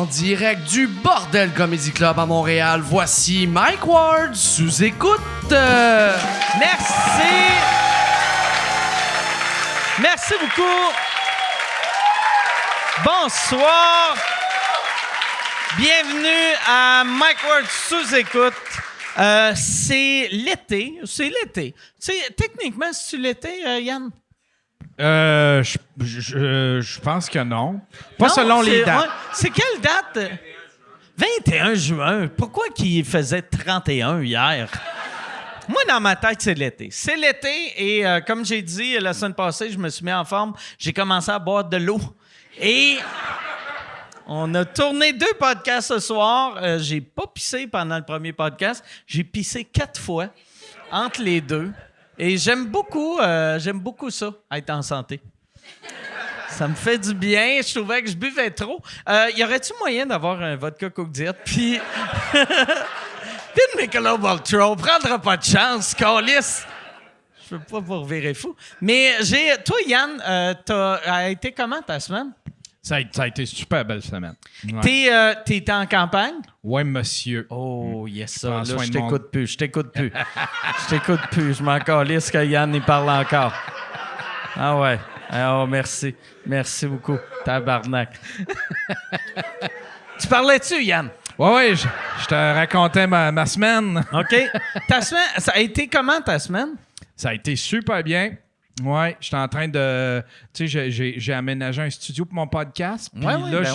direct du Bordel Comedy Club à Montréal, voici Mike Ward sous écoute. Merci. Merci beaucoup. Bonsoir. Bienvenue à Mike Ward sous écoute. C'est l'été. Techniquement, c'est-tu l'été, Yann? Je pense que non. Pas selon les dates. Ouais, c'est quelle date? 21 juin. Pourquoi qu'il faisait 31 hier? Moi, dans ma tête, c'est l'été. C'est l'été et comme j'ai dit la semaine passée, je me suis mis en forme. J'ai commencé à boire de l'eau. Et on a tourné 2 podcasts ce soir. J'ai pas pissé pendant le premier podcast. J'ai pissé 4 fois entre les deux. Et j'aime beaucoup ça, être en santé. Ça me fait du bien. Je trouvais que je buvais trop. Y aurait-il moyen d'avoir un vodka Coke Diet? Puis une Michelob Ultra. On prendra pas de chance, câlisse. Je veux pas vous revirer fou. Mais toi, Yann, a été comment ta semaine? Ça a été super belle semaine. Ouais. T'es en campagne? Oui, monsieur. Oh, yes, ça. Prends Là, soin je de mon- t'écoute plus. Je t'écoute plus. Je m'en calisse que Yann y parle encore. Ah ouais. Oh, merci. Merci beaucoup. Tabarnak. Tu parlais-tu, Yann? Oui, je te racontais ma semaine. OK. Ta semaine, ça a été comment ta semaine? Ça a été super bien. Oui, j'étais en train de... Tu sais, j'ai aménagé un studio pour mon podcast. Puis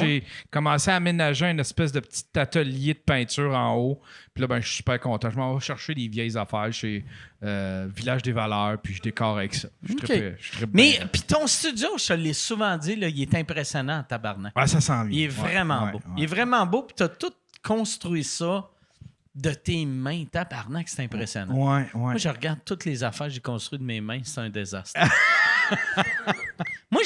j'ai commencé à aménager une espèce de petit atelier de peinture en haut. Puis là, je suis super content. Je m'en vais chercher des vieilles affaires chez Village des Valeurs, puis je décore avec ça. Je trippe Mais, bien. puis ton studio, je te l'ai souvent dit, là, il est impressionnant, tabarnak. Ouais, ça s'en vient. Il est vraiment beau. Il est vraiment beau, puis tu as tout construit ça de tes mains. Tabarnak, c'est impressionnant. Ouais. Moi, je regarde toutes les affaires que j'ai construites de mes mains, c'est un désastre. Moi,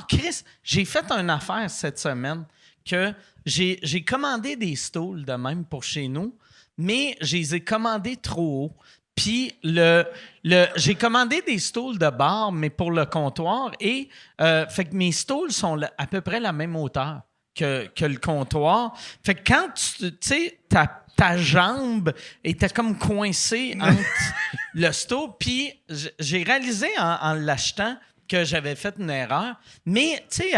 Chris, j'ai fait une affaire cette semaine que j'ai commandé des stools de même pour chez nous, mais je les ai commandés trop haut. Puis j'ai commandé des stools de bar, mais pour le comptoir, et fait que mes stools sont à peu près la même hauteur que le comptoir. Fait que quand tu sais, ta jambe était comme coincée entre le stool, puis j'ai réalisé en l'achetant que j'avais fait une erreur. Mais, tu sais,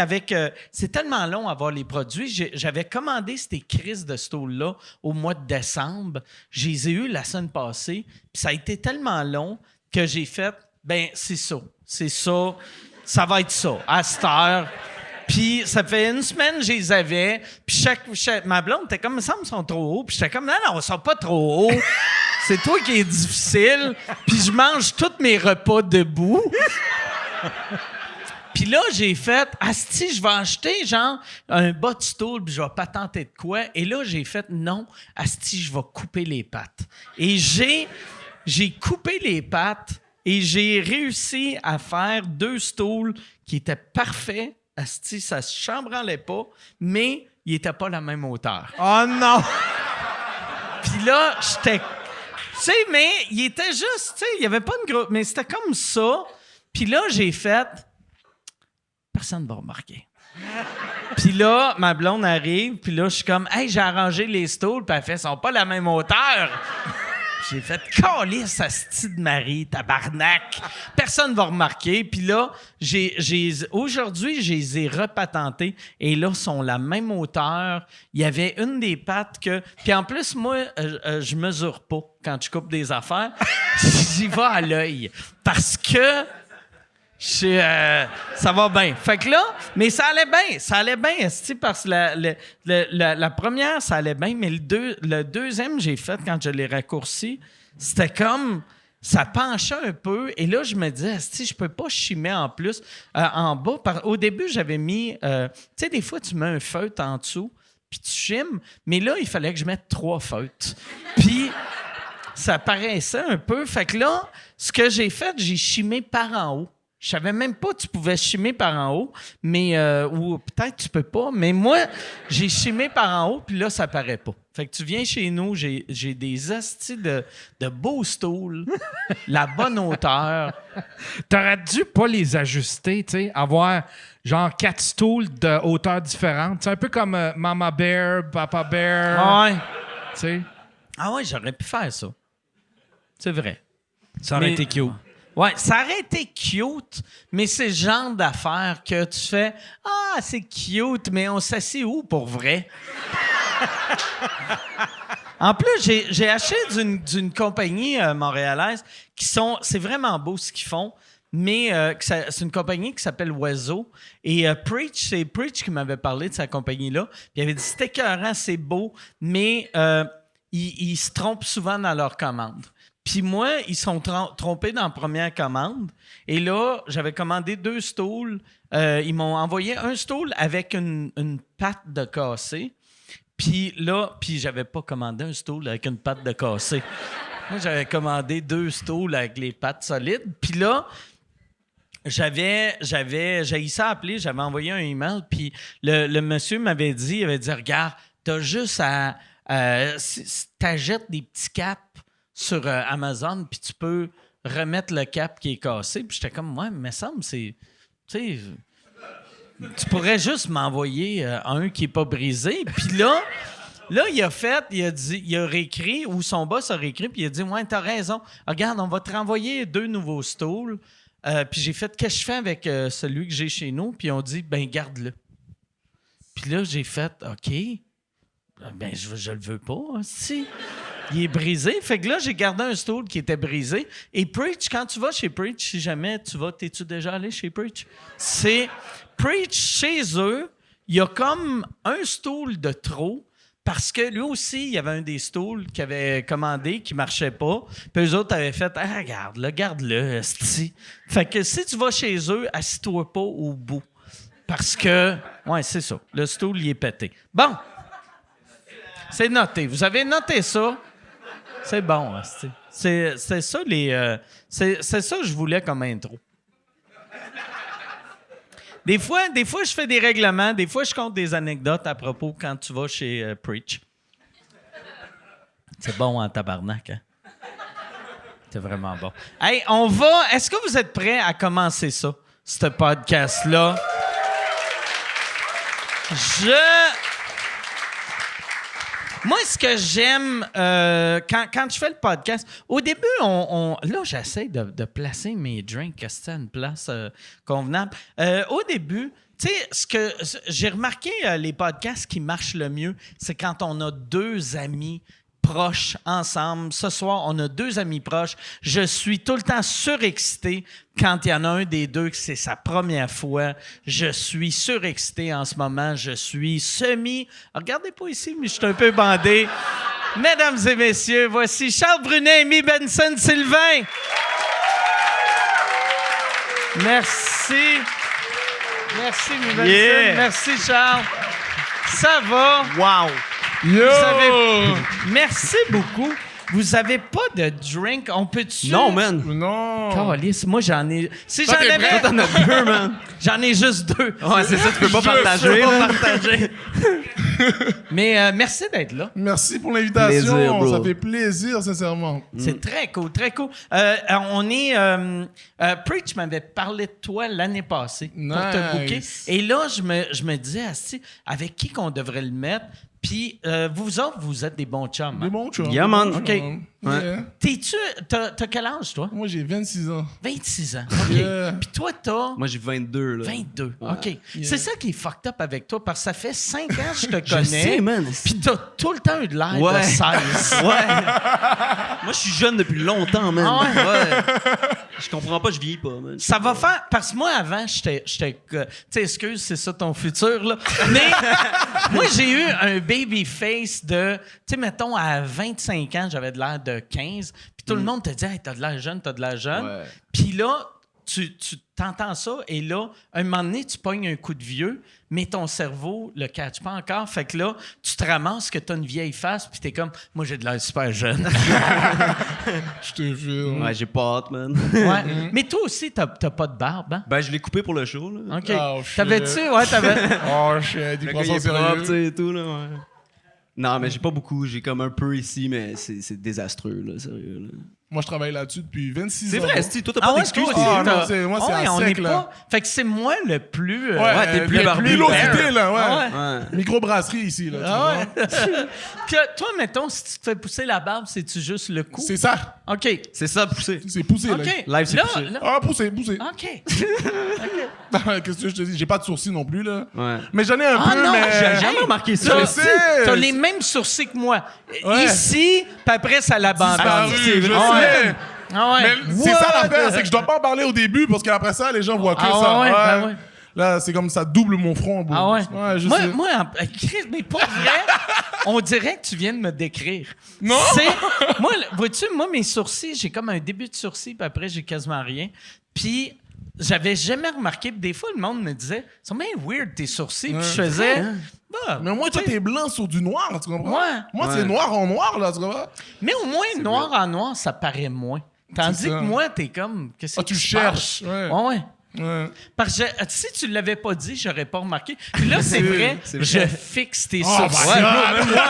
c'est tellement long à avoir les produits. J'avais commandé ces crises de stools-là au mois de décembre. Je les ai eus la semaine passée. Puis ça a été tellement long que j'ai fait, c'est ça. Ça va être ça. À cette heure. Puis ça fait une semaine que je les avais. Puis ma blonde était comme, ça me sont trop hauts. Puis j'étais comme, non, ils sont pas trop hauts. C'est toi qui est difficile. Puis je mange tous mes repas debout. Puis là, j'ai fait, asti, je vais acheter genre un bas de stool, puis je vais patenter de quoi. Et là, j'ai fait, non, asti, je vais couper les pattes. Et j'ai coupé les pattes et j'ai réussi à faire 2 stools qui étaient parfaits. Asti, ça se chambranlait pas, mais il était pas la même hauteur. Oh non! Puis là, j'étais... Tu sais, mais il était juste... Tu sais, il y avait pas une grosse... Mais c'était comme ça. Puis là, j'ai fait... Personne ne va remarquer. Puis là, ma blonde arrive, puis là, je suis comme... Hey, j'ai arrangé les stools, puis elle fait... Ils sont pas la même hauteur. J'ai fait calisse à sti de Marie, tabarnak. Personne va remarquer. Puis là, aujourd'hui, je les ai repatentés et là, sont la même hauteur. Il y avait une des pattes que... Puis en plus, moi, je mesure pas quand je coupe des affaires. J'y vais à l'œil. Parce que... ça va bien. Fait que là, mais ça allait bien, esti, parce que la première, ça allait bien, mais le deuxième, j'ai fait quand je l'ai raccourci, c'était comme, ça penchait un peu, et là, je me disais, esti, je peux pas chimer en plus en bas. Au début, j'avais mis, tu sais, des fois, tu mets un feutre en dessous, puis tu chimes, mais là, il fallait que je mette 3 feutres. Puis, ça paraissait un peu. Fait que là, ce que j'ai fait, j'ai chimé par en haut. Je savais même pas que tu pouvais chimer par en haut, mais ou peut-être tu peux pas, mais moi, j'ai chimé par en haut, puis là, ça paraît pas. Fait que tu viens chez nous, j'ai des hosties de beaux stools, la bonne hauteur. T'aurais dû pas les ajuster, tu sais, avoir genre 4 stools de hauteur différente. C'est un peu comme Mama Bear, Papa Bear. Ouais. Tu sais. Ah ouais, j'aurais pu faire ça. C'est vrai. Ça aurait été cute. Ouais, ça aurait été cute, mais c'est le genre d'affaire que tu fais « Ah, c'est cute, mais on s'assied où pour vrai? » En plus, j'ai acheté d'une compagnie montréalaise c'est vraiment beau ce qu'ils font, mais c'est une compagnie qui s'appelle Oiseau. Et c'est Preach qui m'avait parlé de sa compagnie-là. Puis il avait dit c'était écœurant, c'est beau, mais ils se trompent souvent dans leurs commandes. Puis moi, ils sont trompés dans la première commande. Et là, j'avais commandé 2 stools. Ils m'ont envoyé un stool avec une patte de cassé. Puis là, j'avais pas commandé un stool avec une patte de cassé. Moi, j'avais commandé 2 stools avec les pattes solides. Puis là, j'avais ça appelé, j'avais envoyé un email. Puis le monsieur m'avait dit, il avait dit, regarde, t'as juste à t'achètes des petits caps sur Amazon, puis tu peux remettre le cap qui est cassé. Puis j'étais comme, ouais, mais ça me semble, c'est... Tu sais, tu pourrais juste m'envoyer un qui n'est pas brisé. Puis là, il a réécrit, ou son boss a réécrit, puis il a dit, ouais, t'as raison. Regarde, on va te renvoyer 2 nouveaux stools. Puis j'ai fait, qu'est-ce que je fais avec celui que j'ai chez nous? Puis on dit, ben garde-le. Puis là, j'ai fait, OK. Ben, je le veux pas, si. Il est brisé. Fait que là, j'ai gardé un stool qui était brisé. Et Preach, quand tu vas chez Preach, si jamais t'es-tu déjà allé chez Preach? C'est Preach, chez eux, il y a comme un stool de trop parce que lui aussi, il y avait un des stools qu'il avait commandé qui marchait pas. Puis eux autres avaient fait, ah, garde-le, esti. Fait que si tu vas chez eux, assis-toi pas au bout. Parce que, ouais, c'est ça. Le stool, il est pété. Bon. C'est noté. Vous avez noté ça? C'est bon, c'est ça c'est ça que je voulais comme intro. Des fois, je fais des règlements. Des fois, je compte des anecdotes à propos quand tu vas chez Preach. C'est bon en tabarnak, hein? C'est vraiment bon. Hey, on va... Est-ce que vous êtes prêts à commencer ça, ce podcast-là? Moi, ce que j'aime quand je fais le podcast, au début, là, j'essaie de placer mes drinks à une place convenable. Au début, tu sais, j'ai remarqué les podcasts qui marchent le mieux, c'est quand on a 2 amis proches ensemble. Ce soir, on a 2 amis proches. Je suis tout le temps surexcité quand il y en a un des 2 que c'est sa première fois. Je suis surexcité en ce moment. Je suis Regardez pas ici, mais je suis un peu bandé. Mesdames et messieurs, voici Charles Brunet et Mi Benson-Sylvain. Merci. Merci, Mi Benson. Yeah. Merci, Charles. Ça va? Wow! Merci beaucoup. Vous avez pas de drink? On peut-tu... Non, man! Non! Calisse, moi, j'en ai... Si Toi, j'en t'es avais... prêt? Toi, t'en as 2, man! J'en ai juste 2. Ouais, c'est ça, tu peux pas partager. Pas partager. Mais merci d'être là. Merci pour l'invitation. Plaisir, bro. Ça fait plaisir, sincèrement. C'est très cool, très cool. On est... Preach m'avait parlé de toi l'année passée pour te booker. Et là, je me disais, asti, avec qui qu'on devrait le mettre? Puis vous autres, vous êtes des bons chums. Des bons chums. Yeah, man. OK. Yeah. T'as quel âge, toi? Moi, j'ai 26 ans. 26 ans. OK. Yeah. Puis toi, t'as... Moi, j'ai 22, là. 22. OK. Yeah. C'est ça qui est fucked up avec toi, parce que ça fait 5 ans que je te Je connais. sais, man. Puis t'as tout le temps eu de l'air Ouais. de 16. Ouais! Moi, je suis jeune depuis longtemps, man. Ah Ouais. Je comprends pas, je vieillis pas, man. Ça va faire... Parce que moi, avant, j'étais tu sais, excuse, c'est ça ton futur, là. Mais moi, j'ai eu un baby face de... Tu sais, mettons, à 25 ans, j'avais de l'air de 15. Puis tout le monde te dit, hey, t'as de l'air jeune, t'as de l'air jeune. Ouais. Puis là, tu t'entends ça et là, un moment donné, tu pognes un coup de vieux, mais ton cerveau le catch pas encore. Fait que là, tu te ramasses que t'as une vieille face puis t'es comme, moi, j'ai de l'air super jeune. Je te jure. Ouais, j'ai pas hâte, man. Ouais. Mais toi aussi, t'as pas de barbe, hein? Ben, je l'ai coupé pour le show, là. OK. Oh, shit. T'avais-tu? Ouais, t'avais... Oh, shit, il Le prend gars, il ça est au propre, tu sérieux. sais, et tout, là, ouais. Non, mais j'ai pas beaucoup. J'ai comme un peu ici, mais c'est désastreux, là, sérieux, là. Moi, je travaille là-dessus depuis 26 ans. C'est vrai, Steve, toi, t'as pas ouais, d'excuses, toi t'es- aussi, Ah, t'as- non, c'est- moi, c'est ouais, à on sec, est là. pas... Fait que c'est moi le plus... Ouais, t'es plus barbu. Plus Ouais. l'osité, là, ouais. Ah ouais. Ouais. Microbrasserie ici, là. tu Ah vois. ouais. Que, toi, mettons, si tu te fais pousser la barbe, c'est-tu juste le cou? C'est ça. OK. C'est ça, pousser. C'est poussé, là. OK. Live, c'est là, poussé. là- Ah, poussé. OK. Qu'est-ce que je te dis? J'ai pas de sourcils non plus, là. Ouais. Mais j'en ai un Ah peu, non, mais... j'ai jamais remarqué ça. Je T'as- sais. T'as les mêmes sourcils que moi. Ouais. Ici, puis après, ça l'abandonne. Disparu, je Ah ouais. sais. Ah ouais. Mais c'est ça l'affaire, c'est que je dois pas en parler au début parce qu'après ça, les gens voient que Ah ça. ouais, ben ouais. Là, c'est comme ça double mon front. bro. Ah ouais? je moi, sais. moi, Chris, mais pour vrai, on dirait que tu viens de me décrire. Non! Moi, vois-tu, moi, mes sourcils, j'ai comme un début de sourcils, puis après, j'ai quasiment rien. Puis, j'avais jamais remarqué, puis des fois, le monde me disait, c'est bien weird tes sourcils, puis je faisais, bah, Mais au moins, toi, tu sais, t'es blanc sur du noir, tu comprends? Ouais. Moi, Ouais. c'est noir en noir, là, tu comprends? mais au moins, noir en noir, ça paraît moins. Tandis C'est ça. que moi, t'es comme, qu'est-ce Ah, qui tu se cherches, passe? ouais. Ouais. Ouais. Parce que si tu l'avais pas dit, j'aurais pas remarqué. Puis là, c'est vrai, c'est vrai. je fixe tes Oh, sourcils. my God! Même moi,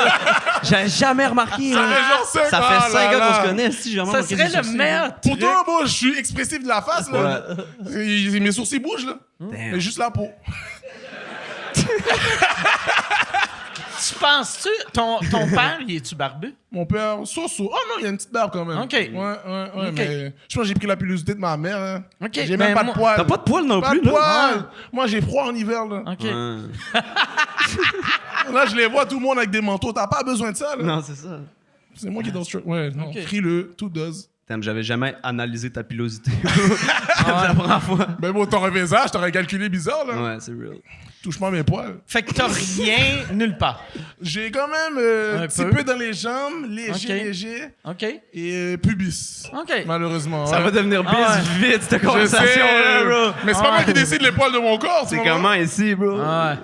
j'ai jamais remarqué. Ça là. fait genre cinq Ça ans, fait 5 là, ans qu'on là. se connaît, si j'ai jamais Ça remarqué serait ses le sourcils. meilleur Pour truc. toi, moi, je suis expressif de la face, là. Mes sourcils bougent, là. Mais juste la peau. Tu penses-tu, ton père, il est-tu barbu? Mon père, so-so. Oh non, il y a une petite barbe quand même. OK. Ouais, OK. mais je pense que j'ai pris la pilosité de ma mère. Hein. OK, J'ai ben même pas moi- de poils. T'as pas de poils non Pas plus, de là? poils. Moi, j'ai froid en hiver, là. OK. Ouais. Là, je les vois, tout le monde avec des manteaux. T'as pas besoin de ça, là. Non, c'est ça. C'est moi qui est dans ce... Ouais, non. OK. Fris-le, tout does. J'avais jamais analysé ta pilosité. C'est la première fois. Ben bon, t'aurais fait ça, je t'aurais calculé bizarre, là. Ouais, c'est real. Touche-moi mes poils. Fait que t'as rien nulle part. J'ai quand même Un un petit peu. peu dans les jambes, léger, OK. léger, OK? et pubis. OK. Malheureusement. Ça ouais. va devenir biz Ah vite, cette Je conversation-là, sais, bro. mais c'est pas moi qui décide les poils de mon corps. C'est tu comprends? comment ici, bro? Ouais.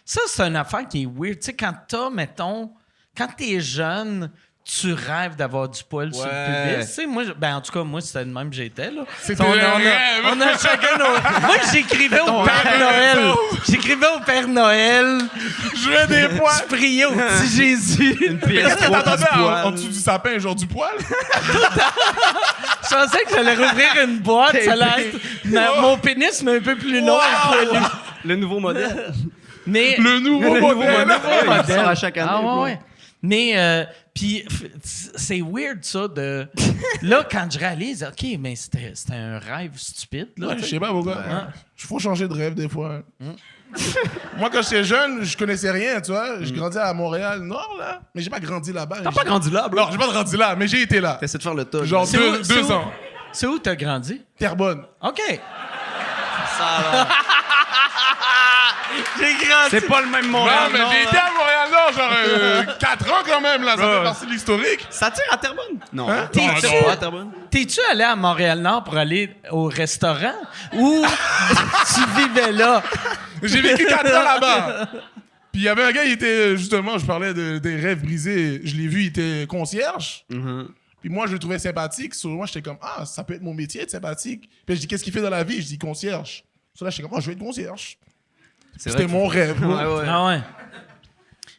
Ça, c'est une affaire qui est weird. Tu sais, quand t'as, mettons, quand t'es jeune, tu rêves d'avoir du poil sur le Ouais. pubis. Tu sais, moi, ben, en tout cas, moi, c'était le même que j'étais, là. C'était on, un a, rêve. on a chacun nos... Moi, j'écrivais au Père Noël. J'écrivais au Père Noël. Je veux des Je poils. priais au petit Jésus. Une Qu'est-ce que PS3 t'attendais du en poil. dessous du sapin, genre du poil? Je pensais que j'allais rouvrir une boîte. Ça allait être mon pénis, mais un peu plus long. Wow! Le nouveau modèle. Mais... Le nouveau modèle. Il sort à chaque année, Ah bro. ouais. Mais puis c'est weird ça de là quand je réalise OK mais c'était un rêve stupide là. Ouais, tu je sais. sais pas pourquoi. Il faut changer de rêve des fois. Moi, quand j'étais jeune, je connaissais rien, tu vois. Je grandis à Montréal-Nord, là. Mais j'ai pas grandi là-bas. T'as pas grandi là, bro? Non, j'ai pas grandi là, mais j'ai été là. T'essaies de faire le tas. Genre C'est où- c'est 2 où? ans. C'est où t'as grandi? Terrebonne. OK. ça, là. J'ai grandi. C'est pas le même monde. Non, mais j'ai été à Montréal-Nord, genre 4 ans quand même, là. Ça fait partie de l'historique. Ça tire à Terrebonne? Non. Hein? T'es- Ah, t'es- non. Pas à Terrebonne? T'es-tu allé à Montréal-Nord pour aller au restaurant ou tu vivais là? J'ai vécu 4 ans là-bas. Puis il y avait un gars, il était, justement, je parlais des rêves brisés. Je l'ai vu, il était concierge. Puis moi, je le trouvais sympathique. Sur moi, j'étais comme, ah, ça peut être mon métier, être sympathique. Puis je dis, qu'est-ce qu'il fait dans la vie? Je dis, concierge. Sur là, j'étais comme, ah, je vais être concierge. C'est C'était mon rêve. Ouais, bro. ouais. Ah ouais.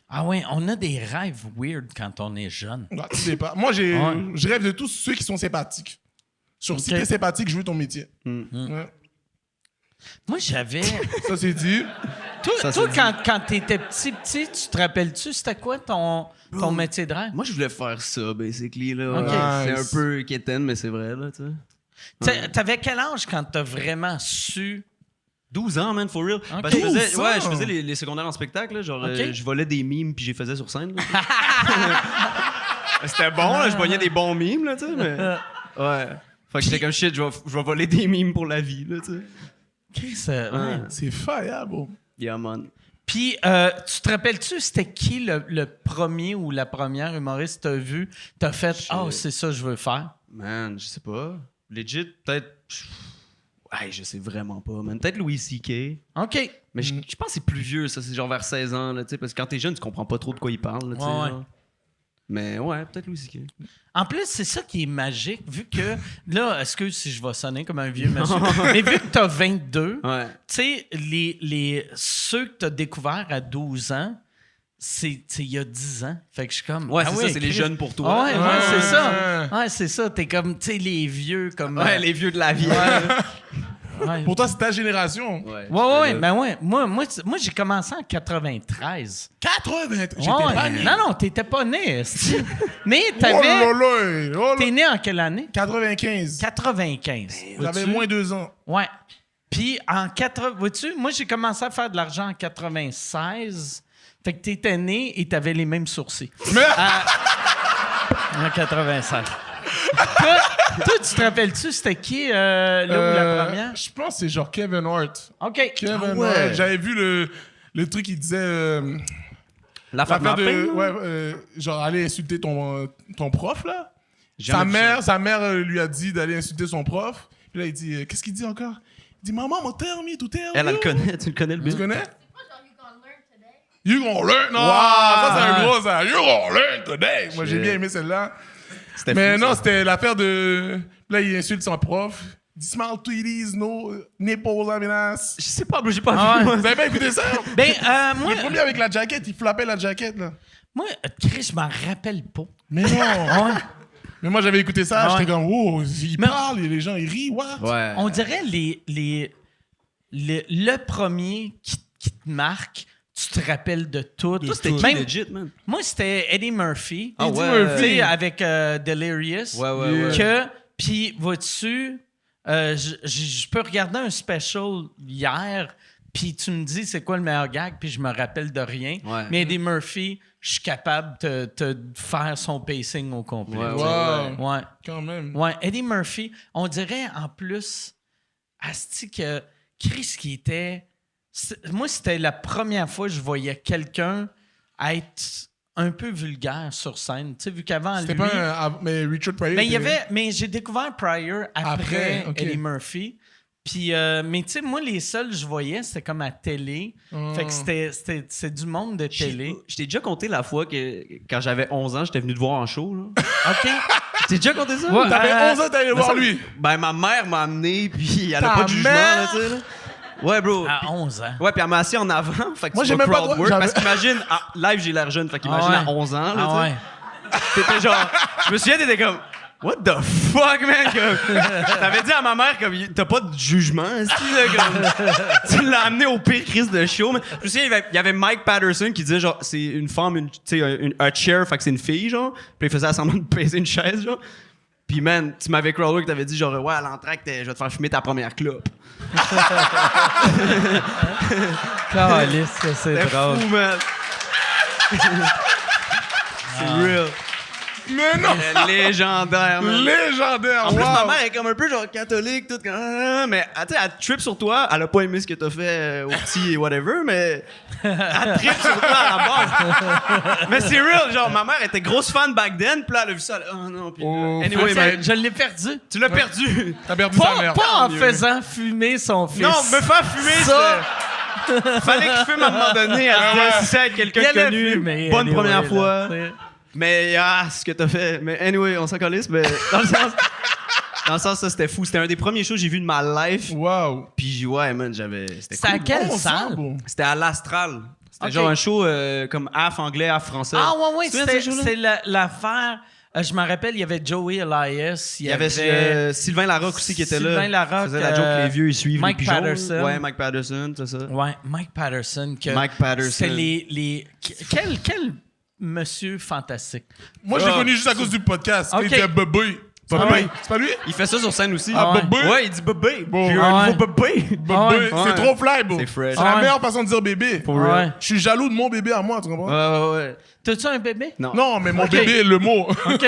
Ah ouais, on a des rêves weird quand on est jeune. Ah, tu sais pas. Moi, Ouais. je rêve de tous ceux qui sont sympathiques. Sur si Ok. t'es sympathique, je veux ton métier. Ouais. Moi, j'avais... Ça, c'est dit. Toi, quand t'étais petit, tu te rappelles-tu, c'était quoi ton métier de rêve? Moi, je voulais faire ça, basically. Là. Ok. C'est Nice. un peu quétaine, mais c'est vrai. Là, tu sais. T'avais quel âge quand t'as vraiment su... 12 ans, man, for real. Parce que 12 ans? je faisais les secondaires en spectacle. Là, genre, Ok. je volais des mimes puis j'y faisais sur scène. là. C'était bon, là, je voyais des bons mimes, là, tu sais, mais... Ouais. Fait que j'étais comme shit, je vais voler des mimes pour la vie, là, tu sais. Chris, ouais. C'est fiable, bro. Yeah, man. Puis, tu te rappelles-tu, c'était qui le premier ou la première humoriste que t'as vu, t'as fait « Ah, c'est ça que je veux faire Man, je sais pas. ». Legit, peut-être... Ouais, je sais vraiment pas, man. Peut-être Louis C.K. OK. Mais je pense que c'est plus vieux, ça. C'est genre vers 16 ans, là, tu sais. Parce que quand t'es jeune, tu comprends pas trop de quoi il parle, là, tu sais. Ouais. genre. Mais ouais, peut-être Louis C.K. En plus, c'est ça qui est magique, vu que, là, excuse si je vais sonner comme un vieux monsieur, mais vu que t'as 22, Ouais. tu sais, ceux que t'as découverts à 12 ans, c'est il y a 10 ans. Fait que je suis comme... Ouais, c'est ça, c'est Chris. les jeunes pour toi. Ouais, c'est ça. Ouais, c'est ça. T'es comme, tu sais, les vieux comme... Ouais, les vieux de la vie. Ouais. Pour toi, c'est ta génération. Ouais, ben ouais. Moi, j'ai commencé en 93. 80. J'étais Ouais, pas né. Non, t'étais pas né. esti. Mais Oh t'avais... là là, oh là. T'es né en quelle année? 95. 95. J'avais Vois-tu? moins 2 ans. Ouais. Puis en 80... Vois-tu, moi, j'ai commencé à faire de l'argent en 96. Fait que t'étais né et t'avais les mêmes sourcils. Mais En 96. toi, tu te rappelles-tu, c'était qui, là où la première? je pense que c'est genre Kevin Hart. OK. Kevin ouais. Hart. J'avais vu le truc qui disait L'affaire de l'affaire de Mapping, genre aller insulter ton prof là. Jamais vu Sa mère lui a dit d'aller insulter son prof. Puis là il dit qu'est-ce qu'il dit encore? Il dit maman m'a tell me to tell Elle you. le connaît, tu le connais le Tu bit? connais? Moi, genre, you gonna learn today. You gonna learn. Non, ça c'est un gros ça. You gonna learn today. Moi j'ai bien aimé celle-là. C'était Mais fou, non, ça. c'était l'affaire de. Là, il insulte son prof. Il dit smile tweeties, no nipples, I mean ass. Je sais pas, bro, j'ai pas Ah vu. ouais. Vous avez pas écouté ça? Ben, moi, Le premier avec la jaquette, il flappait la jaquette, là. Chris, je m'en rappelle pas. Mais non! Ouais. Mais moi, j'avais écouté ça, Ah ouais. j'étais comme, oh, il Mais- parle, et les gens, ils rient, what? Ouais. On dirait le premier qui te marque, tu te rappelles de tout. Toi, c'était qui, Même- legit, man? Moi, c'était Eddie Murphy. Ah Eddie ouais. Murphy, tu sais, avec Delirious. Ouais. Puis, vois-tu, je peux regarder un special hier, puis tu me dis c'est quoi le meilleur gag, puis je me rappelle de rien. Ouais. Mais Eddie Murphy, je suis capable de te faire son pacing au complet. Ouais, tu sais. Wow. Ouais. Quand même. Ouais, Eddie Murphy, on dirait en plus, asti que Chris qui était... Moi, c'était la première fois que je voyais quelqu'un être un peu vulgaire sur scène. Tu sais, vu qu'avant, lui... C'était pas un. Mais Richard Pryor. Ben, il y était- avait... Mais j'ai découvert Pryor après Après, ok. Eddie Murphy. Puis, mais tu sais, moi, les seuls que je voyais, c'était comme à télé. Fait que c'est du monde de télé. Je t'ai déjà conté la fois que quand j'avais 11 ans, j'étais venu te voir en show, là. OK? Je t'ai déjà conté ça? Ouais. T'avais 11 ans, t'allais voir ça- lui. Ben, ma mère m'a amené, puis elle a Ta pas de jugement, mère? là, tu sais, là. Ouais, bro. À 11 ans. Ouais, puis elle m'a assis en avant. Fait que Moi, tu j'ai vas même pas crowd droit- work, j'avais- parce qu'imagine, live, j'ai l'air jeune. Fait qu'imagine Ah ouais. à 11 ans, là, Ah ouais. tu sais. T'étais genre. Je me souviens, t'étais comme. What the fuck, man? Comme, t'avais dit à ma mère, comme, t'as pas de jugement, est-ce que, là, comme, tu l'as amené au pire crise de show. Mais je me souviens, il y avait Mike Patterson qui disait, genre, c'est une femme, tu sais, un chair, fait que c'est une fille, genre. Puis il faisait semblant de peser une chaise, genre. Puis, man, tu m'avais crowdwork, t'avais dit, genre, ouais, à l'entracte, je vais te faire fumer ta première clope. Calisse, que c'est C'était drôle. fou, man. C'est real. Mais non! Légendaire, man. Légendaire! En plus, ma Wow! mère est comme un peu genre catholique, tout comme... Mais, tu sais, elle trip sur toi. Elle a pas aimé ce que t'as fait au petit et whatever, mais... Elle trip sur toi à la base. Mais c'est real, genre, ma mère était grosse fan back then, puis là, elle a vu ça, elle a, oh non, puis... Oh, anyway, Ah, man, je l'ai perdu. tu l'as perdu. T'as perdu ta mère. Pas en mieux. faisant fumer son fils. Non, me faire fumer, Ça- c'était... Fallait qu'il fume à un moment donné. Elle se disait, si c'est avec quelqu'un de connu, bonne première fois. Mais ce que t'as fait. Mais anyway, on s'en calisse, mais dans le sens, ça c'était fou. C'était un des premiers shows que j'ai vu de ma life. Wow! Puis ouais, man, c'était C'est à cool. quelle Bon sang, salle? bon. C'était à l'Astral. C'était Ok. genre un show comme half anglais, half français. Ah ouais, Tu te souviens de ce show-là? c'est l'affaire... je me rappelle, il y avait Joey Elias, Il y avait Sylvain Larocque aussi qui était là. Sylvain Larocque, Il faisait la joke que les vieux ils suivent Mike les pigeons. Patterson. Ouais, Mike Patterson, c'est ça. Ouais, Mike Patterson. Mike Patterson. C'est les... Quel monsieur fantastique. Moi, je l'ai connu juste à cause du podcast. Ok. Il était bébé. Ah ouais. C'est pas lui? Il fait ça sur scène aussi. Ah, ouais. bébé? Ouais, il dit bébé. Bon. J'ai eu Ah un ouais. nouveau bébé. Bébé. Ah ouais. C'est trop fly, bro. C'est fresh. C'est la Ah ouais. meilleure façon de dire bébé. Ouais. Je suis jaloux de mon bébé à moi, tu comprends? Ouais. T'as-tu un bébé? Non. Non, mais mon Ok. bébé, le mot. OK.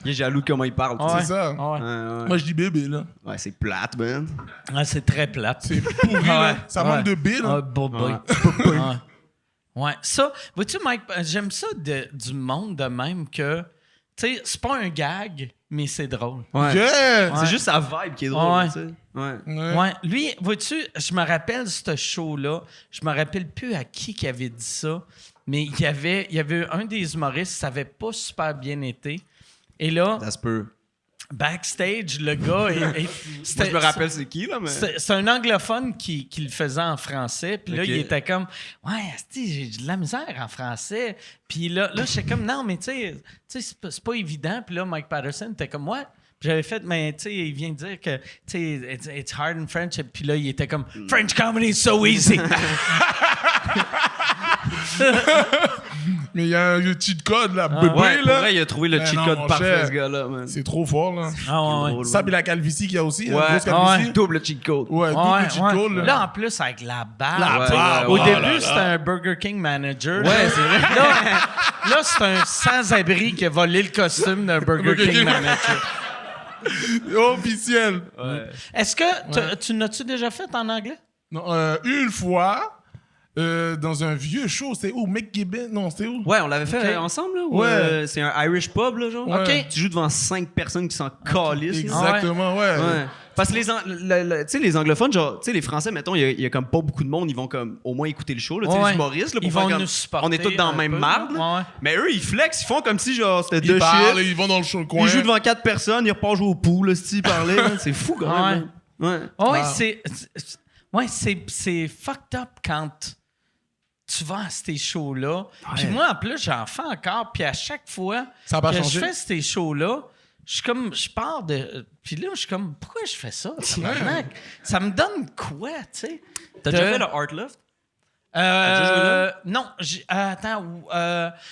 Il est jaloux de comment il parle. tu sais. Ouais. ça. Ah ouais. Ouais. Moi, je dis bébé, là. Ouais, c'est plate, man. Ah, c'est très plate. C'est pourri, là. Ça manque de B, là. Ah, bébé. Ouais. Ça, vois-tu, Mike, j'aime ça du monde de même que, Tu sais, c'est pas un gag, mais c'est drôle. Ouais. Yeah! C'est juste sa vibe qui est drôle, Ouais. tu sais. Ouais. Ouais. Lui, vois-tu, je me rappelle ce show-là. Je me rappelle plus à qui avait dit ça, mais il y avait un des humoristes, ça avait pas super bien été. Et là, Ça se peut. backstage, le gars... Moi, je me rappelle c'est qui, là, mais... C'est un anglophone qui le faisait en français. Puis là, Ok. il était comme, ouais, asti, j'ai de la misère en français. Puis là j'étais comme, non, mais tu sais, c'est pas évident. Puis là, Mike Patterson était comme, ouais. Puis j'avais fait, mais tu sais, il vient de dire que, tu sais, it's hard in French. Puis là, il était comme, French comedy is so easy. Mais il y a un cheat code, là, Ah, bébé, Ouais, pour là. vrai, il a trouvé le Ben cheat non, code mon parfait, cher. ce gars-là, man. C'est trop fort, là. Ah ouais, ouais. Ça, puis la calvitie qu'il y a aussi. Ouais, grosse calvitie. double cheat code. Ouais, double Ouais, cheat ouais. code, là. Là, en plus, avec la barbe. La tu sais, barbe, au oh début, là là. c'était un Burger King manager. Ouais, c'est vrai. Là, c'est un sans-abri qui a volé le costume d'un Burger King manager. Officiel. Est-ce que tu n'as-tu déjà fait en anglais? Non, une fois, dans un vieux show, c'était où? McGibbon? Non, c'était où? Ouais, on l'avait fait Ok. ensemble, là? ou, Ouais. c'est un Irish pub, là, genre? Ouais. OK. Tu joues devant 5 personnes qui s'en calissent. là. Exactement, ouais. Ouais. Parce que tu sais, les anglophones, genre, tu sais, les Français, mettons, il y a comme pas beaucoup de monde, ils vont comme au moins écouter le show, là, tu sais, Ouais. les humoristes, là, pour Ils faire vont comme, nous supporter on est tous dans un la même peu, marde, là. là. Ouais. Mais eux, ils flexent, ils font comme si, genre, c'était Ils deux parlent, shit. ils vont dans le show, le coin. Ils jouent devant 4 personnes, ils repartent jouer au pool, là, s'ils parlaient, là. C'est fou, quand Ouais. même. Ouais. Oui, Wow. c'est fucked up quand tu vas à ces shows-là. Puis moi, en plus, j'en fais encore. Puis à chaque fois Ça a pas que changé. je fais ces shows-là, je pars de... Puis là, je suis comme, pourquoi je fais ça? tabarnak? Ça me donne quoi, tu sais? T'as déjà fait le Art Loft? déjà joué là? Non, attends,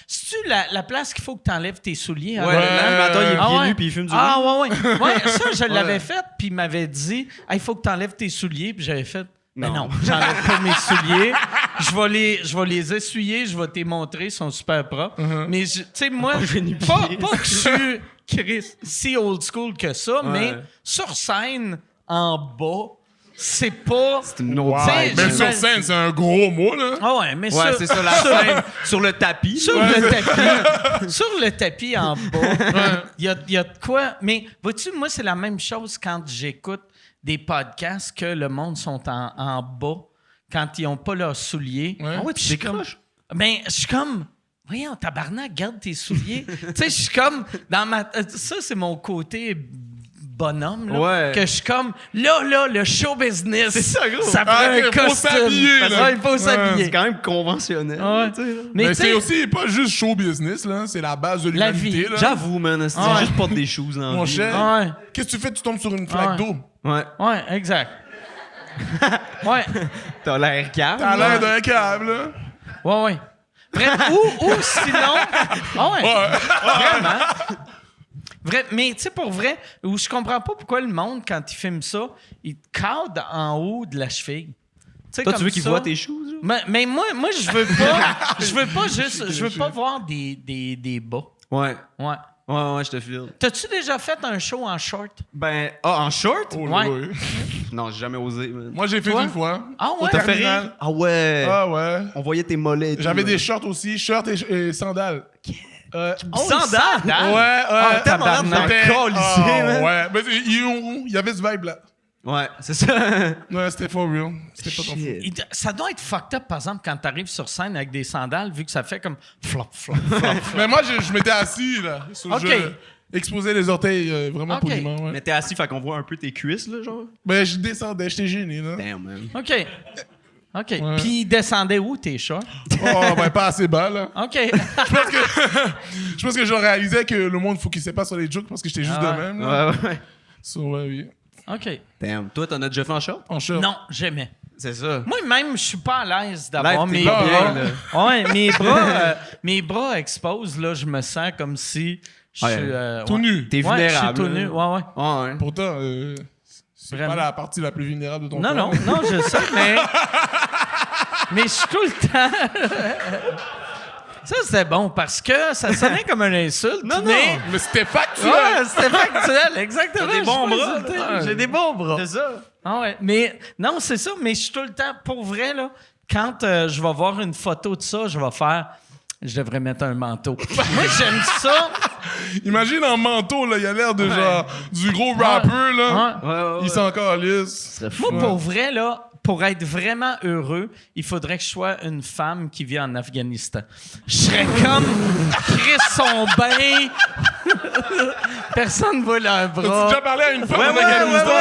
c'est-tu la place qu'il faut que tu enlèves tes souliers? Ouais, l'animateur, il est pieds nus, puis il fume du Ah, ouais, ouais. Ouais, ça, je l'avais fait, puis il m'avait dit, il faut que tu enlèves tes souliers, puis j'avais fait, ben non, j'enlève pas mes souliers. Je vais les essuyer, je vais te les montrer, ils sont super propres. Mais, tu sais, moi, pas que je suis Chris, si old school que ça, mais sur scène, en bas, c'est pas. C'est une autre Wow. T'sais, Mais je- sur scène, c'est un gros mot, là. Ah ouais, mais Ouais, sur, c'est ça, la scène sur le tapis. sur le tapis, sur le tapis en bas, il y a de quoi. Mais vois-tu, moi, c'est la même chose quand j'écoute des podcasts que le monde sont en bas quand ils n'ont pas leurs souliers. Ouais. Ah ouais, tu Je suis comme- décroches. Ben, je suis comme, voyons, tabarnak, garde tes souliers. Tu sais, je suis comme, dans ma. Ça, c'est mon côté bonhomme, là. Ouais. Que je suis comme, là, le show business. C'est ça, gros. Ça prend Ah, un il faut costume. s'habiller, là. Ouais, il faut s'habiller. C'est quand même conventionnel. Ouais. tu sais, là. Mais Mais tu c'est sais, aussi pas juste show business, là. C'est la base de La l'humanité, vie. là. J'avoue, man, c'est Ouais. juste porte des choses dans la Mon vie. cher. ouais, Qu'est-ce que tu fais? Tu tombes sur une flaque Ouais. d'eau. Ouais. ouais, exact. Ouais, T'as l'air calme. T'as là. l'air d'un câble, là. ouais. Bref, ou sinon. Ah ouais. Vraiment. Mais tu sais, pour vrai, où je comprends pas pourquoi le monde, quand il filme ça, il te cadre en haut de la cheville. Tu sais, Toi, comme tu veux qu'il ça. voit tes choses? genre? Mais moi, je veux pas. Je veux pas voir des bas. Ouais. Ouais. Ouais, je te file. T'as-tu déjà fait un show en short? Ben, en short? Oh, Ouais. là, ouais. Non, j'ai jamais osé, man. Moi, j'ai fait Toi? une fois. Ah ouais? T'as fait Terminal. rire? Ah ouais. Ah ouais. On voyait tes mollets et tout, J'avais là. des shorts aussi, shorts et sandales. Sandales? Ouais, Ah, tellement l'air tabarnak. d'en calisser, man. ouais. Mais il y avait ce vibe là. Ouais, c'est ça. Ouais, c'était for real. C'était pas ton fou. Shit. Ça doit être fucked up, par exemple, quand t'arrives sur scène avec des sandales, vu que ça fait comme flop, flop, flop. Mais moi, je m'étais assis là. Ok. Je exposais les orteils vraiment Ok. poliment. Ouais. Mais t'es assis, fait qu'on voit un peu tes cuisses, là, genre. Mais je descendais, j'étais gêné là. Damn, man. OK. OK. Puis ils descendaient où, tes shorts? Oh, ben pas assez bas là. OK. Je pense que je réalisais que le monde focusait pas sur les jokes parce que j'étais juste Ah de même. Là. Ouais. So, ouais, oui. OK. Damn. Toi, t'en as déjà fait en short? En short. Non, jamais. C'est ça. Moi-même, je suis pas à l'aise d'avoir Live, t'es mes pas bras. bien, Mes bras exposent, là, je me sens comme si je suis... Ouais. Tout ouais. nu. T'es Ouais, je suis vulnérable. tout là. nu. Ouais, ouais. Ouais. Pourtant, c'est Vraiment. pas la partie la plus vulnérable de ton Non, corps. non, je sais, mais... mais je suis tout le temps... Ça, c'était bon, parce que ça sonnait comme une insulte, mais... Mais c'était factuel. Ouais, c'était factuel, exactement. T'as des bons Je suis pas bras, insulté. là. J'ai des bons bras. C'est ça. Ah ouais. Mais non, c'est ça, mais je suis tout le temps, pour vrai, là, quand je vais voir une photo de ça, je vais faire... Je devrais mettre un manteau. Moi, j'aime ça. Imagine en manteau, là, il a l'air de genre du gros rapper, là. Ouais. Il s'en calisse. Moi, pour vrai, là, pour être vraiment heureux, il faudrait que je sois une femme qui vit en Afghanistan. Je serais comme Chris son bain. Personne ne voit leur T'as-tu bras. déjà parlé à une femme Ouais, en ouais, Afghanistan?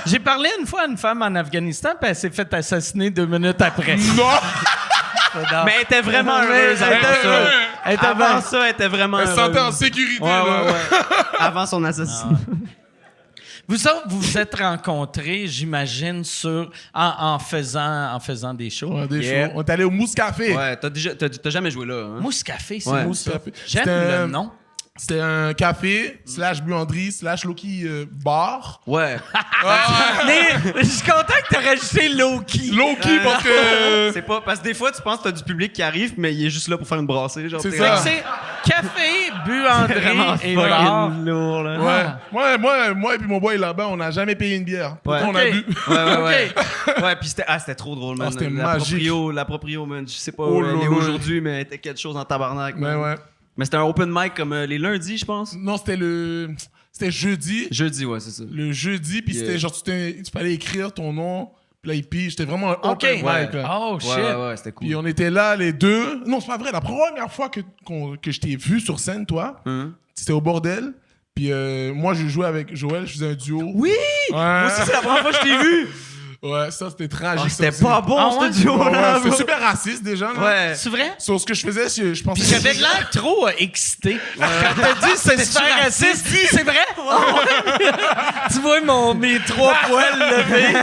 J'ai parlé une fois à une femme en Afghanistan, puis elle s'est fait assassiner 2 minutes après. Non! Mais elle était vraiment heureuse avant ça. Elle était Avant bien- ça, elle était vraiment Elle se heureuse. sentait en sécurité, Ouais, là. ouais. Avant son assassinat. Vous autres, vous vous êtes rencontrés, j'imagine, en faisant des shows. Ouais, des Yeah. shows. On est allé au Mousse Café. Ouais, t'as jamais joué là, hein? Mousse Café, c'est Ouais. où ça? Café. J'aime C'était le nom. C'était un café, /buanderie, /Loki bar. Ouais. Mais je suis content que t'aies rajouté Loki. Loki, parce que... C'est pas... Parce que des fois, tu penses que t'as du public qui arrive, mais il est juste là pour faire une brassée. Genre, C'est t'es ça. comme- C'est café, Vraiment buanderie et bar. fucking lourd, là. Ouais. Moi et puis mon boy là-bas, on n'a jamais payé une bière. Pourtant, on a Ok. bu. Ouais. Ouais, puis c'était trop drôle, man. Ah, c'était la magique. la proprio, man. Je sais pas Oh où elle là est là. aujourd'hui, mais elle était quelque chose en tabarnak. Mais man. ouais. Mais c'était un open mic comme les lundis, je pense. Non, c'était jeudi. Jeudi, ouais, c'est ça. Le jeudi, puis Yeah. c'était genre, tu fallait écrire ton nom, puis là, il pige. C'était vraiment un OK. open mic, là. Oh, shit. Ouais, c'était cool. Puis on était là, les deux. Non, c'est pas vrai. La première fois que je t'ai vu sur scène, toi, Hein? c'était au bordel. Puis moi, je jouais avec Joël, je faisais un duo. Oui! Ouais. Moi aussi, c'est la première fois que je t'ai vu! Ouais, ça, c'était tragique. Ah, ça c'était aussi. pas bon, Ah ce ouais? duo-là. Ouais, c'était super raciste, déjà. Là. Ouais. C'est vrai? Sur ce que je faisais, je pensais... Puis j'avais l'air trop excité. Quand t'as dit c'est super raciste, c'est vrai? Ah ouais? Tu vois mes 3 poils levés.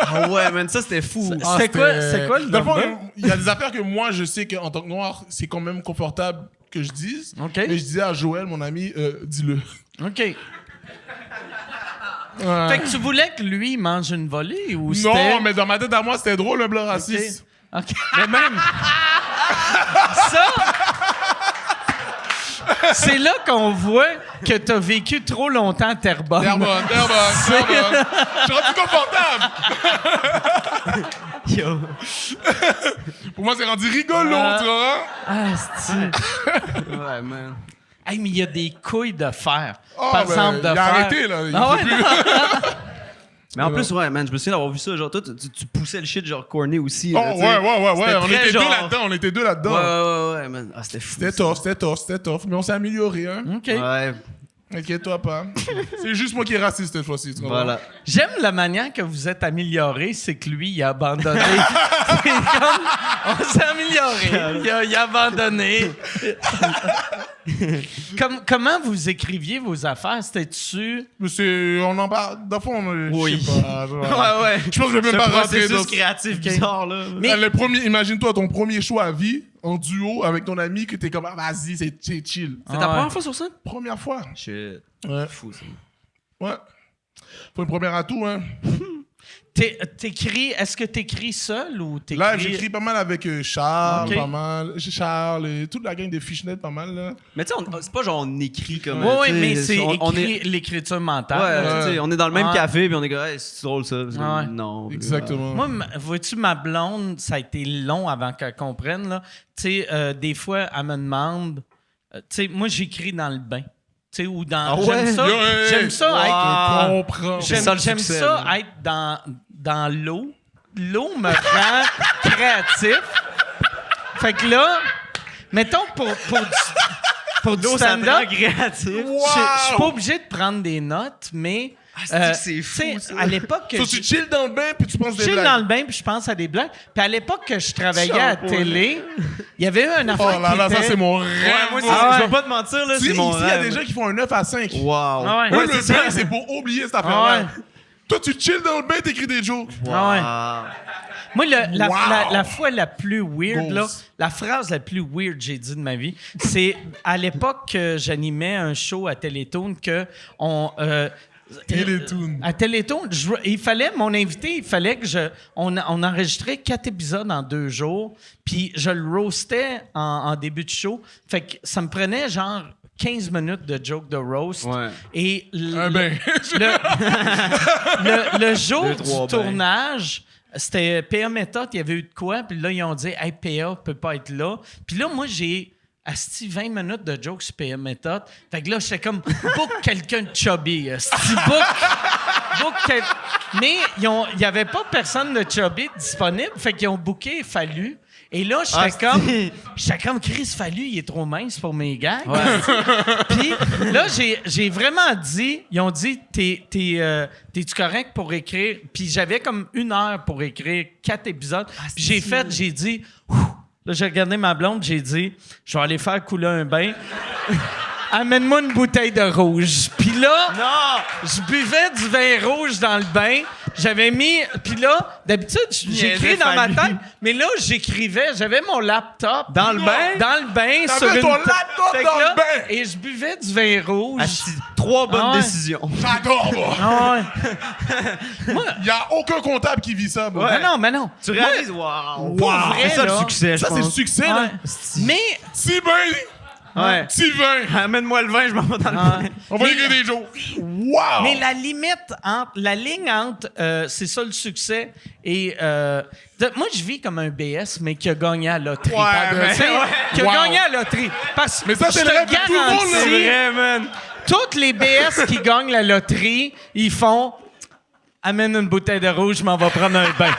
Ah ouais, man, ça, c'était fou. Ah, C'est quoi le Dans le fond, number? il y a des affaires que moi, je sais qu'en tant que noir, c'est quand même confortable que je dise. OK. Mais je disais à Joël, mon ami, dis-le. OK. Ouais. Fait que tu voulais que lui il mange une volée ou Non, c'était... mais dans ma tête à moi, c'était drôle, le blanc raciste. OK. Mais même... Ça... C'est là qu'on voit que t'as vécu trop longtemps à Terrebonne. Terrebonne. Je suis rendu confortable. Yo. Pour moi, c'est rendu rigolo, tu vois. Ah, c'est... Ouais, man. Hey, mais il y a des couilles de fer. Ah, Par ben, exemple, de il a fer. arrêté, là. Il Ah fait ouais, plus. non. Mais en plus, ouais, man, je me souviens d'avoir vu ça. Genre, toi, tu poussais le shit, genre, corné aussi. Oh, là, tu sais. ouais. C'était On très était genre- deux là-dedans. Ouais, man. Ah, c'était fou. C'était tough. Mais on s'est amélioré, hein. OK. Ouais, Inquiète-toi pas. C'est juste moi qui est raciste cette fois-ci, tu vois. voilà. J'aime la manière que vous êtes amélioré, c'est que lui, il a abandonné. C'est comme, on s'est amélioré. Il a abandonné. Comment vous écriviez vos affaires? C'était-tu... Mais on en parle. Dans le fond, Oui. je sais pas. genre. Ouais. Je pense que je vais même Ce pas rentrer dans processus créatif bizarre, là. Mais- Le imagine-toi ton premier show à vie en duo avec ton ami que t'es comme ah, vas-y, c'est chill. C'est ta première fois sur scène? Première fois. Shit. Ouais. Fou, ça. Ouais. Faut une première atout, hein. Est-ce que t'écris seul ou t'écris... Là, j'écris pas mal avec Charles, Ok. pas mal. Charles et toute la gang de Fishnet, pas mal, là. Mais tu sais, c'est pas genre on écrit comme. Oui, tu sais, mais c'est on est. l'écriture Ouais, mentale. tu sais, on est dans le même Ouais. café, puis on est comme, hey, c'est drôle ça. Parce que Ouais. Non. Exactement. Moi, vois-tu, ma blonde, ça a été long avant qu'elle comprenne. Là. Tu sais, des fois, elle me demande... tu sais, moi, j'écris dans le bain. Tu sais, ou dans... Ah ouais? J'aime ça, Yeah. j'aime ça Wow. être... Je comprends. C'est ça, le J'aime succès, ça là. être dans l'eau. L'eau me rend créatif. Fait que là, mettons pour du stand-up, créatif. je suis pas obligé de prendre des notes, mais c'est tu fou, sais, ça. à l'époque que So, tu chill dans le bain puis tu penses je des chill blagues. dans le bain puis je pense à des blagues. Puis à l'époque que je travaillais à Chapeau, télé, il y avait eu un affaire Oh là là, qui ça était... c'est mon rêve. Ouais, moi, Ah ouais. je vais pas te mentir, là, Tu sais, c'est mon ici, il y a rêve. des gens qui font un 9 à 5. Wow. Ah ouais. Moi, Ouais, le c'est bain, ça. c'est pour oublier cette Ah affaire-là. ouais. Toi, tu chill dans le bain, t'écris des jokes. Ah ouais. Wow. Moi, la, Wow. la fois la plus weird, là, Goals. la phrase la plus weird que j'ai dit de ma vie, c'est à l'époque que j'animais un show à Télétoon que on... Télétoon. À Télétoon, mon invité, il fallait que on enregistrait 4 épisodes en 2 jours, puis je le roastais en début de show. Fait que ça me prenait genre 15 minutes de joke de roast. Ouais. Et Un bain. le jour Deux, trois du tournage, c'était PA Méthode, il y avait eu de quoi, puis là, ils ont dit « Hey, PA peut pas être là. » Puis là, moi, j'ai asti 20 minutes de jokes sur PA Méthode. Fait que là, j'étais comme « Book quelqu'un de chubby. Asti, book Mais il n'y avait pas personne de chubby disponible, fait qu'ils ont booké Fallu. Et là, j'étais comme Chris Fallu, il est trop mince pour mes gags. Puis là, j'ai vraiment dit, ils ont dit, t'es-tu correct pour écrire? Puis j'avais comme 1 heure pour écrire 4 épisodes. Puis j'ai dit, là, j'ai regardé ma blonde, j'ai dit, je vais aller faire couler un bain. Amène-moi une bouteille de rouge. Puis là, je buvais du vin rouge dans le bain. J'avais mis... Puis là, d'habitude, j'écris dans ma tête, mais là, j'écrivais. J'avais mon laptop. Dans le bain? Dans le bain. T'avais ton laptop Fait que dans là, le bain! Et je buvais du vin rouge. 3 bonnes ouais. décisions. J'adore, moi! Ah ouais. Il n'y a aucun comptable qui vit ça, moi. Mais non. Tu réalises, wow! Pour vrai, C'est ça là. le succès, je Ça, c'est le pense. succès, Ouais. là. Mais... Si ben, Ouais. si vin, Amène-moi le vin, je m'en vais dans le bain. on va écrire des jours. Wow! Mais la ligne entre c'est ça le succès et moi je vis comme un BS mais qui a gagné à la loterie. Ouais, mais- Tu sais, ouais. qui a Wow. gagné à la loterie. Parce que Mais ça, c'est je le te rêve de tout le monde, là. garantis, C'est vrai, man. toutes les BS qui gagnent la loterie, ils font amène une bouteille de rouge, je m'en vais prendre un bain.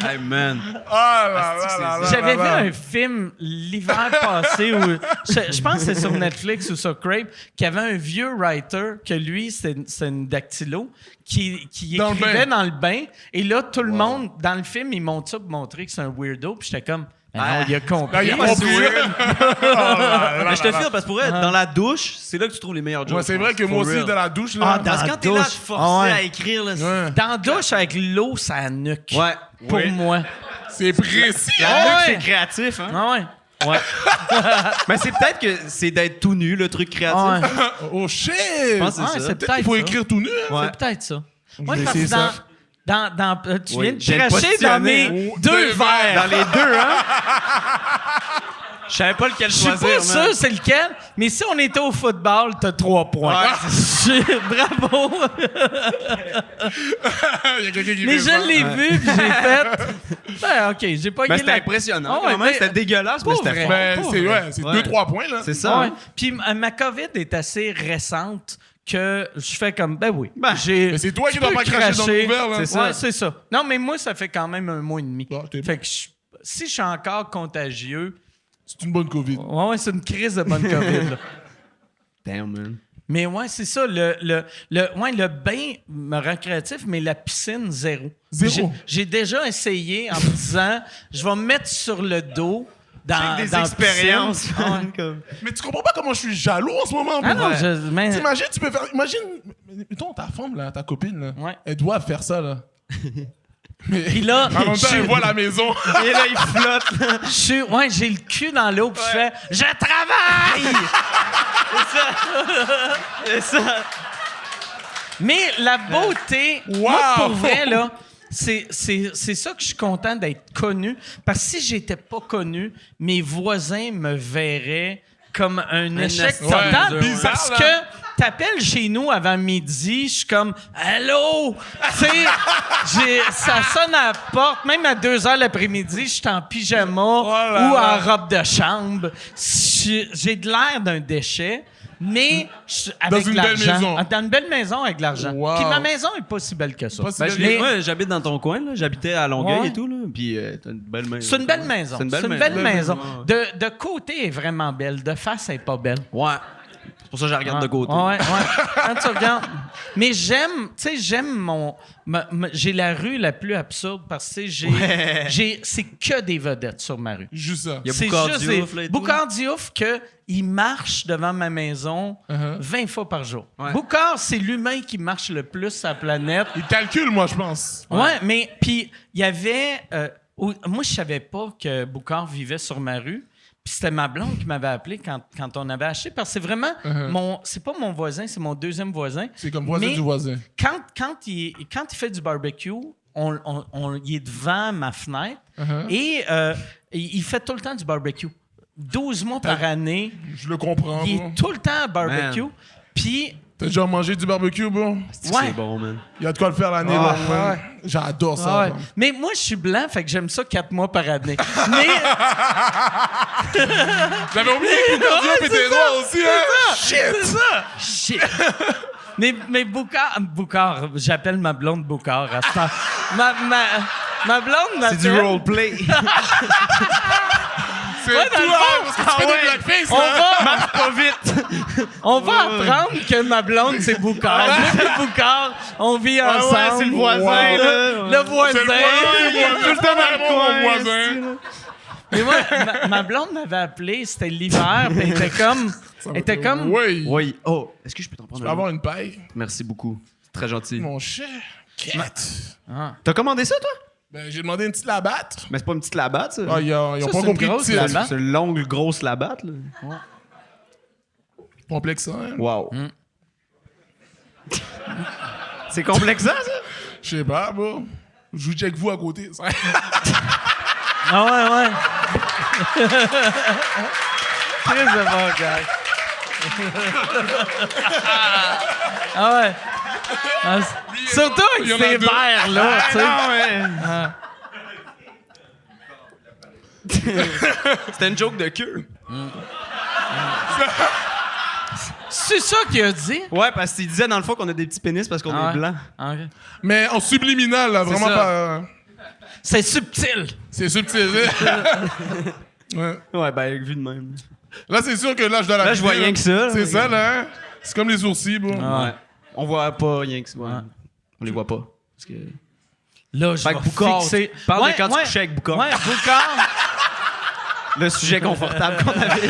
Hey, man. Ah là là là là J'avais vu là. un film l'hiver passé où je pense que c'est sur Netflix ou sur Crave qu'il y avait un vieux writer que lui c'est une dactylo qui Dans le écrivait bain. dans le bain et là tout le monde dans le film il monte ça pour montrer que c'est un weirdo puis j'étais comme non, il a Là, compris. il a compris. Mais je te file parce que pour être dans la douche, c'est là que tu trouves les meilleurs jokes. Ouais, c'est vrai que moi aussi, dans la douche, là. Ah, dans Parce que la quand t'es là, douche. tu forces Ah ouais. à écrire, là. Ouais. Dans la douche avec l'eau ça nuque. Ouais. Pour Oui. moi. C'est précis. La Ah nuque, ouais. c'est créatif, hein? Ah ouais. Ouais. Mais c'est peut-être que c'est d'être tout nu, le truc créatif. Ah ouais. Oh shit! Je pense que Ouais, c'est ça. c'est Peut-être qu'il faut ça. écrire tout nu. hein. Ouais. C'est peut-être ça. Je Ouais, vais parce essayer que dans, ça. tu Oui, viens de j'ai cracher dans positionné. mes Oh, 2 deux verres. Dans les deux, hein? Je savais pas lequel Je suis choisir, pas man. sûr c'est lequel, mais si on était au football, t'as 3 points. Bravo! Il y a quelqu'un qui Mais fait ça. je l'ai vu, puis j'ai fait... Ben, OK, j'ai pas Mais gagné c'était impressionnant. Ah ouais, Quand même, mais- c'était dégueulasse, mais Pas c'était vrai. fort. Ben, Pas c'est vrai. ouais, c'est Ouais. 2-3 points, là. C'est ça. Ouais. hein? Puis ma COVID est assez récente que je fais comme, ben oui. Ben, j'ai, mais c'est toi qui tu dois peux pas cracher dans le couvert, là. C'est C'est ça. ça. Ouais, c'est ça. Non, mais moi, ça fait quand même 1 mois et demi. Ah, t'es Fait que si je suis encore contagieux, C'est une bonne COVID. ouais, c'est une crise de bonne COVID, là. Damn, man. Mais ouais, c'est ça. Le bain me rend créatif, mais la piscine, zéro. Zéro. J'ai déjà essayé en me disant, je vais me mettre sur le dos dans Des dans la expériences, piscine. Ouais. man, comme... Mais tu comprends pas comment je suis jaloux en ce moment. Ah bro. non, mais- T'imagines, tu peux faire. Imagine, mettons ta femme, là, ta copine, là. Ouais. Elle doit faire ça, là. Puis là, En même temps, je suis- elle voit la maison. Et là, il flotte. là. j'ai le cul dans l'eau, puis je fais, je travaille! C'est ça. Mais la beauté, moi, Wow! pour vrai, là, c'est ça que je suis content d'être connu. Parce que si j'étais pas connu, mes voisins me verraient comme un échec ouais, total. bizarre, Parce là. que t'appelles chez nous avant midi, je suis comme « Allô? » Tu sais, ça sonne à la porte. Même à 2 heures l'après-midi, je suis en pyjama là ou là. en robe de chambre. J'ai de l'air d'un déchet. Mais avec une de belle l'argent. maison. Dans une belle maison avec de l'argent. Wow. Puis ma maison est pas si belle que ça. Pas si Ben, belle. moi, j'habite dans ton coin, là. J'habitais à Longueuil Ouais. et tout, là. Puis t'as une belle maison. C'est une belle maison. C'est une belle maison. Ouais. De côté, elle est vraiment belle. De face, elle est pas belle. Ouais. C'est pour ça que je la regarde de côté. Ouais. Quand tu regardes. Mais j'aime mon. J'ai la rue la plus absurde parce que c'est que des vedettes sur ma rue. Juste ça. Il y a C'est Boucard juste Diouf, là, et tout. Boucard Diouf il marche devant ma maison 20 fois par jour. Ouais. Boucard, c'est l'humain qui marche le plus sur la planète. Il calcule, moi, je pense. Ouais, mais puis il y avait... moi, je savais pas que Boucard vivait sur ma rue. Puis c'était ma blonde qui m'avait appelé quand on avait acheté. Parce que c'est vraiment... c'est pas mon voisin, c'est mon deuxième voisin. C'est comme voisin Mais du voisin. Quand il fait du barbecue, il est devant ma fenêtre et il fait tout le temps du barbecue. 12 mois par année, Je le comprends. il moi. est tout le temps à barbecue. Man. Puis T'as déjà mangé du barbecue, bro? C'est bon, man. Il y a de quoi le faire l'année longue, man. J'adore ça. Ouais. man. Mais moi, je suis blanc, fait que j'aime ça 4 mois par année. Mais J'avais oublié que le cardio pis tes doigts aussi, hein? c'est ça. Shit. Mais Boucard, j'appelle ma blonde Boucard à ce temps. Ma blonde m'appelle... C'est du roleplay. C'est dans tout, le hein, fond, parce que tu fais des blackface, On là. va, Marche pas vite. on va apprendre que ma blonde, c'est Boucard. Moi et Boucard, on vit ensemble. ouais, c'est le voisin, Wow. là. Le voisin. C'est le voisin, Tout le temps dans le coin, mon voisin. Mais moi, ma blonde m'avait appelé, c'était l'hiver, puis elle était comme... Oui. Oui. Oh, est-ce que je peux t'en Tu prendre peux un? avoir une paille? Merci beaucoup. C'est très gentil. Mon cher. T'as commandé ça, toi? Ben, j'ai demandé une petite labatte. Mais c'est pas une petite labatte, ça. Ah, ils ont Ça, pas c'est une compris le grosse titre. labatte. C'est une longue, grosse labatte, là. Complexant, hein? Wow. C'est complexant, ça? Je sais pas, bro. Je vous check vous à côté. ça. Ah ouais. Très bon, gars. Ah ouais. Ah, surtout avec Il y en a ces deux. verres-là, tu sais. C'était une joke de queue. C'est ça qu'il a dit? Ouais, parce qu'il disait dans le fond qu'on a des petits pénis parce qu'on Ah est ouais. blanc. Ah, ok. Mais en subliminal, là, vraiment ça. pas. C'est subtil. C'est subtil. Ouais. Ouais, ben, vu de même. Là, c'est sûr que là, je dois la Là, je vois vider, rien que ça, là. C'est ça, là. Hein? C'est comme les sourcils, bro. Ouais. On voit pas rien que ça. Ouais. On les voit pas. Parce que... Là, je Fait que vais Boucard, fixer... parle de quand tu couchais avec Boucard. Ouais, Boucard. Le sujet confortable qu'on avait.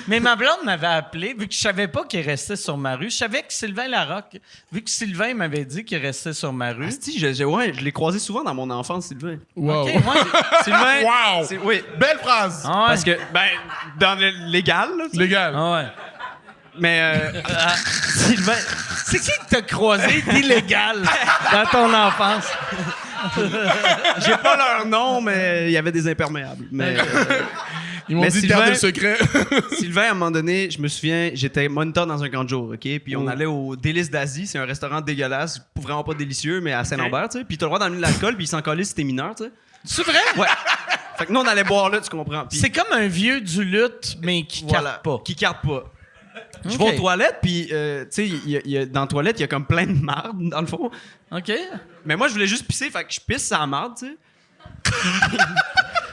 Mais ma blonde m'avait appelé, vu que je savais pas qu'il restait sur ma rue. Je savais que Sylvain Larocque, vu que Sylvain m'avait dit qu'il restait sur ma rue. Asti, je l'ai croisé souvent dans mon enfance, Sylvain. Wow. OK, moi, Sylvain. Wow. Oui. Belle phrase. ah ouais. Parce que, ben, dans le légal, là. Légal. Ah ouais. Mais, Sylvain, c'est qui que t'as croisé d'illégal dans ton enfance? j'ai pas leur nom, mais il y avait des imperméables. Mais, Ils m'ont Mais dit de Sylvain- garder le secret. Sylvain, à un moment donné, je me souviens, j'étais moniteur dans un camp de jour, OK? Puis on allait au Délices d'Asie, c'est un restaurant dégueulasse, vraiment pas délicieux, mais à Saint-Lambert, tu sais. Puis t'as le droit d'amener de l'alcool, puis ils s'en collaient si t'es mineur, tu sais. C'est vrai? Ouais. Fait que nous, on allait boire là, tu comprends? Puis C'est comme un vieux du lutte, mais qui voilà, carte pas. qui carte pas. Je OK. vais aux toilettes, puis, tu sais, dans la toilette, il y a comme plein de marde, dans le fond. OK. Mais moi, je voulais juste pisser, fait que je pisse sur la marde, tu sais.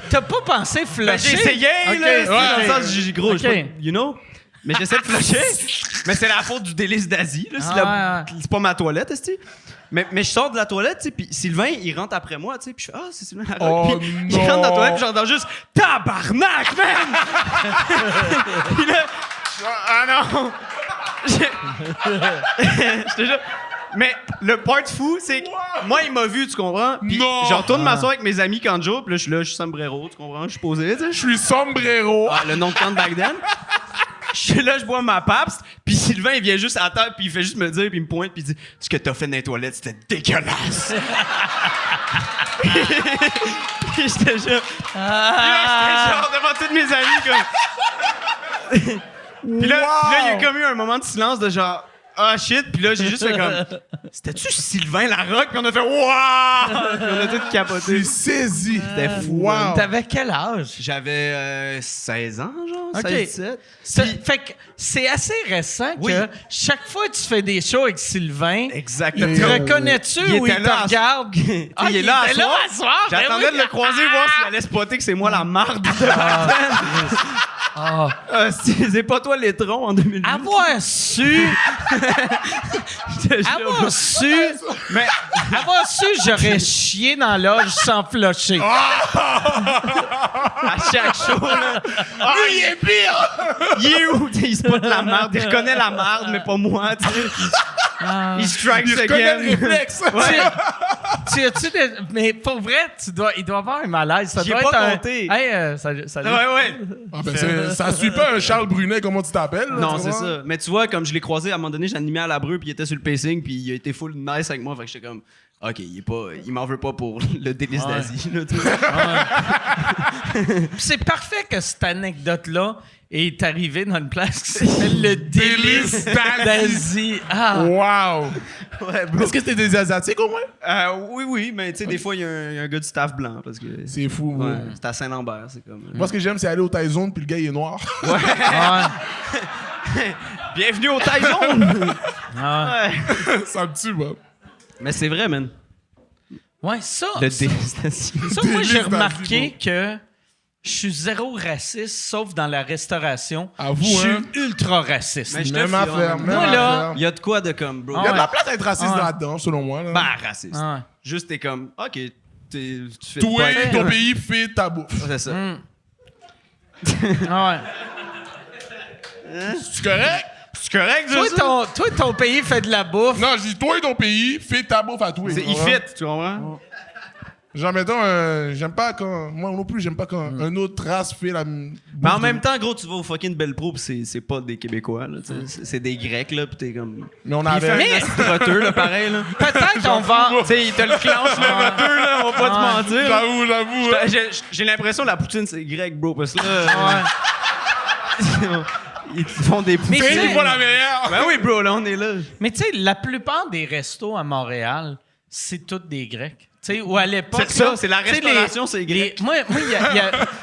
T'as pas pensé flusher? Ben, j'ai essayé, OK, là. OK. Dans le sens, j'ai gros, OK. je sais pas, you know? Mais j'essaie de flusher. Mais c'est la faute du Délice d'Asie, là. C'est pas ma toilette, esti. Mais je sors de la toilette, tu sais, puis Sylvain, il rentre après moi, tu sais, puis je fais « Ah, c'est Sylvain Larocque. Oh Puis non. je rentre dans la toilette, puis j'entends juste « Tabarnak, man! » Puis là, ah non! Je te jure. Mais le part fou, c'est que moi, il m'a vu, tu comprends? Puis Non. je retourne m'asseoir avec mes amis quand jour, puis là, je suis sombrero, tu comprends? Je suis posé, tu sais. Je suis sombrero. Ah, le nom de camp de back then. Je suis là, je bois ma Pabst, puis Sylvain, il vient juste à terre, puis il fait juste me dire, puis il me pointe, puis il dit « Ce que t'as fait dans les toilettes, c'était dégueulasse! » Puis j'étais genre... Puis là, j'étais genre devant tous mes amis, comme... Puis là, il y a comme eu un moment de silence de genre... Ah shit, puis là j'ai juste fait comme c'était-tu Sylvain Larocque, puis on a fait waouh, puis on a tout Je capoté. suis saisi. C'était fou. Wow. T'avais quel âge? J'avais 16 ans, genre, Ok. 16-17. Fait que c'est assez récent Oui. que chaque fois que tu fais des shows avec Sylvain, Exactement. te reconnais-tu Il ou était il là te à- regarde? Il est là à était soir. à soir. ben J'attendais oui. de le croiser, voir s'il allait spotter que c'est moi la marde de Ah. c'est pas toi l'étron en 2008. Avoir su, Je te jure. avoir su, Mais avoir su, j'aurais chié dans l'âge sans flusher. à chaque show, là. Ah, Lui, il est pire. il est où? Il spot la marde. Il reconnaît la marde, mais pas moi, tu sais. Il strikes Il reconnaît le again. réflexe. Ouais. Mais pour vrai, il doit avoir un malaise. Ça J'y ai doit pas être compté. Hey, salut. Ouais. Ah, ben, ça suit pas un Charles Brunet, comment tu t'appelles? là, Non, tu c'est vois? ça. Mais tu vois, comme je l'ai croisé, à un moment donné, j'animais à la breu, puis il était sur le pacing, puis il a été full nice avec moi. Fait que j'étais comme, OK, il m'en veut pas pour le délice d'Asie. Là, tu sais. C'est parfait que cette anecdote-là est arrivée dans une place qui s'appelle le délice d'Asie. Ah! Wow! Ouais, bro. Est-ce que c'était des Asiatiques au moins? Oui, mais tu sais, des fois, il y a un gars du staff blanc, parce que... C'est fou. Ouais, bro. c'est à Saint-Lambert, c'est comme... Moi, ce que j'aime, c'est aller au Thai Zone puis le gars, il est noir. Bienvenue au Taizone! Ah. Ouais. Ça me tue, moi. Mais c'est vrai, man. Ouais, ça. Le ça, délice d'Asie. ça, moi, j'ai Délice remarqué d'Asie, que je suis zéro raciste, sauf dans la restauration. Avoue, Je suis hein. ultra raciste. Mais je te Même fie, affaire, hein. même Moi, là, affaire. Il y a de quoi de comme, bro? Il y a de ouais. la place à être raciste Ouais. là-dedans, selon moi. Là. Ben, raciste. Ah ouais. Juste, t'es comme, OK, tu fais Toi, pas- ton pays fait ta bouffe. C'est ça. Ah ouais. C'est correct? C'est correct, dire ça? Toi, ton pays fait de la bouffe. Non, je dis, toi et ton pays fait ta bouffe à toi. C'est tu il comprends? fit, tu comprends? Genre, mettons, j'aime pas quand. Moi non plus, j'aime pas quand une autre race fait la. Mais en même temps, gros, tu vas au fucking Belpro pis c'est pas des Québécois, là, tu sais. C'est des Grecs, là, pis t'es comme... Mais on Il fait avait. un asti de roteux, là, pareil, là. Peut-être on va. Tu sais, il te le clenche, le roteux, là, on va pas te mentir. J'avoue. hein. J'ai l'impression que la poutine, c'est grec, bro, parce que là... Ils font des poutines. Mais C'est pas la meilleure. Ben oui, bro, là, on est là. Mais tu sais, la plupart des restos à Montréal, c'est tous des Grecs. Tu sais, ou à l'époque. C'est ça, là, c'est la tu sais, restauration, c'est grec. moi,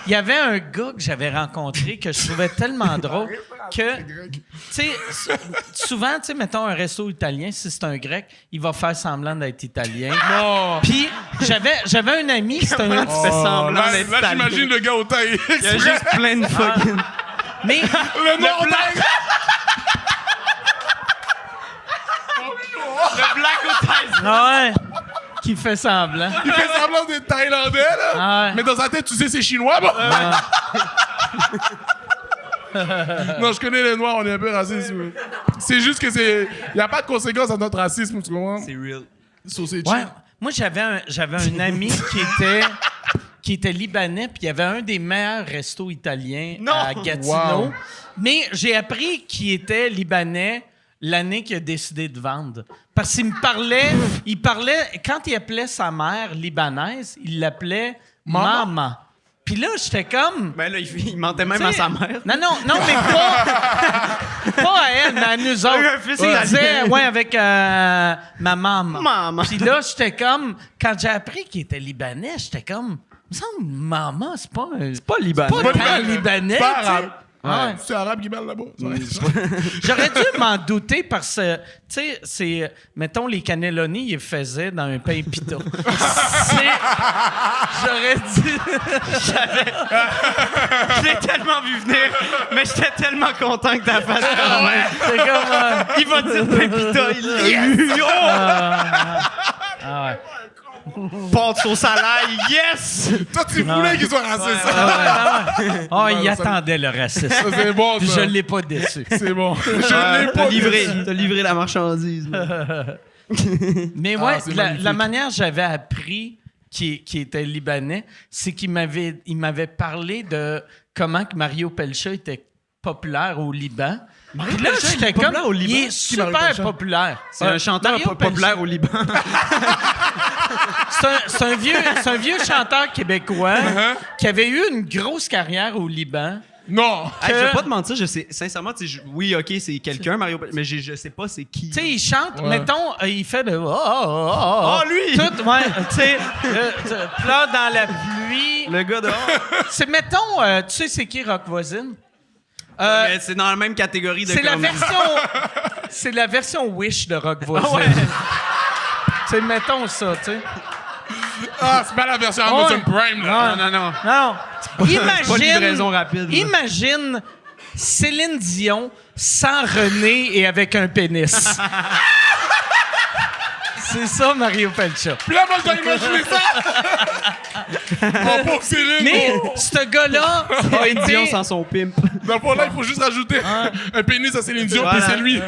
il y avait un gars que j'avais rencontré que je trouvais tellement drôle que, tu sais, souvent, tu sais, mettons un resto italien, si c'est un grec, il va faire semblant d'être italien. Puis j'avais un ami, c'est un. Tu fais semblant Là, d'être là, italien. j'imagine le gars au taille. Il y a juste plein de fucking... Mais Le nom taille. Le black au Thaïs. ouais, qui fait semblant. Il fait semblant d'être thaïlandais, là. Ah ouais. Mais dans sa tête, tu sais, c'est chinois, bon. Non, je connais les Noirs, on est un peu racistes. ouais. C'est juste que c'est. Il n'y a pas de conséquences à notre racisme, tu comprends? C'est real. So, c'est Ouais. chill. Moi, j'avais un ami qui était libanais, puis il y avait un des meilleurs restos italiens à Gatineau. Wow. Mais j'ai appris qu'il était libanais l'année qu'il a décidé de vendre. Parce qu'il il parlait, quand il appelait sa mère libanaise, il l'appelait Maman. Puis là, j'étais comme... Ben là, il mentait même Tu à sais, sa mère. Non, mais pas à elle, mais à nous autres. Un fils Tu sais, il italien. disait, ouais, avec ma maman. Maman. Puis là, j'étais comme, quand j'ai appris qu'il était libanais, j'étais comme, il me semble, maman, c'est pas Pas libanais. pas tant libanais. Pas tu sais. arabe. Ouais. C'est arabe qui parle là-bas. J'aurais dû m'en douter parce que, tu sais, c'est, mettons, les cannelloni, ils les faisaient dans un pain pita. J'aurais dû. Je l'ai tellement vu venir, mais j'étais tellement content que t'as fait ça. C'est comme. Il va dire Pépita, il l'a eu. Ah ouais. Pâte sauce à l'ail, yes! Toi, tu voulais qu'il soit raciste. Oh, il ça- attendait le racisme. Ça, c'est bon, Puis je ça. l'ai pas déçu. C'est bon. Je l'ai pas T'as livré la marchandise. là. Mais ouais, c'est la magnifique. manière que j'avais appris qui était libanais, c'est qu'il m'avait parlé de comment que Mario Pelcha était populaire au Liban. Puis là, Pelcha, il j'étais est comme, populaire au Liban? il est Qui, Mario super Pelcha? populaire. C'est un chanteur Mario populaire au Liban. C'est un vieux chanteur québécois qui avait eu une grosse carrière au Liban. Non. Hey, je vais pas te mentir, je sais, sincèrement, tu sais, oui, ok, c'est quelqu'un, Mario, mais je sais pas c'est qui. Tu sais, il chante, Ouais. mettons, il fait de... Oh, lui! Tout, ouais, tu sais, pleure dans la pluie. Le gars dehors. C'est, mettons, tu sais c'est qui Rock Voisine? Mais c'est dans la même catégorie de C'est la comme- version... c'est la version Wish de Rock Voisine. Ah ouais. Tu sais, mettons ça, tu sais. Ah, c'est pas la version Amazon Ouais. Prime, là. Non. Non. pas livraison rapide, là. Imagine Céline Dion sans René et avec un pénis. C'est ça, Mario Pelcha. Puis là, moi, je dois imaginer ça! Mon pauvre Céline! Mais ce gars-là a Céline Dion été... sans son pimp. Dans le fond, là, il faut juste rajouter un pénis à Céline Dion, puis Voilà. c'est lui.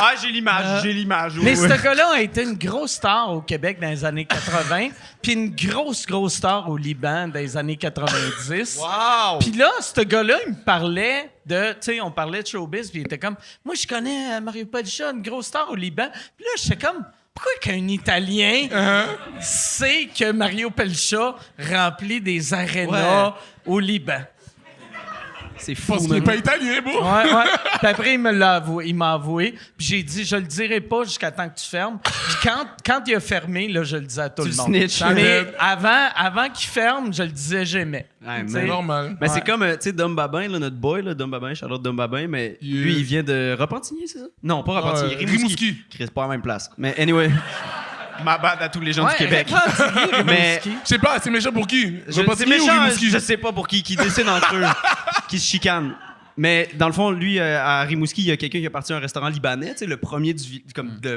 Ah, j'ai l'image. Mais ouais. ce gars-là a été une grosse star au Québec dans les années 80, puis une grosse star au Liban dans les années 90. Wow! Puis là, ce gars-là, il me parlait de... Tu sais, on parlait de showbiz, puis il était comme... Moi, je connais Mario Pelcha, une grosse star au Liban. Puis là, j'étais comme... Pourquoi qu'un Italien sait que Mario Pelcha remplit des arénas au Liban? C'est fou, Parce qu'il est man. pas italien, bro. Ouais. Puis après, il m'a avoué. Puis j'ai dit, je le dirai pas jusqu'à temps que tu fermes. Puis quand il a fermé, là, je le disais à tout Tu le le monde. snitch. Mais avant qu'il ferme, je le disais jamais. Ouais, Tu mais sais. Normal. Mais c'est comme, tu sais, Dom Babin, là, notre boy, là, Dom Babin, Charlotte Dom Babin, mais Yeah. lui, il vient de Repentigny, c'est ça? Non, pas Repentigny, Rimouski. Chris, pas à la même place. Mais anyway, ma bad à tous les gens Ouais, du Québec. Repentigny, Mais- Rimouski. Je sais pas, c'est méchant pour qui? C'est Repentigny ou méchant, Rimouski? je sais pas pour qui décide entre eux, qui se chicanent. Mais dans le fond, lui, à Rimouski, il y a quelqu'un qui a parti à un restaurant libanais, tu sais, le premier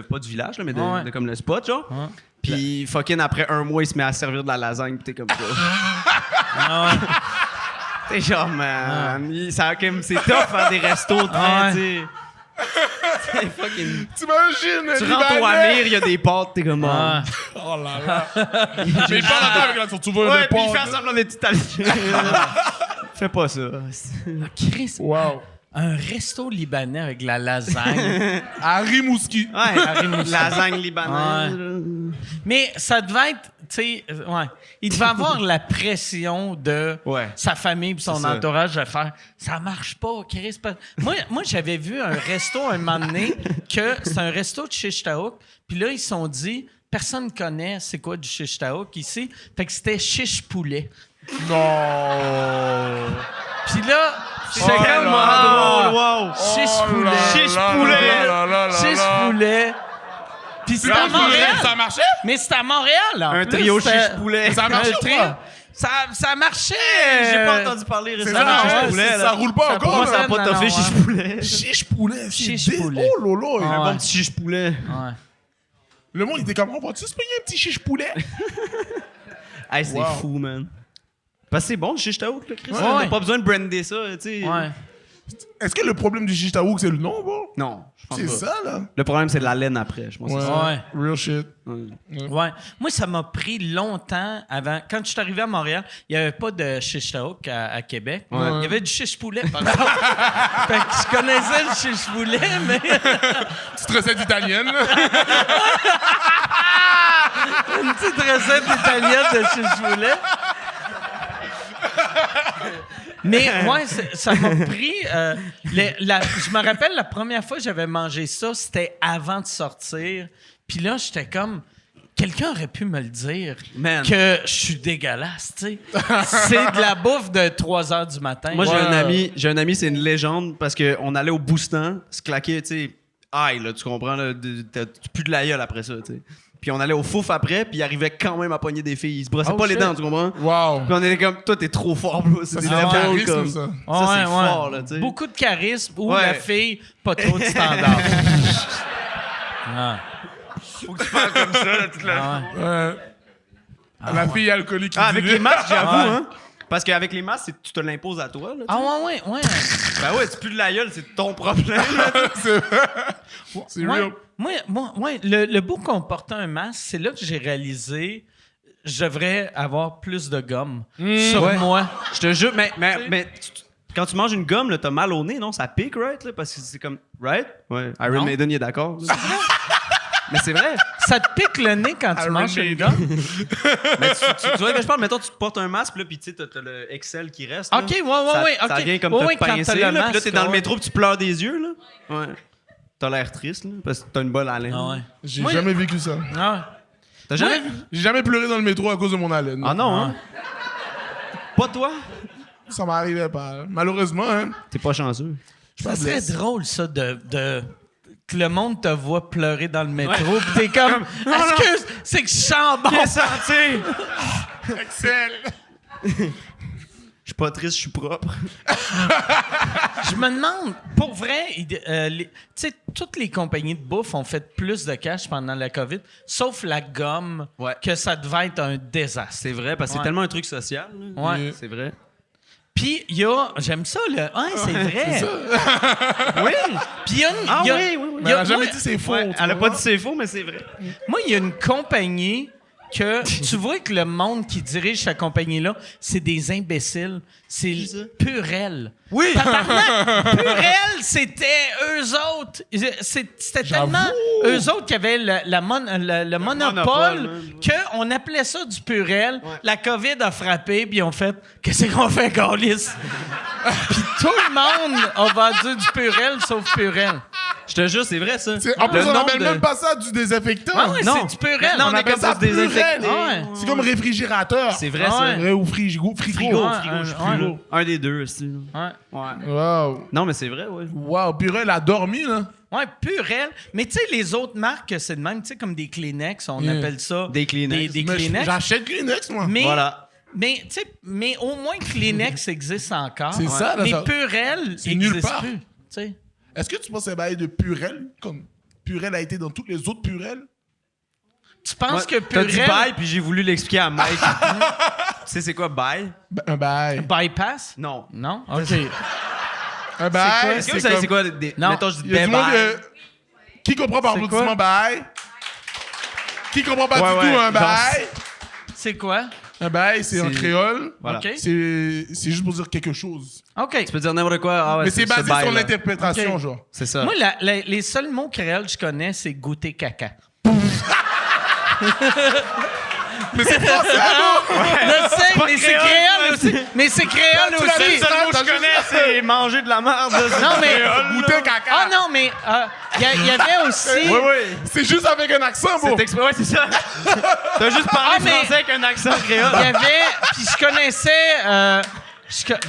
pas du village, là, mais Ouais. de comme le spot, genre. Ouais. Puis fucking après un mois, il se met à servir de la lasagne, pis t'es comme ça. T'es genre, man, c'est tough faire des restos, Ouais. tu sais. C'est fucking... T'imagines? Tu rentres au Libanais? Amir, il y a des pâtes, t'es comme... Ah. Oh là là. Mais il parle encore avec la tortue de Ouais, puis il porc, fait là. semblant d'être italien. Fais pas ça. Chris, Wow. un resto libanais avec de la lasagne. À Rimouski. Ouais, lasagne libanaise. Mais ça devait être, tu sais, ouais. Il devait avoir la pression de Ouais. sa famille et son C'est ça. entourage de faire ça marche pas, Chris. Moi j'avais vu un resto un moment donné que c'est un resto de shish taouk, puis là ils se sont dit personne connaît c'est quoi du shish taouk ici, fait que c'était shish poulet. Non. Puis là, Oh j'étais là comme là. Wow! shish Oh poulet, là Shish là poulet. là là là là shish là. poulet. Puis c'était à Ça Montréal. marchait? Mais c'était à Montréal, en Un plus, trio c'était- chiche poulet. Ça marchait Un ou trio. pas? Ça marchait. J'ai pas entendu parler C'est récemment. ça, de chiche ouais, poulet, ça là. roule pas Ça encore. Moi, ça là. a pas Non, toffé non, chiche ouais. poulet. Chiche poulet. Chiche c'est poulet. Oh lolo. Ah, Un ouais. bon petit chiche poulet. Ouais. Le monde était comme, on va-tu se payer un petit chiche poulet? Hey, c'est Wow. fou, man. Parce que c'est bon, le chiche taouk, là, Chris. Ouais. T'as pas besoin de brander ça, tu sais. Ouais. Est-ce que le problème du chiche taouk, c'est le nom, bro? Non, je pense C'est pas. ça, là. Le problème, c'est la laine après, je pense. que c'est ça. Ouais. Real shit. Ouais. Moi, ça m'a pris longtemps avant. Quand je suis arrivé à Montréal, il n'y avait pas de shish taouk à Québec. Il y avait du shish poulet, par exemple. Fait que je connaissais le shish poulet, mais Petite recette italienne, là. une petite recette italienne de shish poulet. Mais ouais, ça m'a pris. Je me rappelle la première fois que j'avais mangé ça, c'était avant de sortir. Puis là, j'étais comme. Quelqu'un aurait pu me le dire Man. que je suis dégueulasse, tu sais. C'est de la bouffe de 3 heures du matin. Moi, Ouais. j'ai un ami, c'est une légende parce qu'on allait au boostant, se claquer, tu sais, aïe, là, tu comprends, là, t'as plus de la gueule après ça, tu sais. Puis on allait au fouf après, puis il arrivait quand même à pogner des filles. Il se brossait Oh, pas les shit. dents, tu comprends? Wow. Puis on était comme, toi, t'es trop fort, bro. C'est Ça, des c'est lèvres charisme, comme... ça. Ça, c'est Ouais, ouais. fort, là, tu sais. Beaucoup de charisme ou Ouais. la fille, pas trop de standards. Ah. Faut que tu parles comme ça, là, toute la... Ah ouais. La fille alcoolique qui Ah, avec dit- les masques, j'avoue, Ouais. hein. Parce qu'avec les masques, tu te l'imposes à toi, là. tu Ah sais. ouais. Ben ouais, tu pues de la gueule, c'est ton problème, là. C'est Ouais. real. Moi, le bout qu'on portait un masque, c'est là que j'ai réalisé je devrais avoir plus de gomme sur Ouais. moi. Je te jure, mais quand tu manges une gomme, là, t'as mal au nez, non? Ça pique, right? Là, parce que c'est comme... Right? Ouais. Iron Non. Maiden, il est d'accord. là. Mais c'est vrai. Ça te pique le nez quand tu Iron manges une Maiden. gomme? Mais tu vois, je parle, mettons, tu te portes un masque, puis là, puis tu sais, t'as le Excel qui reste. là. OK, ouais, Ça OK. vient comme Ouais, te quand t'as pincer, le là, puis là, masque, t'es dans le ouais. métro, puis tu pleures des yeux, là. Ouais. T'as l'air triste, là, parce que t'as une bonne haleine. Ah ouais. J'ai Moi, jamais vécu ça. Ah ouais. T'as jamais Moi- vu? J'ai jamais pleuré dans le métro à cause de mon haleine. Ah non, hein? Pas toi? Ça m'arrivait pas. Malheureusement, hein. T'es pas chanceux. Ça serait drôle, ça, de que le monde te voit pleurer dans le métro, pis t'es comme, excuse, c'est que je sens bon. Qu'est-ce que c'est? Excel. Je suis pas triste, je suis propre. je me demande, pour vrai, tu sais, toutes les compagnies de bouffe ont fait plus de cash pendant la COVID, sauf la gomme, que ça devait être un désastre. C'est vrai, parce que c'est tellement un truc social. Là. Ouais. C'est vrai. Puis il y a, j'aime ça, là. Ouais, c'est vrai. Oui. Puis il y a une. Ah il y a- oui. il Mais y a- elle a jamais moi- dit c'est faux. Ouais, tu elle a vois. pas dit c'est faux, mais c'est vrai. Moi, il y a une compagnie que tu vois que le monde qui dirige cette compagnie-là, c'est des imbéciles. C'est Purel. Oui! Tabarnak! Purel, c'était eux autres. C'était tellement eux autres qui avaient le monopole qu'on appelait ça du Purel. La COVID a frappé, puis ils ont fait « Qu'est-ce qu'on fait, Carlis? » Puis tout le monde a vendu du Purel, sauf Purel. Je te jure, c'est vrai, ça. En plus, Le on nombre appelle de- même pas ça du désinfectant. Ah ouais, Non. c'est du Purel. Non, on appelle ça désinfecter. Purel. Ouais. C'est comme réfrigérateur. C'est vrai, Ah ça. ouais. Ouais, ou frigo. Frigo, Frigo. Un des deux, aussi. Ouais. Ouais. Wow. Non, mais c'est vrai, ouais. Wow, Purel a dormi, là. Ouais, Purel. Mais tu sais, les autres marques, c'est de même. Tu sais, comme des Kleenex, on appelle ça. Des Kleenex. Des Mais Kleenex. j'achète Kleenex, moi. Mais, Voilà. mais, tu sais, mais au moins Kleenex existe encore. C'est ça, là, Mais ça- Purel c'est nulle n'existe part. plus. Tu sais. Est-ce que tu penses que c'est bail de Purel? Comme Purel a été dans toutes les autres Purel? Tu penses Moi, que t'as dit Purel bye, puis j'ai voulu l'expliquer à Mike. Tu sais, c'est quoi bye? Un bail. bypass? Non. Non? OK. Un bail, Est-ce que vous savez c'est quoi? Des... Non. Mettons, je dis Il y a du monde bye. qui comprend par C'est applaudissement quoi? bail. Qui comprend pas Ouais, du tout ouais, un bail. C'est quoi? Un bail, c'est en C'est- créole. Voilà. OK. C'est juste pour dire quelque chose. OK. Tu peux dire n'importe quoi. Ah ouais, Mais c'est basé ce bail, sur là. l'interprétation, Ok. genre. C'est ça. Moi, les seuls mots créoles que je connais, c'est goûter caca. Mais c'est français, non? Je sais, mais c'est créole aussi. Mais c'est créole Tu l'as aussi. dit, ça, Le mot que je connais, c'est manger de la merde. Non, mais. Goûter caca. Ah non, mais il y avait aussi. Oui, oui. C'est juste avec un accent, bro. Ouais, c'est ça. T'as juste parlé Ah, mais- français avec un accent créole. Il y avait. Puis je connaissais.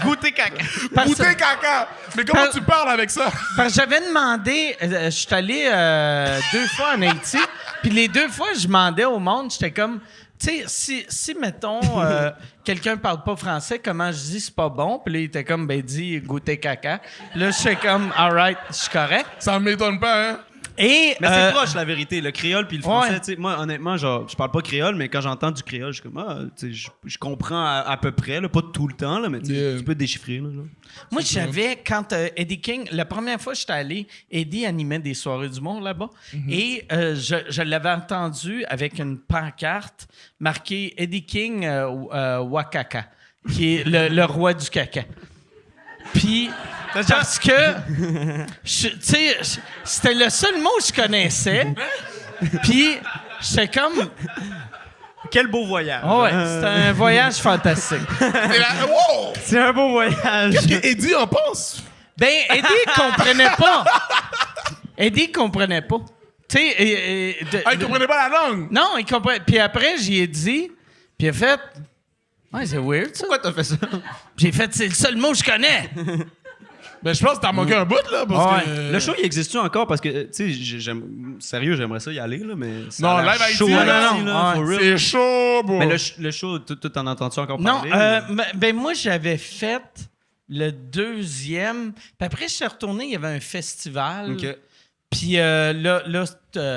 Goûter caca. Goûter caca. Mais comment tu parles avec ça? Parce que j'avais demandé. Je suis allé 2 fois en Haïti. Puis les 2 fois, je demandais au monde, j'étais comme. Tu sais, si mettons, quelqu'un parle pas français, comment je dis c'est pas bon? Puis là, il était comme, ben, dis goûter caca. Là, je suis comme, alright, je suis correct. Ça m'étonne pas, hein? Et. Mais c'est proche, la vérité. Le créole puis le français, Ouais. tu sais, moi, honnêtement, genre, je parle pas créole, mais quand j'entends du créole, je suis comme, ah, tu sais, je comprends à peu près, là, pas tout le temps, là, mais tu sais, Yeah. tu peux déchiffrer, là. Moi, j'avais, quand Eddie King, la première fois que j'étais allé, Eddie animait des soirées d'humour là-bas. Et je l'avais entendu avec une pancarte marquée Eddie King Wakaka, qui est le roi du caca. Puis, parce que, tu sais, c'était le seul mot que je connaissais. Puis, j'étais comme, Quel beau voyage. oh ouais, c'était un voyage fantastique. Et là, wow! C'est un beau voyage. Qu'est-ce que Eddie en pense? Ben, Eddie comprenait pas. Eddie comprenait pas. Tu sais, Ah, il comprenait pas la langue. non, il comprenait. Puis après, j'y ai dit, puis il a fait, ouais, c'est weird ça. Pourquoi t'as fait ça? J'ai fait, c'est le seul mot que je connais. Ben, je pense que t'as manqué un bout, là, parce que... Le show, il existe-tu encore? Parce que, tu sais, sérieux, j'aimerais ça y aller, là, mais... ça Non, a l'air live Haïti, chaud, là, là, non, là, ouais. for real. C'est chaud, bro. Mais le show, tout en entends-tu encore Non, parler? ben moi, j'avais fait le 2e. Puis après, je suis retourné, il y avait un festival. OK. Puis là,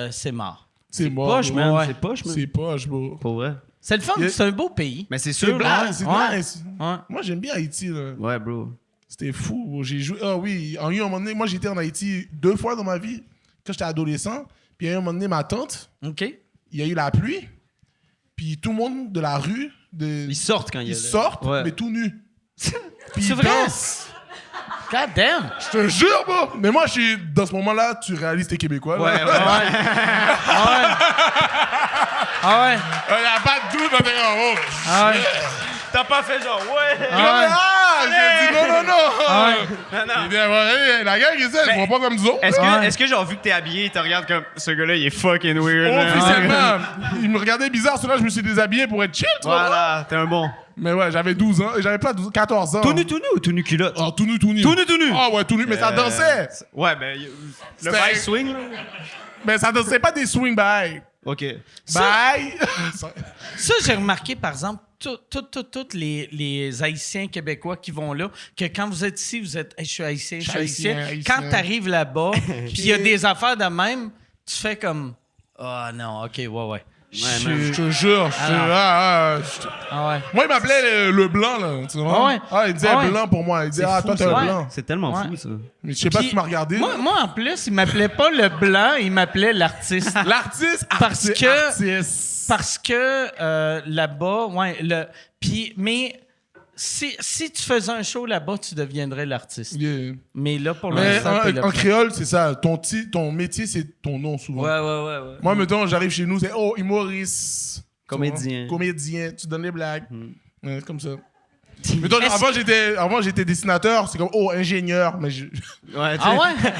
c'est mort. C'est mort, Poche, bro. man. Ouais. C'est poche, man. C'est poche, bro. Pour vrai. C'est le fun, Yeah. c'est un beau pays. Mais c'est C'est sûr, blague, là. c'est Ouais. nice. Ouais. Moi, j'aime bien Haïti, là. Ouais, bro. C'était fou, bro. J'ai joué... Ah oui, en eu un moment donné, moi, j'étais en Haïti 2 fois dans ma vie, quand j'étais adolescent. Puis, il y a eu un moment donné, ma tante, OK. il y a eu la pluie. Puis, tout le monde de la rue, Ils sortent quand il y a... ils sortent, Ouais. mais tout nus. Puis, C'est ils vrai? dansent. God damn. Je te jure, bro. Mais moi, je suis... Dans ce moment-là, tu réalises t'es Québécois. Ouais, là. ouais. Ah ouais. Il n'y a pas de doute. Là, oh, Ah ouais. T'as pas fait genre, ouais! J'ai dit non, non, non. Ah ouais. Il dit, ouais, la gang, ils disent, ils font pas comme nous autres. Est-ce que genre, vu que t'es habillé, ils te regardent comme, ce gars-là, il est fucking weird. là. Officiellement, ils me regardaient bizarre. Cela, je me suis déshabillé pour être chill, tu vois. Voilà, t'es un bon. Mais ouais, j'avais 12 ans. J'avais pas 12 ans, 14 ans. Tout nu ou tout nu culotte? Oh, tout nu, tout nu. Tout nu, tout nu. Ah ouais, tout nu, mais ça dansait. Ouais, ben, le C'était- bail swing, là. Mais ça dansait pas des swing by. OK. Bye! Ça, j'ai remarqué, par exemple, tous les Haïtiens québécois qui vont là, que quand vous êtes ici, vous êtes hey, je suis haïtien, je suis haïtien. Quand tu arrives là-bas, puis il y a des affaires de même, tu fais comme ah non, OK, ouais. Je te jure. Ah ouais. Moi, il m'appelait le blanc, là. Tu vois? Il disait blanc pour moi. Il disait, toi, t'es un blanc. C'est tellement Ouais. fou, ça. Mais je sais pas Puis, si tu m'as regardé. Moi, en plus, il m'appelait pas le blanc, il m'appelait l'artiste. L'artiste, Parce que- artiste. Parce que là-bas, mais si tu faisais un show là-bas, tu deviendrais l'artiste. Yeah. Mais là, pour Mais l'instant, t'es le en blanc. créole, c'est ça. Ton métier, c'est ton nom, souvent. Ouais. Moi, mettons, j'arrive chez nous, c'est humoriste. Comédien. Tu vois? Comédien, tu donnes les blagues. Ouais, c'est comme ça. Mettons, avant, j'étais dessinateur, c'est comme, ingénieur. Mais je Ouais, Ah ouais?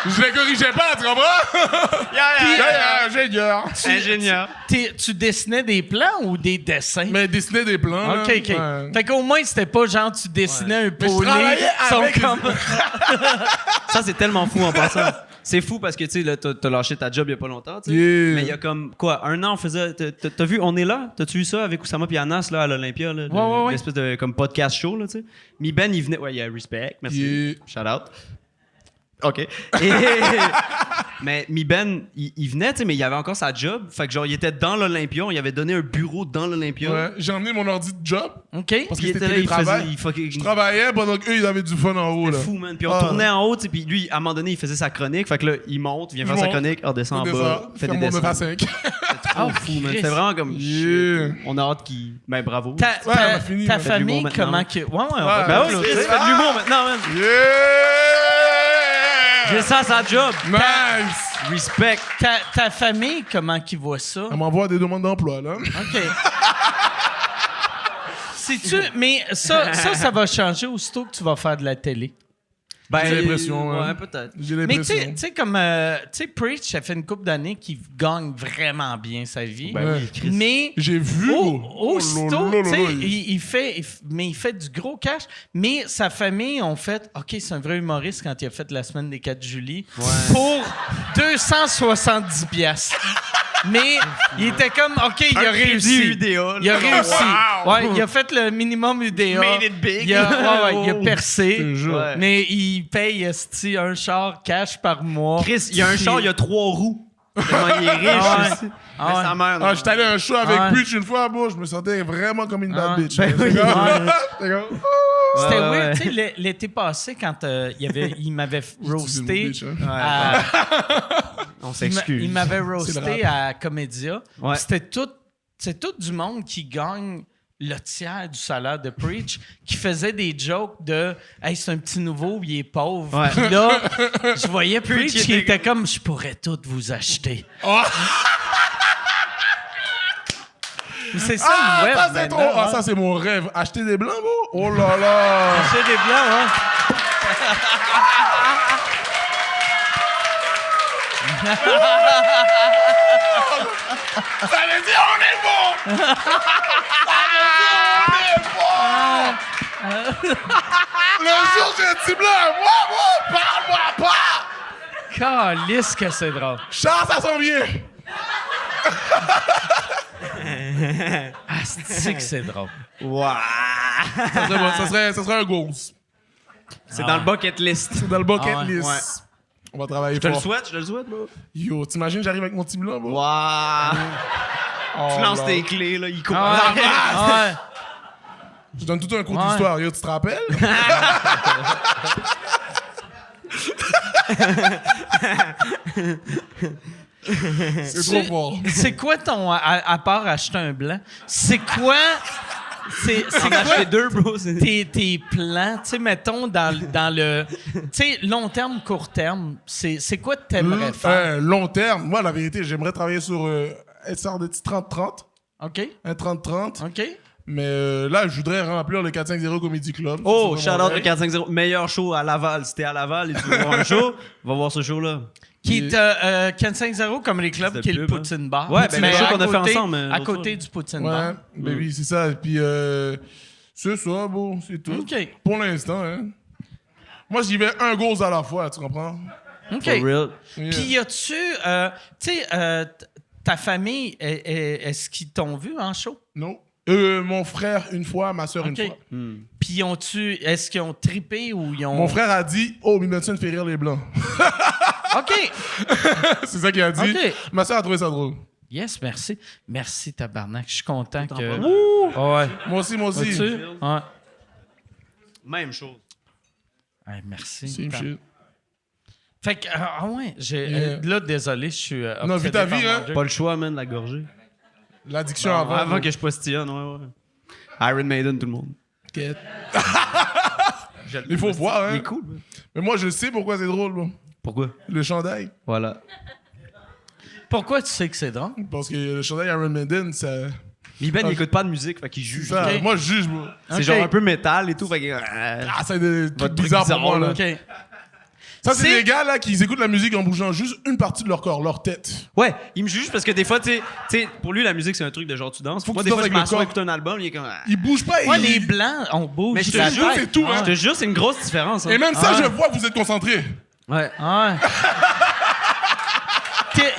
les corrigeais pas, tu comprends? Ingénieur. Ingénieur. Tu dessinais des plans ou des dessins? Mais dessiner des plans. là, OK. ouais. Fait qu'au moins, c'était pas genre tu dessinais un je poney. travaillais avec les- Ça, c'est tellement fou en passant. C'est fou parce que, tu sais, là, t'as lâché ta job il y a pas longtemps, tu sais. Yeah. Mais il y a comme, quoi, 1 an, on faisait... T'as vu On est là? T'as-tu vu ça avec Oussama puis Anas, là, à l'Olympia, là? Ouais. L'espèce de, comme, podcast show, là, tu sais. Mi Ben, il venait... Ouais, il y a respect, merci. Yeah. Shout out. OK. Mais Mi Ben, il venait, tu sais, mais il avait encore sa job. Fait que, genre, il était dans l'Olympia. On lui avait donné un bureau dans l'Olympia. Ouais, j'ai emmené mon ordi de job. OK. Parce Puis il que était c'était là, il télétravail. faisait... Je travaillais pendant qu'eux, ils avaient du fun en haut. Là. C'est fou, man. Puis on Ah. tournait en haut, tu sais, puis lui, à un moment donné, il faisait sa chronique. Fait que là, il monte, vient Je faire sa monte. chronique, redescend en C'était bas, ça. fait des Ferme mon 9 à dessins. 5. Trop fou, man. C'était vraiment comme... Yeah. On a hâte qu'il... Ben, bravo. Ta on a fini, ta on fait de l'humour famille, maintenant. comment que. Ouais, on Ouais. va Ben oui, applaudir. Chris, fait de l'humour maintenant, man. Yeah! J'ai ça à sa job. Nice! Respect. Ta famille, comment qu'ils voient ça? Elle m'envoie des demandes d'emploi, là. OK. Mais ça va changer aussitôt que tu vas faire de la télé. Ben, J'ai l'impression, Ouais, hein. peut-être. J'ai Mais tu l'impression. sais, comme, Preach, ça fait une couple d'années qu'il gagne vraiment bien sa vie. Ben oui, Chris. Mais J'ai vu. aussitôt, là, tu sais, là, là. il fait du gros cash, mais sa famille ont fait, OK, c'est un vrai humoriste quand il a fait la semaine des 4 juillet, pour 270 piastres. Mais il était comme, OK, il a réussi. UDA, Il a réussi. Wow. Ouais, il a fait le minimum UDA. Made it big. Il a, il a percé. Je te jure. Ouais. Mais il paye esti, un char cash par mois. Chris, il y a un char, il y a 3 roues. Tellement il est riche. Ah ouais. aussi. Ah Mais ouais. sa mère, non. Ah, j'étais allé à un show avec Ouais. Preach une fois, bon, je me sentais vraiment comme une bad Ouais. bitch. Ben oui. J'étais comme- j'étais comme, C'était Ouais, weird, ouais. tu sais, l'été passé, quand il m'avait C'est une roasté. bitch, hein. à- On s'excuse. il m'avait C'est roasté le à Comédia. Ouais. C'était tout du monde qui gagne le tiers du salaire de Preach, qui faisait des jokes de « Hey, c'est un petit nouveau, il est pauvre. Ouais. Puis là, je voyais Preach, Preach il était comme « Je pourrais tout vous acheter. Mais c'est ça le web ça, c'est maintenant, trop. Ah, hein. ça, c'est mon rêve. Acheter des blancs, bon? Oh là là! Acheter des blancs, hein. Ça veut dire on est bon! Ça veut dire on est bon! Le jour j'ai un petit blanc, moi, parle-moi pas! Calisse que c'est drôle. Charles, ça sent bien! Ah, c'est que c'est drôle. Wow. Ça serait, bon, ça serait un ghost. C'est dans le bucket list. C'est dans le bucket Ah ouais. list. Ouais. On va travailler Je te le fort. souhaite, bro. Yo, t'imagines, j'arrive avec mon petit blanc, bro? Wow. Oh Tu lances là. tes clés, là, il court. Ah ouais. Ah ouais. Je donne tout un cours Ouais. d'histoire. Yo, tu te rappelles? C'est trop fort. C'est quoi ton. À part acheter un blanc, c'est quoi. C'est On a quoi acheté 2, bro. c'est- tes plans, tu sais, mettons, dans le. Tu sais, long terme, court terme, c'est quoi que t'aimerais faire? Long terme, moi, la vérité, j'aimerais travailler sur une sorte de petit 30-30. OK? Un 30-30. OK? Mais là, je voudrais remplir le 450 Comedy Club. Oh, C'est shout vraiment out le vrai. 450. Meilleur show à Laval. Si t'es à Laval et tu veux voir un show, va voir ce show-là. Qui est 15-0 comme les clubs, C'est qui est le pub, hein. Poutine Bar. Ouais, ben, Mais le show à qu'on a fait côté- ensemble, À l'autre côté fois. du Poutine Ouais, Bar. ben oui, c'est ça. Puis, c'est ça, bon, c'est tout. OK. Pour l'instant, hein. Moi, j'y vais un goal à la fois, tu comprends? OK. For real. Puis y a-tu... tu sais, ta famille, est-ce qu'ils t'ont vu en show? Non. Mon frère, une fois, ma soeur, OK. une fois. Puis est-ce qu'ils ont trippé ou ils ont... Mon frère a dit « Oh, Milton fait rire les Blancs. OK. » C'est ça qu'il a dit. OK. Ma soeur a trouvé ça drôle. Yes, merci. Merci, tabarnak. Je suis content que... Ouh! Ouais. Moi aussi. Vois-tu? Ouais. Même chose. Ouais, merci. Same shit. Fait que, là, désolé, je suis. Non, vu ta vie, hein? Pas le choix, man, de la gorgée. L'addiction avant. Avant que je postillonne, ouais. Iron Maiden, tout le monde. Quête. Il faut voir, hein? Il est cool, man. Mais moi, je sais pourquoi c'est drôle, moi. Pourquoi? Le chandail. Voilà. Pourquoi tu sais que c'est drôle? Parce que le chandail Iron Maiden, ça... Mais Ben, il écoute pas de musique, fait qu'il juge. ça. Ok. Moi, je juge, moi. C'est Ok. genre un peu métal et tout, fait que... Ah, c'est des trucs truc bizarres pour moi, là. bizarre, OK. Ça, c'est C'est- des gars, là, qui écoutent la musique en bougeant juste une partie de leur corps, leur tête. Ouais, il me juge parce que des fois, tu sais, pour lui, la musique, c'est un truc de genre tu danses. Faut que Moi, tu des fois, danses je avec le m'assois corps. écouter un album, il est comme... Ils bougent pas. Ouais, ils... les blancs, on bouge. Mais je te la jure, tête. c'est tout, hein. Je te jure, c'est une grosse différence. Hein. Et même ça, Ouais. je vois que vous êtes concentrés. Ouais. Ouais.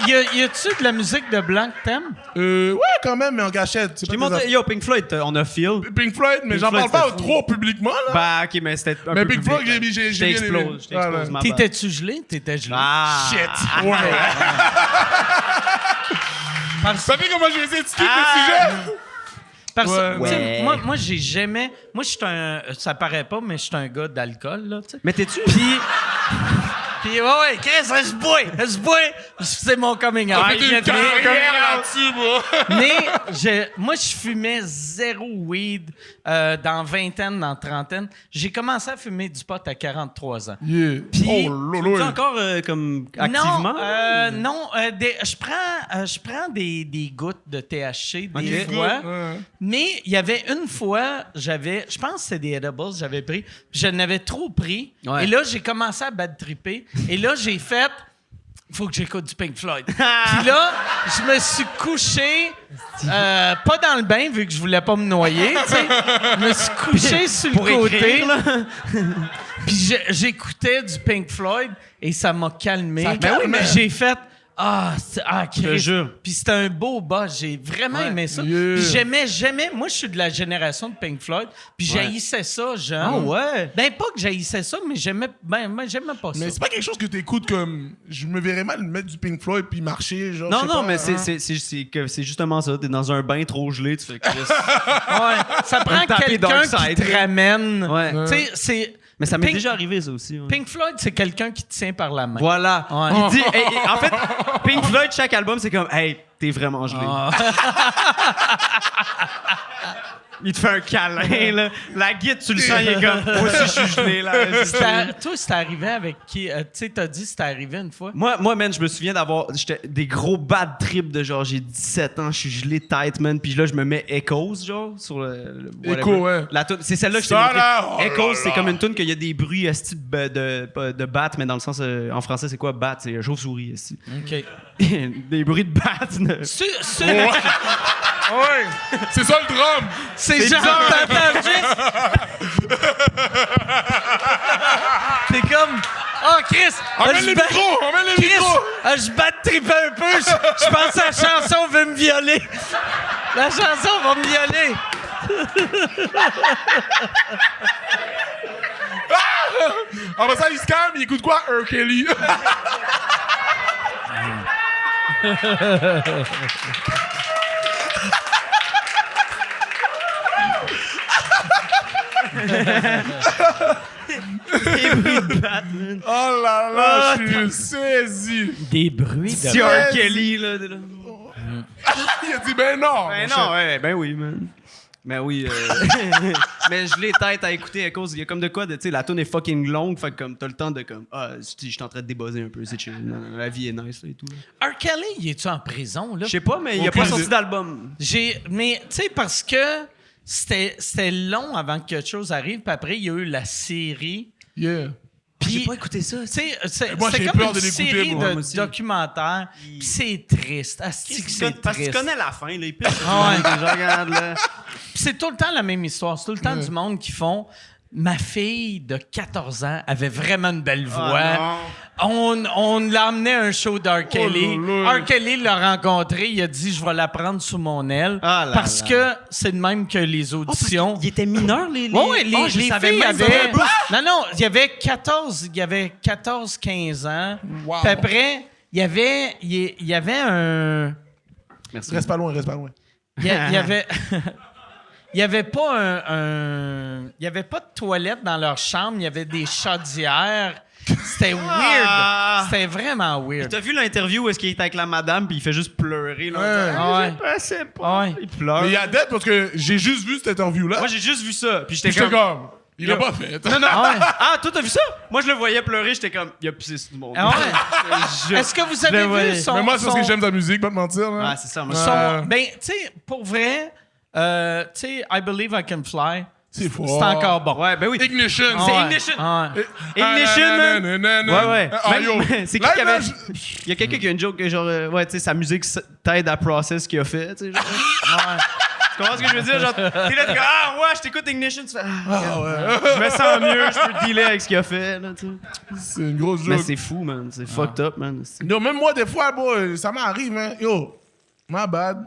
Y a-tu de la musique de blanc que t'aimes? Ouais, quand même, mais en gâchette. C'est Je t'ai pas montré, des yo, Pink Floyd, on a feel. Pink Floyd, mais Pink j'en Floyd, parle pas c'était trop publiquement, là. Bah, ok, mais c'était un Mais peu Pink Floyd, public, j'ai Je bien aimé. t'explose, Ouais, ouais. ma bad. T'étais-tu gelé? T'étais gelé. Ah! Shit. Ouais. Parce, Ça fait comment j'ai essayé de skip le sujet? parce Ouais. tu sais, Ouais. moi, j'ai jamais... Moi, je suis un... Ça paraît pas, mais je suis un gars d'alcool, là, tu sais. Mais t'es-tu? Puis, ouais, Chris, je bois. C'est mon coming out. J'ai fait une carrière là-dessus, moi. Mais moi, je fumais zéro weed dans vingtaine, dans trentaine. J'ai commencé à fumer du pot à 43 ans. Yeah. Puis- Oh, lolo. Tu encore comme activement? Non, je prends des gouttes de THC des Ok. fois. Ouais. Mais il y avait une fois, je pense que c'était des edibles, j'avais pris. Puis je n'avais trop pris. Ouais. Et là, j'ai commencé à bad tripper. Et là, j'ai fait... Faut que j'écoute du Pink Floyd. Puis là, je me suis couché, pas dans le bain, vu que je voulais pas me noyer, tu sais. Je me suis couché sur le Pour côté. écrire, là. Puis j'écoutais du Pink Floyd et ça m'a calmé. Ça calme, mais hein? j'ai fait... te Chris. jure. Puis c'était un beau boss. J'ai vraiment aimé ça. Yeah. Puis j'aimais... Moi, je suis de la génération de Pink Floyd. Puis j'haïssais ça, jeune. Ah ouais? Ben, pas que j'haïssais ça, mais j'aimais pas ça. Mais c'est pas quelque chose que t'écoutes comme... Je me verrais mal mettre du Pink Floyd puis marcher, genre... Non, je sais non, pas, mais hein. c'est justement ça. T'es dans un bain trop gelé, tu fais Chris. Ouais. Ça prend tapis quelqu'un Dark qui Side, te là. ramène. Ouais. Tu sais, c'est... Mais ça m'est Pink- déjà arrivé, ça aussi. ouais. Pink Floyd, c'est quelqu'un qui te tient par la main. Voilà. Ouais. Il dit, en fait, Pink Floyd, chaque album, c'est comme, hey, t'es vraiment gelé. Ah. Il te fait un câlin, là. La guide, tu le sens, il est comme, moi aussi, je suis gelé, là. Toi, c'est arrivé avec qui? Tu sais, t'as dit c'est arrivé une fois. Moi, man, je me souviens d'avoir des gros bad trips de genre, j'ai 17 ans, je suis gelé tight, man. Puis là, je me mets Echoes, genre, sur le whatever. Echo, ouais. La toune- c'est celle-là que je t'ai Ça, montré. là, oh Echoes, là c'est là. comme une tune qu'il y a des bruits esti de bat, mais dans le sens, en français, c'est quoi bat? C'est chauve-souris, esti. OK. Des bruits de bat. C'est ça le drum! C'est genre, t'entends juste... T'es comme... Oh, Chris! Emmène les micros! Emmène les Chris! micros! Je bats de triper un peu. Je pense que la chanson veut me violer. La chanson va me violer. Après ça, il se calme, il écoute quoi? R. Kelly. Oh là là, je suis saisi. Des bruits Si de... R. Kelly, là. Il a dit, ben non! Ben mon cher. non, ouais, ben oui, man. Ben oui. Mais je l'ai tête à écouter à cause. Il y a comme de quoi, tu sais, la tune est fucking longue, fait que comme t'as le temps de comme. Ah, je suis en train de débuzzer un peu, c'est chill. Non, la vie est nice, là, et tout. là. R. Kelly, il est-tu en prison, là? Je sais pas, mais il a Aucune pas sorti idée. d'album. Mais, tu sais, parce que c'était long avant que quelque chose arrive, puis après, il y a eu la série. Yeah. Puis, écouté ça. tu sais, Moi, c'était j'ai comme peur une de l'écouter, série moi, de aussi. documentaires. Puis c'est triste. Asti que c'est Parce que tu triste. connais la fin, là. Il Ah ouais. Je regarde, là. Puis c'est tout le temps la même histoire. C'est tout le temps du monde qui font... ma fille de 14 ans avait vraiment une belle voix. On l'a emmené à un show d'R. Kelly. R. Kelly l'a rencontré, il a dit « Je vais la prendre sous mon aile. Parce que c'est de même que les auditions. Il était mineur, les... Oui, les filles avaient... Non, il y avait 14-15 ans. Wow. Puis après, il y avait un... Merci. Reste pas loin. Il y avait... Il n'y avait pas il y avait pas de toilette dans leur chambre, il y avait des chaudières. C'était weird. C'était vraiment weird. T'as vu l'interview où est-ce qu'il est avec la madame puis il fait juste pleurer là. Ouais. Je sais pas. Ouais. Il pleure. Mais il y a dette parce que j'ai juste vu cette interview-là. Moi j'ai juste vu ça puis J'étais comme... Il l'a pas fait. Non. Ah ouais. Ah, toi, t'as vu ça? Moi, je le voyais pleurer, j'étais comme, il a pissé sur tout le monde. Ah ouais? Est-ce que vous avez vu son... Mais moi, c'est parce que j'aime ta musique, pas te mentir. Là. Ah, c'est ça. Moi, Ben, tu sais, pour vrai, tu sais, I Believe I Can Fly, C'est fort. c'est encore bon. Ouais, ben oui. Ignition. C'est Ouais. Ignition. Ouais. Ignition, man. Ouais. Ah, yo. C'est qui Là, qui avait... là, Il y a quelqu'un qui a une joke que genre, ouais, tu sais, sa musique t'aide à process ce qu'il a fait, tu sais. Genre. Tu comprends ce que je veux dire? Genre, t'es là, t'es comme, ah, ouais, je t'écoute Ignition, tu fais, je me sens mieux, je peux dealer avec ce qu'il a fait, là, tu sais. C'est une grosse joke. Mais c'est fou, man. C'est fucked up, man. Yo, même moi, des fois, bon, ça m'arrive, hein. Yo, my bad.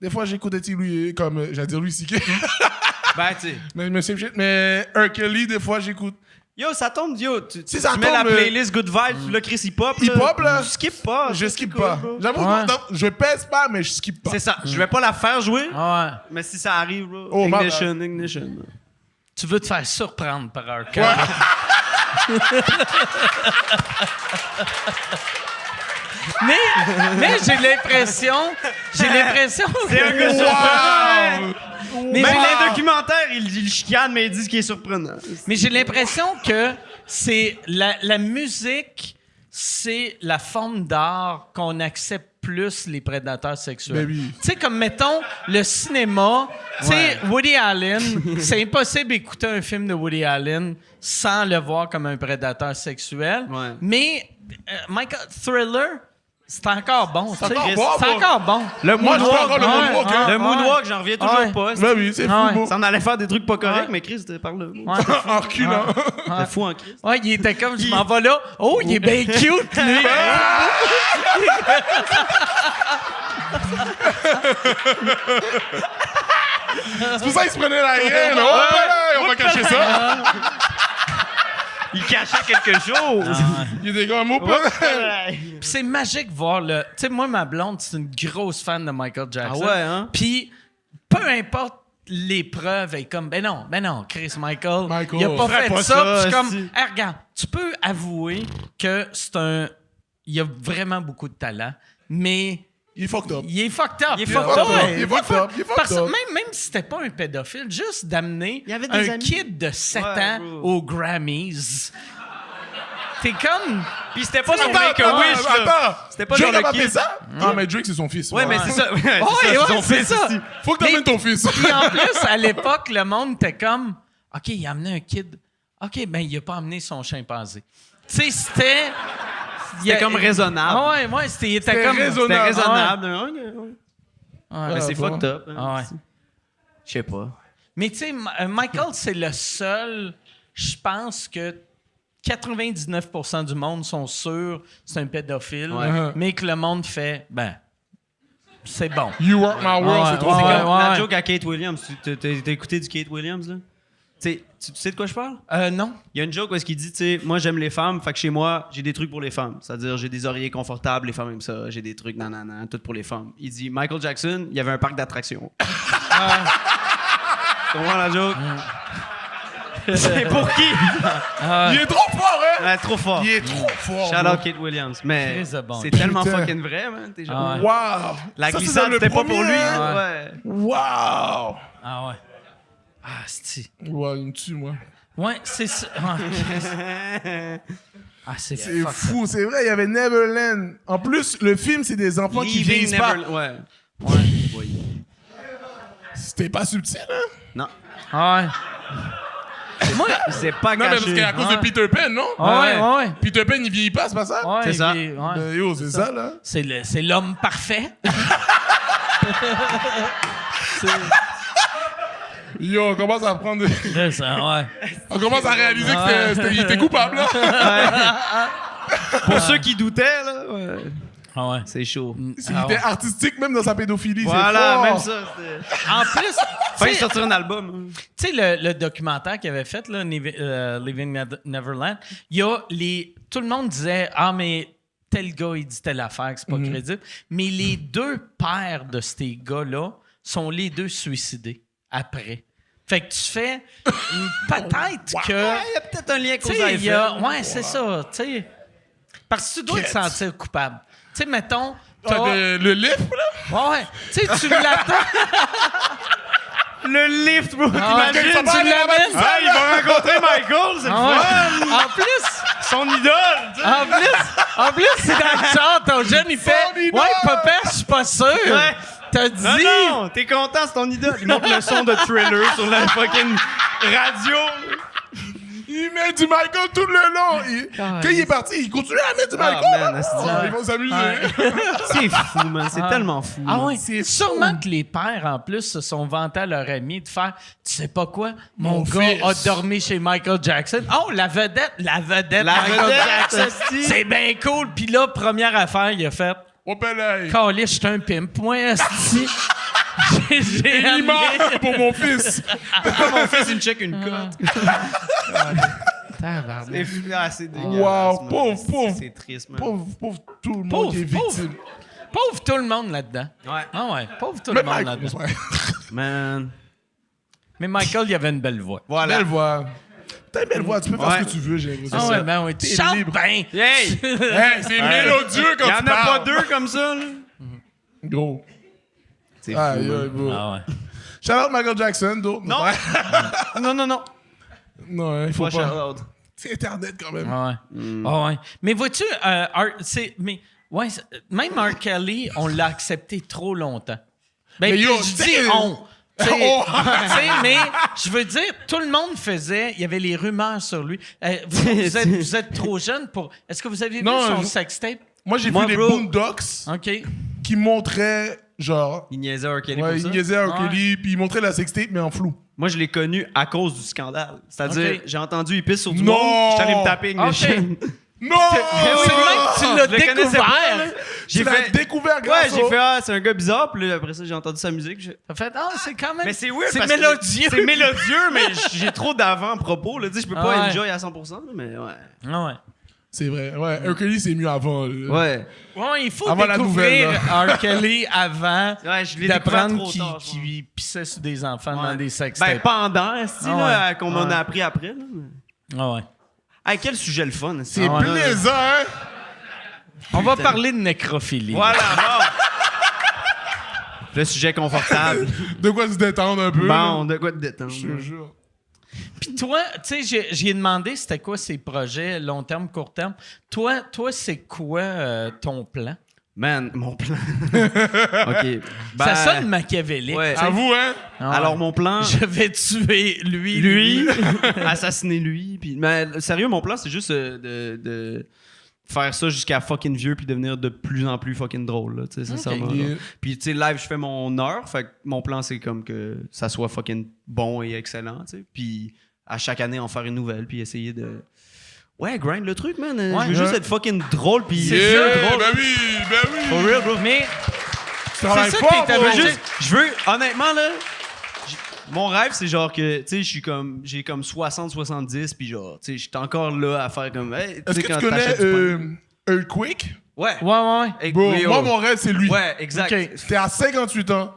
Des fois, j'écoute des petits Louis, comme, j'allais dire Louis C.K. Ben, tu sais. mais c'est shit. Mais R. Kelly, des fois, j'écoute. Yo, ça tombe, yo. Tu ça mets la tombe, playlist Good Vibes, puis là, Chris hip-hop. Hip-hop, là. Tu skip pas. Je ça, skip c'est pas. cool, bro. J'avoue, Ouais. non, je pèse pas, mais je skip pas. C'est ça. Je vais pas la faire jouer, Ouais. mais si ça arrive, là. Oh, my Ignition. Tu veux te faire surprendre par R. Kelly. Mais j'ai l'impression... C'est un gars surprenant. Mais Même j'ai- dans le documentaire, il chicane, mais il dit ce qui est surprenant. Mais j'ai l'impression que c'est la musique, c'est la forme d'art qu'on accepte plus les prédateurs sexuels. Ben oui. Tu sais, comme mettons le cinéma, tu sais, Woody Allen, c'est impossible d'écouter un film de Woody Allen sans le voir comme un prédateur sexuel. Ouais. Mais Michael Thriller, c'est encore bon. tu sais. encore bon, C'est bon. encore bon. Le Moi, je fais encore le Ouais, moonwalk, hein. Le moonwalk, j'en reviens toujours Ouais. pas. Ben oui, c'est fou, Ouais. beau. Ça en allait faire des trucs pas corrects, Ouais. mais Chris, c'était par là. Ouais. En reculant. C'est fou en Chris. Ouais, il était comme, je m'en vais là. Oh, il est bien cute, lui. C'est pour ça qu'il se prenait la graine. Oh, ben, on va cacher ça. Il cachait quelque chose. Il était comme un mot. Puis c'est magique voir le. Tu sais, moi, ma blonde, c'est une grosse fan de Michael Jackson. Ah ouais, hein? Puis peu importe l'épreuve, elle est comme, ben non, Chris Michael, Michael, il a pas ferait fait pas ça. ça, Puis je suis comme, si. hey, regarde, tu peux avouer que c'est un. Il a vraiment beaucoup de talent, mais Il est fucked up. il est fucked up. Il est là. fucked up. Ouais. Il est fucked up. Il est Parce fucked que up. même si c'était pas un pédophile, juste d'amener Il y avait des un amis. kid de 7 Ouais, ans bro. aux Grammys, t'es comme. Puis c'était pas son Attends, Make-A-Wish, là. attends. C'était pas Drake genre a pas le fait kid. ça? Ah, mais Drake, c'est son fils. Ouais, mais c'est ça. Ouais, Ouais, c'est son c'est fils ça. aussi. Faut que t'amènes ton fils. Puis en plus, à l'époque, le monde était comme, OK, il a amené un kid. OK, ben il a pas amené son chimpanzé. Tu sais, c'était... C'était comme raisonnable. Ah ouais, il était comme... raisonnable. C'était raisonnable. Ouais. Mais c'est bon. fucked up. hein. Ah ouais. Je sais pas. Mais tu sais, Michael, c'est le seul, je pense que 99% du monde sont sûrs que c'est un pédophile, Ouais. mais que le monde fait, ben, c'est bon. You Rock My World, Ouais, c'est trop ouais, fort. ouais. Comme la joke à Kate Williams. T'as écouté du Kate Williams, là? Tu sais de quoi je parle? Non? Il y a une joke où est-ce qu'il dit, tu sais, moi j'aime les femmes, fait que chez moi, j'ai des trucs pour les femmes. C'est-à-dire, j'ai des oreillers confortables, les femmes aiment ça, j'ai des trucs nanana, tout pour les femmes. Il dit, Michael Jackson, il y avait un parc d'attractions. Tu comprends la joke? C'est pour qui? Il est trop fort, hein? Ouais, trop fort. Il est trop fort. Shout bro. out Kate Williams. Mais Très bon. c'est tellement Putain. fucking vrai, man. T'es genre, Ah ouais. Wow. la Ça, c'est glissade, dans le c'était pas pour premier, lui. hein? Ouais. Wow. Ah ouais. Ah, c'est... Ouais, il me tue, moi. Ouais, c'est ça. Ouais. Ah, c'est C'est fuck. fou, c'est vrai, il y avait Neverland. En plus, le film, c'est des enfants qui Leaving vieillissent pas. Neverland. Ouais. Ouais. Oui. C'était pas subtil, hein? Non. Ah ouais. Moi, C'est pas Non, mais parce caché. qu'à cause de Ouais. Peter Pan, non? ouais. Peter Pan, il vieillit pas, c'est pas ça? Ouais, C'est ça. ouais. Ben, yo, c'est ça, là. C'est l'homme parfait. Yo, on commence à prendre... Là, ça, ouais. On commence à réaliser qu'il était coupable, là. Pour ceux qui doutaient, là, Ah ouais. c'est chaud. Il était artistique même dans sa pédophilie. Voilà, c'est même fort. ça. c'était- En plus, Fallait tu sais, sortir un album. tu sais, le documentaire qu'il avait fait, là, Living Neverland, il y a tout le monde disait « Ah, mais tel gars, il dit telle affaire, que c'est pas crédible. » Mais les deux pères de ces gars-là sont les deux suicidés après. Fait que tu fais peut-être que... Il y a peut-être un lien Tu cause sais, à il y effet. a... Ouais, c'est ça, tu sais. Parce que tu dois te sentir coupable. Tu sais, mettons... t'as- Le lift, là? Ouais, tu sais, tu l'attends... Le lift, bro. Ah, T'imagines? tu l'amènes... Ah, il va rencontrer Michael, c'est le Ah fun. ouais. En plus... Son idole, tu sais. En plus, c'est dans le char, ton jeune, il fait « idole! Ouais, papa, je suis pas sûr. Ouais. T'as dit... Non, t'es content, c'est ton idole. Il monte le son de Thriller sur la fucking radio. Il met du Michael tout le long. Quand il est parti, il continue à mettre du Michael. man, là. esti. Ils vont s'amuser. C'est fou, man. C'est tellement fou. Ah man. ouais, C'est sûrement que les pères, en plus, se sont vantés à leur ami de faire « Tu sais pas quoi? Mon gars fils. a dormi chez Michael Jackson. Oh, la vedette Michael vedette, Jackson. esti. C'est bien cool. » Puis là, première affaire, il a fait Oh, ben « Caliste, je suis un pimp. Moi, esti. J'ai il amené... meurt pour mon fils. Mon fils, il me check une cote. Tabarnak. C'est dégueulasse. Wow, man. pauvre. C'est triste, man. Pauvre tout le monde Pauvre, qui est victime. Pauvre tout le monde là-dedans. Ouais. Ah ouais, pauvre tout Même le monde Michael, là-dedans. ouais. Man. Mais Michael, il avait une belle voix. Voilà. Belle voix. T'as une belle voix, tu peux faire Ouais. ce que tu veux, j'ai l'impression. Ah ouais, ben oui, tu T'es chantes libre. bien. Hey! Hey, c'est mélodieux quand Il y tu en a pas parles. deux comme ça, là. Gros. C'est Aïe, fou, man. aïe, bro. Ah ouais. Shout out Michael Jackson, d'autres. Non. Non. Non, hein, il faut Pas pas. shout-out. C'est Internet quand même. Ah ouais. Ah ouais. Mais vois-tu, même R. Kelly, on l'a accepté trop longtemps. Ben, Mais yo, je tu dis sais- on. Tu sais, Oh. tu sais, mais je veux dire, tout le monde faisait, il y avait les rumeurs sur lui. Vous êtes trop jeune pour... Est-ce que vous avez vu Non, son je- sextape? Moi, j'ai Moi, vu les bro. Boondocks OK. qui montraient, genre... Il niaisait R. Kelly Ouais, pour il ça. niaisait R. Kelly, puis il montrait la sextape, mais en flou. Moi, je l'ai connu à cause du scandale. C'est-à-dire, Ok. j'ai entendu il pisse sur du Non. monde, je suis allé me taper avec mes Ok. chaînes. Non! C'est le même que tu l'as Je le connaissais pas, là. découvert. J'ai J'ai fait... découvert grâce Ouais, j'ai au- fait, ah, c'est un gars bizarre, puis là, après ça, j'ai entendu sa musique. T'as fait, c'est quand même... Mais c'est weird C'est parce que mélodieux. C'est mélodieux, mais j'ai trop d'avant-propos, là. Tu sais, je peux pas Ouais. enjoy à 100%, là, mais ouais. Ah ouais. C'est vrai. Ouais, R. Kelly, c'est mieux avant. là. Ouais. Ouais, il faut Avant la découvrir nouvelle, R. Kelly avant Ouais, je l'ai découvert d'apprendre trop tard, je qu'il pissait sur des enfants Ouais. dans des sextapes. Ben, pendant, esti, Ah là, ouais. qu'on m'en Ouais. a appris après, là. Ah ouais. Hey, quel sujet le fun, esti. C'est Ah ouais. plaisant, hein? On va parler de nécrophilie. Voilà, bon. Le sujet confortable. De quoi se détendre un peu. Bon, là. de quoi te détendre. Je te jure. Puis toi, tu sais, j'y ai demandé c'était quoi ses projets, long terme, court terme. Toi c'est quoi ton plan? Man, mon plan. OK. Ça sonne machiavélique. Ouais. tu sais. À vous, hein? Ah ouais. Alors, mon plan... Je vais tuer lui. lui, assassiner lui. Puis, mais sérieux, mon plan, c'est juste de faire ça jusqu'à fucking vieux puis devenir de plus en plus fucking drôle. Là, tu sais, sincèrement, Yeah. là. Puis, tu sais, live, je fais mon heure. Fait que mon plan, c'est comme que ça soit fucking bon et excellent. Tu sais. Puis, à chaque année, en faire une nouvelle. Puis, essayer de. Ouais, grind le truc, man. Ouais. Je veux juste être fucking drôle. Puis, Yeah, drôle. ben oui, ben oui. For real, bro. Mais Tu travailles ça fort, qui est bro. amusant. Je veux, honnêtement, là, mon rêve, c'est genre que, tu sais, j'ai comme 60-70, puis genre, tu sais, je suis encore là à faire comme, hey, Est-ce sais, que quand tu connais t'achètes du pain. Earthquake? Ouais. ouais. Hey, Bro, oui, moi, oh. mon rêve, c'est lui. Ouais, exact. Ok. T'es à 58 ans.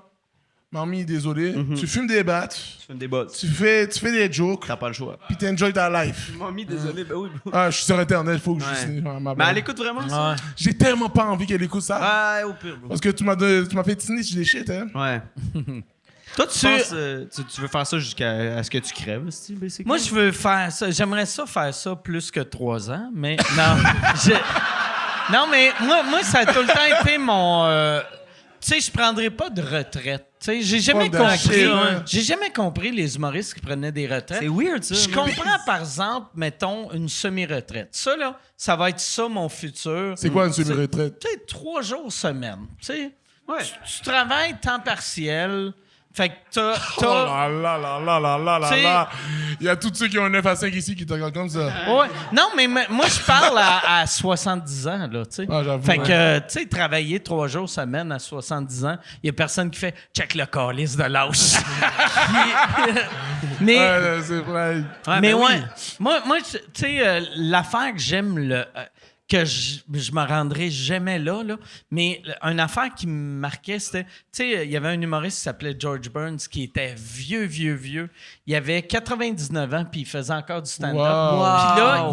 Mamie, désolé. Tu fumes des battes. Tu fais des bottes. Tu fais des jokes. T'as pas le choix. Puis t'enjoy ta life. Mamie, désolé, ben oui. bro. Ah, je suis sur Internet, faut que Ouais. je ma Mais blague. elle écoute vraiment ça? Ouais. J'ai tellement pas envie qu'elle écoute ça. Ouais, au pire, bro. Parce que tu m'as fait tiner sur des shit, hein. Ouais. Toi, tu penses, tu veux faire ça jusqu'à ce que tu crèves, style, basically? Moi, je veux faire ça. J'aimerais ça faire ça plus que 3 ans, mais non. Non, mais moi, ça a tout le temps été mon... tu sais, je prendrais pas de retraite. Tu sais, j'ai jamais Fuck that compris... shit, ouais. J'ai jamais compris les humoristes qui prenaient des retraites. C'est weird, ça. Je moi. comprends, par exemple, mettons, une semi-retraite. Ça, là, ça va être ça, mon futur. C'est quoi une semi-retraite? Tu sais, 3 jours semaine. Tu sais, Ouais. tu travailles temps partiel, Fait que t'as... Oh là là là là là là là T'sais- là. Il y a tous ceux qui ont un 9 à 5 ici qui te regardent comme ça. Ouais. Non, mais moi, je parle à 70 ans, là, tu sais. Ah, j'avoue, Fait que, tu sais, travailler 3 jours semaine à 70 ans, il y a personne qui fait « check le calice de lâche ». Mais... Ouais, c'est vrai. mais ben ouais, oui. moi tu sais, l'affaire que j'aime, que je me rendrai jamais là, mais une affaire qui me marquait, c'était, tu sais, il y avait un humoriste qui s'appelait George Burns qui était vieux. Il avait 99 ans, puis il faisait encore du stand-up. Wow. Puis là,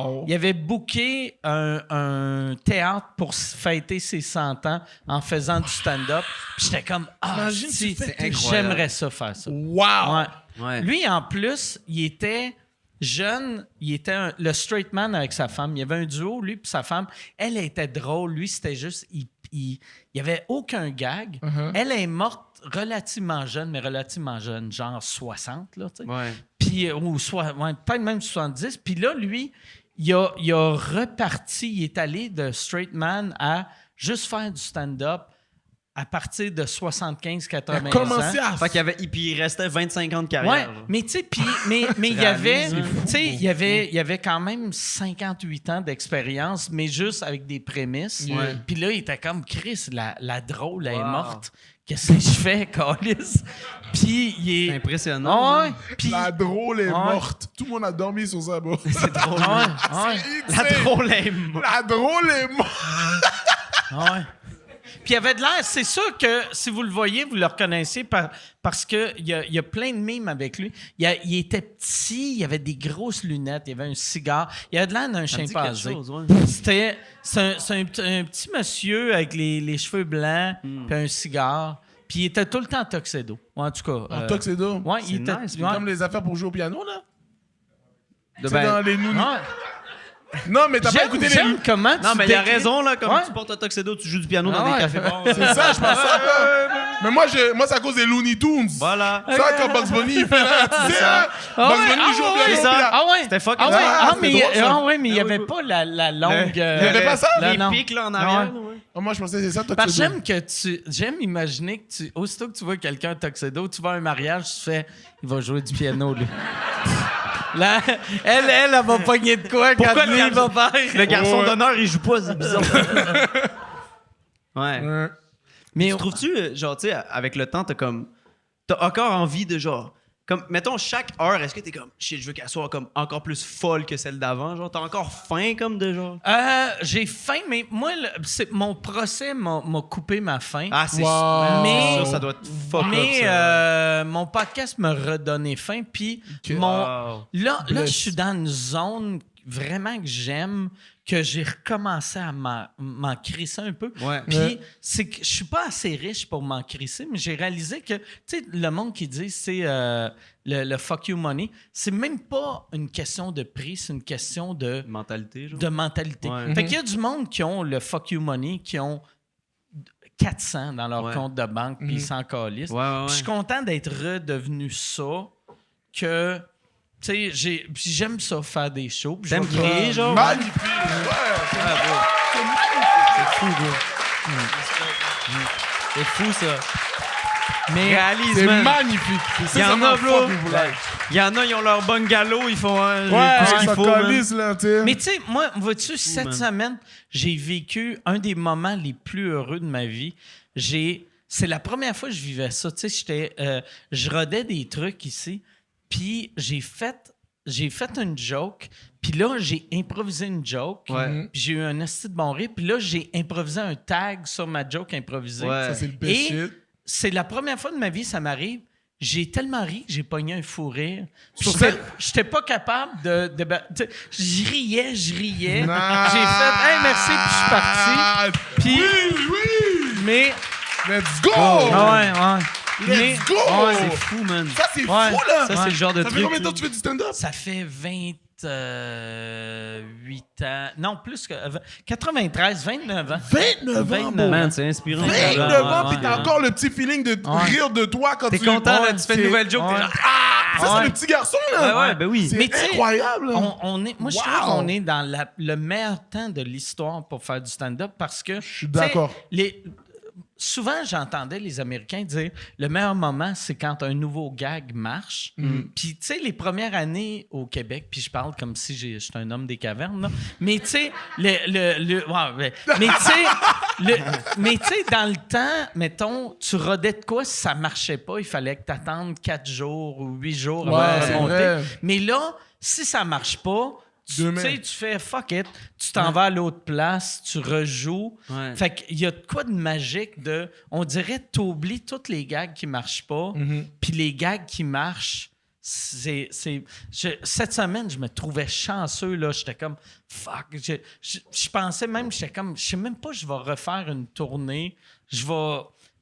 Wow. il avait booké un théâtre pour fêter ses 100 ans en faisant du stand-up. Puis j'étais comme, Imagine, si, tu fais- j'aimerais ça faire ça. Wow! Ouais. Ouais. Lui, en plus, il était jeune, il était le straight man avec sa femme. Il y avait un duo, lui puis sa femme. Elle était drôle. Lui, c'était juste... Il y avait aucun gag. Elle est morte relativement jeune, genre 60, là, tu sais. Ouais. Puis, peut-être même 70. Puis là, lui, il a reparti, il est allé de straight man à juste faire du stand-up à partir de 75-80 ans. Commencé à... Fait qu'il y avait, puis il restait 25 ans de Ouais, carrière. genre. mais tu sais, mais il y avait, tu sais, il y avait quand même 58 ans d'expérience, mais juste avec des prémices. Ouais. Puis là, il était comme Chris, la drôle, elle est morte. Qu'est-ce que je fais, Carlis? Puis il est. C'est impressionnant. Ah ouais. Puis La drôle est Ouais. morte. Tout le monde a dormi sur sa bosse. C'est drôle. ah ouais. La drôle est morte. La drôle est morte. Ah ouais. Puis il avait de l'air, c'est sûr que si vous le voyez, vous le reconnaissez parce qu'il y a plein de mimes avec lui. Il était petit, il avait des grosses lunettes, il avait un cigare, il avait de l'air d'un Ça me dit chimpanzé. quelque chose, ouais. C'est un petit monsieur avec les cheveux blancs puis un cigare. Puis il était tout le temps en tuxedo. En tout cas. En tuxedo. Ouais, il C'est était. nice, ouais. Comme les affaires pour jouer au piano, là. De C'est ben- dans les nounis. Ouais. Non, mais t'as pas écouté les... J'aime comment Non, tu mais il a décris- raison, là. Comme Ouais. tu portes un tuxedo, tu joues du piano dans Ah ouais. des cafés-bars. C'est ça, je pense ça. Mais moi, c'est à cause des Looney Tunes. Voilà. Ça, quand Bugs Bunny, il fait là, tu sais, hein, Ah Bugs ouais, Bunny joue au ouais, piano. ça. puis là- Ah ouais. C'était fuck. Ah ouais, Ah, mais c'était drôle, ça. il n'y avait pas la longue. Il y avait pas ça? là, Les non. pics, là, en arrière. Ouais. ouais. Ah, moi, je pensais que c'est ça, Parce que tuxedo. j'aime imaginer que aussitôt que tu vois quelqu'un tuxedo, tu vas à un mariage, tu fais, il va jouer du piano, lui. Là, elle va pogner de quoi Pourquoi quand lui, il va faire. Le garçon Ouais. d'honneur, il joue pas, c'est bizarre. Ouais. Ouais. Mais Tu trouves-tu, genre, tu sais, avec le temps, t'as encore envie de, genre, comme, mettons, chaque heure, est-ce que t'es comme, shit, je veux qu'elle soit comme encore plus folle que celle d'avant, genre, t'as encore faim, comme de genre. j'ai faim, mais moi, mon procès m'a coupé ma faim. Ah, c'est Wow. Mais- ça doit être fuck Mais up, ça. mon podcast m'a redonné faim. Puis Ok. Wow. là, Bless. je suis dans une zone vraiment que j'aime, que j'ai recommencé à m'en crisser un peu. Ouais. Puis Ouais. c'est que je suis pas assez riche pour m'en crisser, mais j'ai réalisé que, tu sais, le monde qui dit c'est le fuck you money, c'est même pas une question de prix, c'est une question de Mentalité, genre. mentalité. Ouais. Fait qu'il y a du monde qui ont le fuck you money, qui ont 400 dans leur Ouais. compte de banque, puis ils s'en calissent. Ouais, ouais, Puis ouais. je suis content d'être redevenu ça, que, tu sais, puis j'aime ça, faire des shows. puis je T'aimes vais- créer, genre? Magnifique. Ouais. C'est fou, ça. Mais Réalise, C'est man. magnifique. C'est Il y en a, sincèrement bro. fuck vous voulez. Il y en a, ils ont leur bungalow, ils font Ouais, tout ce qu'il ça faut, man. calisse, là, tu sais. Mais tu sais, moi, vois-tu, cette man. semaine, j'ai vécu un des moments les plus heureux de ma vie. C'est la première fois que je vivais ça. Tu sais, je rodais des trucs ici, puis j'ai fait une joke, puis là, j'ai improvisé une joke, Ouais. puis j'ai eu un esti de bon rire, puis là, j'ai improvisé un tag sur ma joke improvisée. Ouais. Ça, c'est le Et best shit. c'est la première fois de ma vie que ça m'arrive. J'ai tellement ri que j'ai pogné un fou rire. Sur J'étais scène? j'étais pas capable de tu sais, je riais. Ah. J'ai fait « Hey, merci », puis je suis parti. Puis, Oui, oui. mais... Let's go. ouais. Mais Let's go. Ouais, c'est fou, man. Ça, c'est Ouais. fou, là. Ça, c'est le genre de Ça fait truc. combien de temps que tu fais du stand-up? ça fait 28 ans... Non, plus que... 93, 29 ans. 29 ans, 29 bro. Man, c'est inspirant. 29 ans, Ouais, puis t'as ouais. encore le petit feeling de rire de toi quand T'es tu... content, là, Ouais, tu fais c'est- une nouvelle joke, t'es Ouais. genre, Ça, c'est Ouais. le petit garçon, là. Ouais, ben oui. C'est Mais tu sais, incroyable, là. Moi, je trouve Wow. qu'on est dans le meilleur temps de l'histoire pour faire du stand-up parce que... Je suis d'accord. souvent, j'entendais les Américains dire le meilleur moment, c'est quand un nouveau gag marche. Puis, tu sais, les premières années au Québec, puis je parle comme si je suis un homme des cavernes, là. Mais, tu sais, mais tu sais, dans le temps, mettons, tu rodais de quoi si ça marchait pas, il fallait que tu attendes 4 jours ou 8 jours avant de c'est remonter. vrai. Mais là, si ça marche pas, tu Demain. sais, tu fais fuck it, tu t'en vas à l'autre place, tu rejoues. Ouais. Fait qu'il y a de quoi de magique de. On dirait t'oublies toutes les gags qui marchent pas, puis les gags qui marchent. Cette semaine, je me trouvais chanceux, là. J'étais comme fuck. Je pensais même, j'étais comme, je sais même pas, je vais refaire une tournée.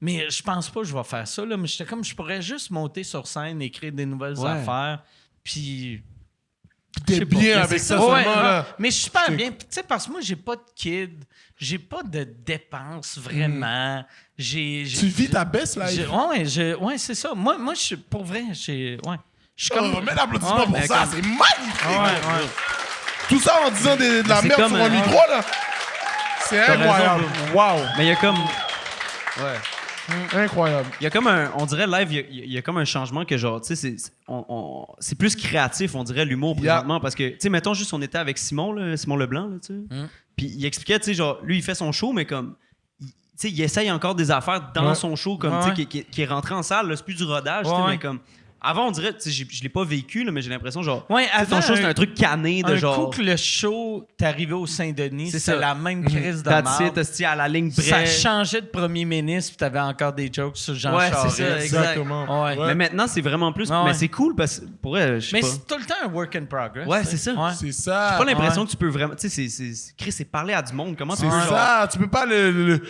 Mais je pense pas que je vais faire ça, là. Mais j'étais comme, je pourrais juste monter sur scène, écrire des nouvelles affaires, puis. T'es Je sais pas. bien avec ça, Ouais, seulement, là. mais je suis super bien. Tu sais, parce que moi, j'ai pas de kid, j'ai pas de dépenses vraiment. Tu vis ta baisse, là. Ouais, c'est ça. Moi, je suis pour vrai, je suis comme. Mets l'applaudissement Ouais, pour mais ça, comme- c'est magnifique. Ouais. Tout ça en disant de la c'est merde comme sur un un- micro, là. C'est incroyable. Wow. Mais il y a comme. Ouais. Incroyable. Il y a comme un. On dirait live, il y a comme un changement que genre, tu sais, c'est plus créatif, on dirait, l'humour présentement. Parce que, tu sais, mettons juste, on était avec Simon, là, Simon Leblanc, là, tu sais. Puis il expliquait, tu sais, genre, lui, il fait son show, mais comme. Tu sais, il essaye encore des affaires dans son show, comme, tu sais, qui est rentré en salle, là, c'est plus du rodage, tu sais, Ouais. mais comme. Avant, on dirait, tu sais, je l'ai pas vécu, là, mais j'ai l'impression, genre. Ouais, tu sais, ton avant, show, c'est un truc cané de un genre. coup que le show t'es arrivé au Saint-Denis, C'est c'est ça. la même crise de That's it, merde. hostie, à la ligne Ça près. changeait de premier ministre, puis t'avais encore des jokes sur Jean Ouais, Charest. c'est ça, exact. Exactement. Ouais. Mais maintenant, c'est vraiment plus. Ouais. Mais c'est cool parce que, pour vrai, je sais Mais pas. c'est tout le temps un work in progress. Ouais, tu sais. c'est ça. Ouais. C'est ça. J'ai pas l'impression Ouais. que tu peux vraiment. Tu sais, Chris, c'est parler à du monde. Comment tu C'est peux. genre- ça. Tu peux pas le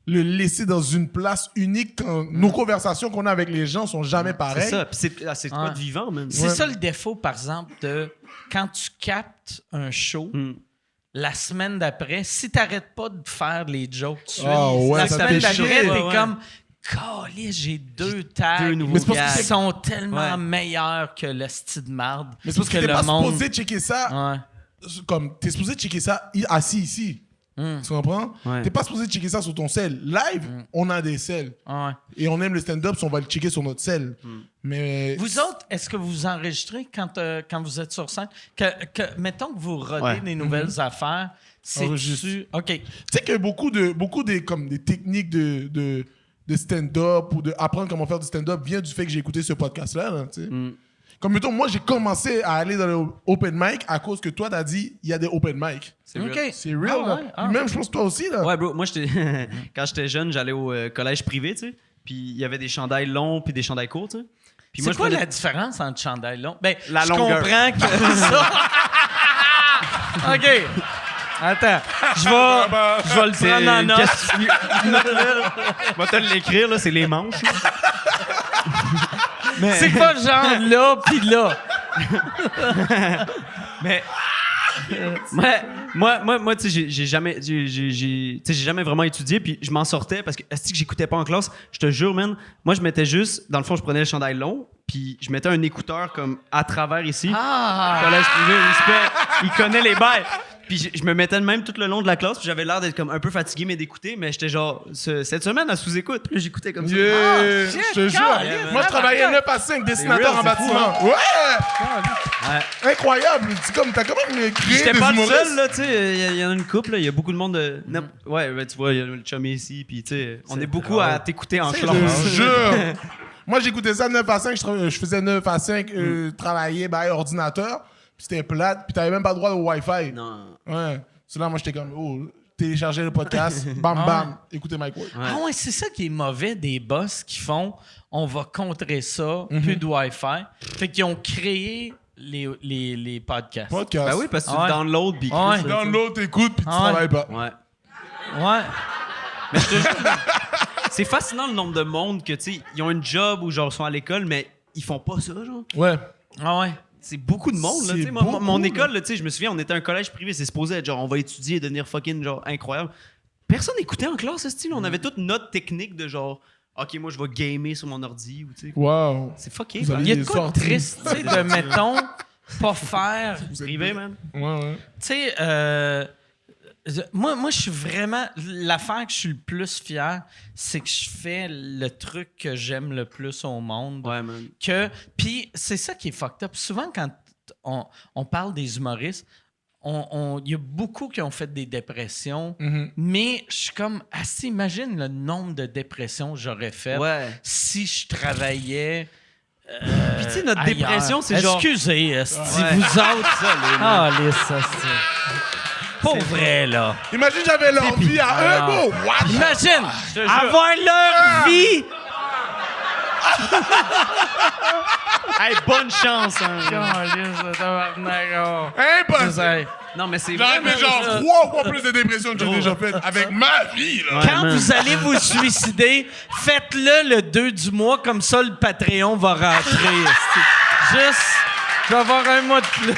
laisser dans une place unique quand nos conversations qu'on a avec les gens sont jamais pareilles. C'est ça. Puis c'est quoi Ouais. de vivant, man? C'est ça le défaut, par exemple, de quand tu captes un show, la semaine d'après, si t'arrêtes pas de faire les jokes tout de suite, Ah ouais, la ça semaine te fait d'après, chier. t'es Ouais. comme calisse, j'ai deux tags deux nouveaux Mais c'est parce que qui c'est- sont tellement Ouais. meilleurs que le style de marde. Mais c'est parce que t'es le pas monde. supposé checker ça Ouais. comme t'es supposé checker ça assis ici. Tu comprends? Ouais. T'es pas supposé checker ça sur ton cell. Live, on a des cells. Ouais. Et on aime le stand-up, si on va le checker sur notre cell. Mais Vous autres, est-ce que vous enregistrez quand vous êtes sur scène? Mettons que vous rodez Ouais. des nouvelles affaires, Enregistre. c'est-tu... OK. tu sais que beaucoup comme des techniques de stand-up ou de apprendre comment faire du stand-up vient du fait que j'ai écouté ce podcast-là. Là, tu sais. Comme mettons, moi, j'ai commencé à aller dans le open mic à cause que toi, t'as dit il y a des open mic. C'est real. OK. C'est real, Ah là. ouais? Ah. Même, je pense, toi aussi, là. Ouais, bro, moi, quand j'étais jeune, j'allais au collège privé, tu sais. Puis il y avait des chandails longs puis des chandails courts, tu sais. Puis C'est moi, quoi je prenais- la différence entre chandail long? Ben, La je longueur. comprends que ça... OK. Attends. Je vais le C'est- prendre en note. Je vais te l'écrire, là, c'est les manches. là. Mais- C'est pas genre là puis là. Mais moi, tu sais, j'ai jamais, tu sais, j'ai jamais vraiment étudié, puis je m'en sortais parce que est-ce que j'écoutais pas en classe. Je te jure, man. Moi, je mettais juste, dans le fond, je prenais le chandail long, puis je mettais un écouteur comme à travers ici. Ah! Collège privé, respect. Il connaît les bails. Puis je me mettais de même tout le long de la classe, puis j'avais l'air d'être comme un peu fatigué, mais d'écouter, mais j'étais genre, cette semaine, à sous-écoute, puis là, j'écoutais comme ça. Yeah, shit, je te jure. calme, Moi, je travaillais 9 à 5, dessinateur real, en c'est fou, bâtiment. Ouais! Incroyable. C'est comme, t'as quand même créé J'étais des pas le humoristes. seul, là, tu sais. Il y en a une couple, là. Il y a beaucoup de monde de. Ouais, ben, tu vois, il y a le chummy ici, puis tu sais, on est beaucoup à t'écouter en Je classe. te jure. Moi, j'écoutais ça 9 à 5. Je faisais 9 à 5, travailler ordinateur. Puis c'était plate. Puis t'avais même pas droit au Wi-Fi. Non. Ouais. C'est là, moi, j'étais comme, oh, télécharger le podcast, bam, bam, écoutez Mike Ward. Ah ouais, c'est ça qui est mauvais des boss qui font on va contrer ça, plus de Wi-Fi. Fait qu'ils ont créé les podcasts. Podcast. Ben oui, parce que tu Ouais. download, puis Ouais. Dans l'autre, t'écoutes, puis tu Ouais. travailles pas. Ouais. Ouais. Mais je te jure, c'est fascinant le nombre de monde que, tu sais, ils ont une job ou genre sont à l'école, mais ils font pas ça, genre. Ouais. Ah ouais. C'est beaucoup de monde, là. C'est tu sais. Moi, beaucoup, mon là. école, là, tu sais, je me souviens, on était un collège privé, c'est supposé être genre, on va étudier et devenir fucking, genre, incroyable. Personne n'écoutait en classe, ce style. On avait toute notre technique de genre, OK, moi, je vais gamer sur mon ordi, ou tu sais. Wow. C'est fucké. Vous man. avez Il y a de des quoi de sorties. triste, tu sais, de, mettons, pas faire... Privé, man. Ouais, ouais. Tu sais, Moi, je suis vraiment... L'affaire que je suis le plus fier, c'est que je fais le truc que j'aime le plus au monde. Ouais, man. Puis c'est ça qui est fucked up. Souvent, quand on parle des humoristes, il y a beaucoup qui ont fait des dépressions, mais je suis comme... imagine le nombre de dépressions que j'aurais fait si je travaillais... Puis tu sais, notre ailleurs. dépression, c'est genre... Excusez, si vous autres... Ah, ça, c'est... Pour vrai, là. Imagine, j'avais leur vie à un mot. What? Imagine avoir leur vie. Hey, bonne chance, hein. Impossible. Non, mais c'est J'aurais vraiment fait genre ça. 3 fois plus de dépression que j'ai déjà fait avec ma vie, là. Quand vous allez vous suicider, faites-le le 2 du mois, comme ça le Patreon va rentrer. Juste, je vais avoir un mois de plus.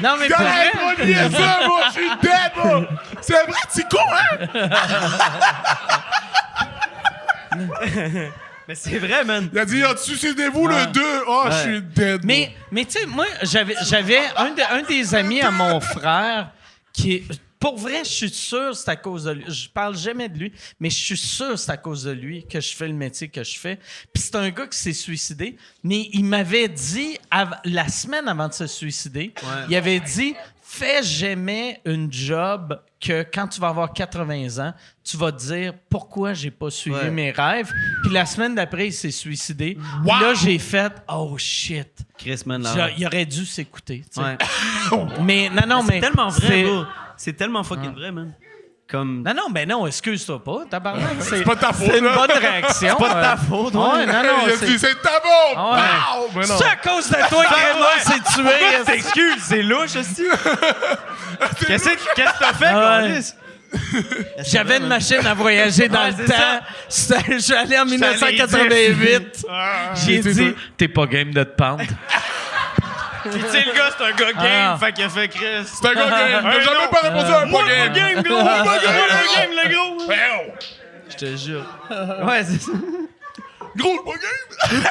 Non, mais pour vrai... Arrête, mon niaiseux, moi, je suis dead, moi. C'est vrai, c'est con, hein? Mais c'est vrai, man. Il a dit, suicidez-vous le 2. Oh, je suis dead. Mais tu sais, moi, j'avais un des amis à mon frère qui est... Pour vrai, je suis sûr que c'est à cause de lui. Je parle jamais de lui, mais je suis sûr que c'est à cause de lui que je fais le métier que je fais. Puis c'est un gars qui s'est suicidé, mais il m'avait dit, la semaine avant de se suicider, il avait dit, fais jamais une job que quand tu vas avoir 80 ans, tu vas te dire pourquoi j'ai pas suivi mes rêves. Puis la semaine d'après, il s'est suicidé. Puis là, j'ai fait, oh shit. Chris, man, là. Il aurait dû s'écouter. Tu sais. Ouais. Mais non, mais C'est tellement vrai, c'est- bro. C'est tellement fucking vrai, man. Comme... Non, excuse-toi pas, tabarnak. C'est pas de ta faute, C'est une là. bonne réaction. C'est pas de ta faute, ouais. Ouais, non, Il a c'est... dit, c'est ta faute. Ah ouais. Pow! Mais non. C'est à cause de toi que Raymond s'est tué. T'excuses, c'est louche, aussi. Qu'est-ce que t'as fait, Ah ouais. Carlis? J'avais une machine à voyager dans Ouais, le c'est temps. Je suis allé en allé y 1988. J'ai c'est dit, ça. t'es pas game de te pendre. Puis tu sais, le gars, c'est un gars game, Ah. fait qu'il a fait Chris. C'est un gars game. T'as jamais pas répondu à un Moi, pas game. pas game, gros. Moi, pas game, le gros. Hey, Je te jure. Ouais, c'est ça. Gros, le pas game.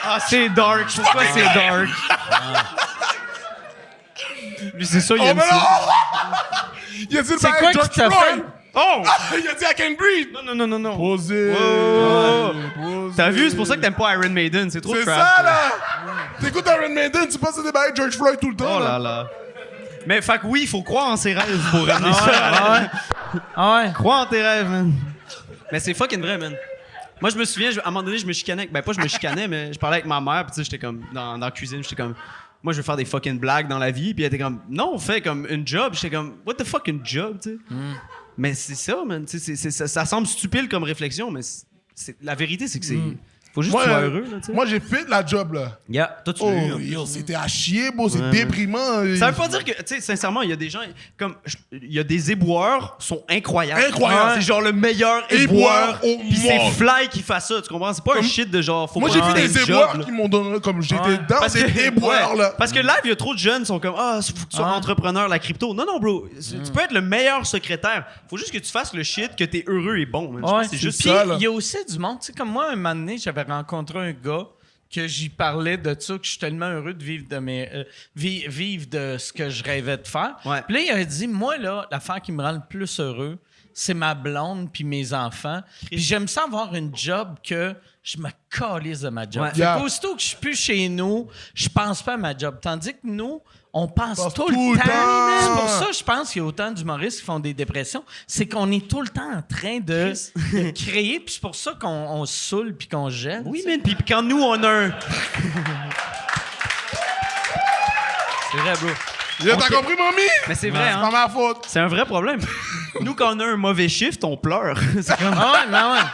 Ah, c'est dark. Pourquoi c'est dark? Lui, c'est ça, il Oh, aime mais ça. non! Il a dit le C'est bail quoi George qui t'a Floyd. fait? Oh! Il a dit I can breathe. Non. Posé. T'as vu? C'est pour ça que t'aimes pas Iron Maiden. C'est trop C'est crap. ça, là. T'écoutes Iron Maiden, tu penses à des bails George Floyd tout le temps, Oh là là. là. Mais fait que oui, il faut croire en ses rêves pour ramener ça. Ah ouais. Crois en tes rêves, man. Mais c'est fucking vrai, man. Moi, je me souviens, à un moment donné, je me chicanais. Ben, pas je me chicanais, mais je parlais avec ma mère, puis tu sais, j'étais comme dans la cuisine, j'étais comme. Moi, je veux faire des fucking blagues dans la vie, puis elle était comme. Non, on fait comme une job. J'étais comme. What the fucking job, tu sais. Mais c'est ça, man. Tu sais, ça semble stupide comme réflexion, mais la vérité, c'est que c'est. Faut juste que tu sois heureux, là, tu sais. Moi, j'ai fait de la job, là. Yeah, toi, tu Oh, l'as eu, en plus. yo, c'était à chier, bro. C'est Ouais, déprimant. Ça veut pas dire que, tu sais, sincèrement, il y a des gens, comme, il y a des éboueurs, sont incroyables. Incroyables. C'est genre le meilleur Éboueur éboueur. au Puis c'est monde. Fly qui fait ça, tu comprends? C'est pas un Comme- shit de genre, faut Moi, pas j'ai que vu t'aies des le éboueurs job, là. qui m'ont donné, comme j'étais dans Parce des que, éboueurs, ouais. là. Parce que live, il y a trop de jeunes qui sont comme, faut que tu sois entrepreneur, la crypto. Non, bro. Tu peux être le meilleur secrétaire. Faut juste que tu fasses le shit, que t'es heureux et bon. man. Je pense que c'est juste Puis ça, là. il y a aussi du monde. Tu sais, comme moi, un moment donné, j'avais rencontré un gars que j'y parlais de ça, que je suis tellement heureux de vivre de vivre de ce que je rêvais de faire. Ouais. Puis là, il a dit, moi, là, l'affaire qui me rend le plus heureux, c'est ma blonde puis mes enfants. Puis j'aime ça avoir une job que je me calisse de ma job. Ouais. Fait Yeah. qu'aussitôt que je suis plus chez nous, je pense pas à ma job. Tandis que nous, on pense tout tout le le temps. temps. C'est pour ça, je pense qu'il y a autant d'humoristes qui font des dépressions. C'est qu'on est tout le temps en train de créer, puis c'est pour ça qu'on se saoule puis qu'on gèle. Oui, man. Puis quand nous, on a un. C'est vrai, bro. Yo, t'as compris, mamie? Mais c'est vrai, C'est hein. pas ma faute. C'est un vrai problème. Nous, quand on a un mauvais shift, on pleure. C'est comme. Ah ouais, mais ouais.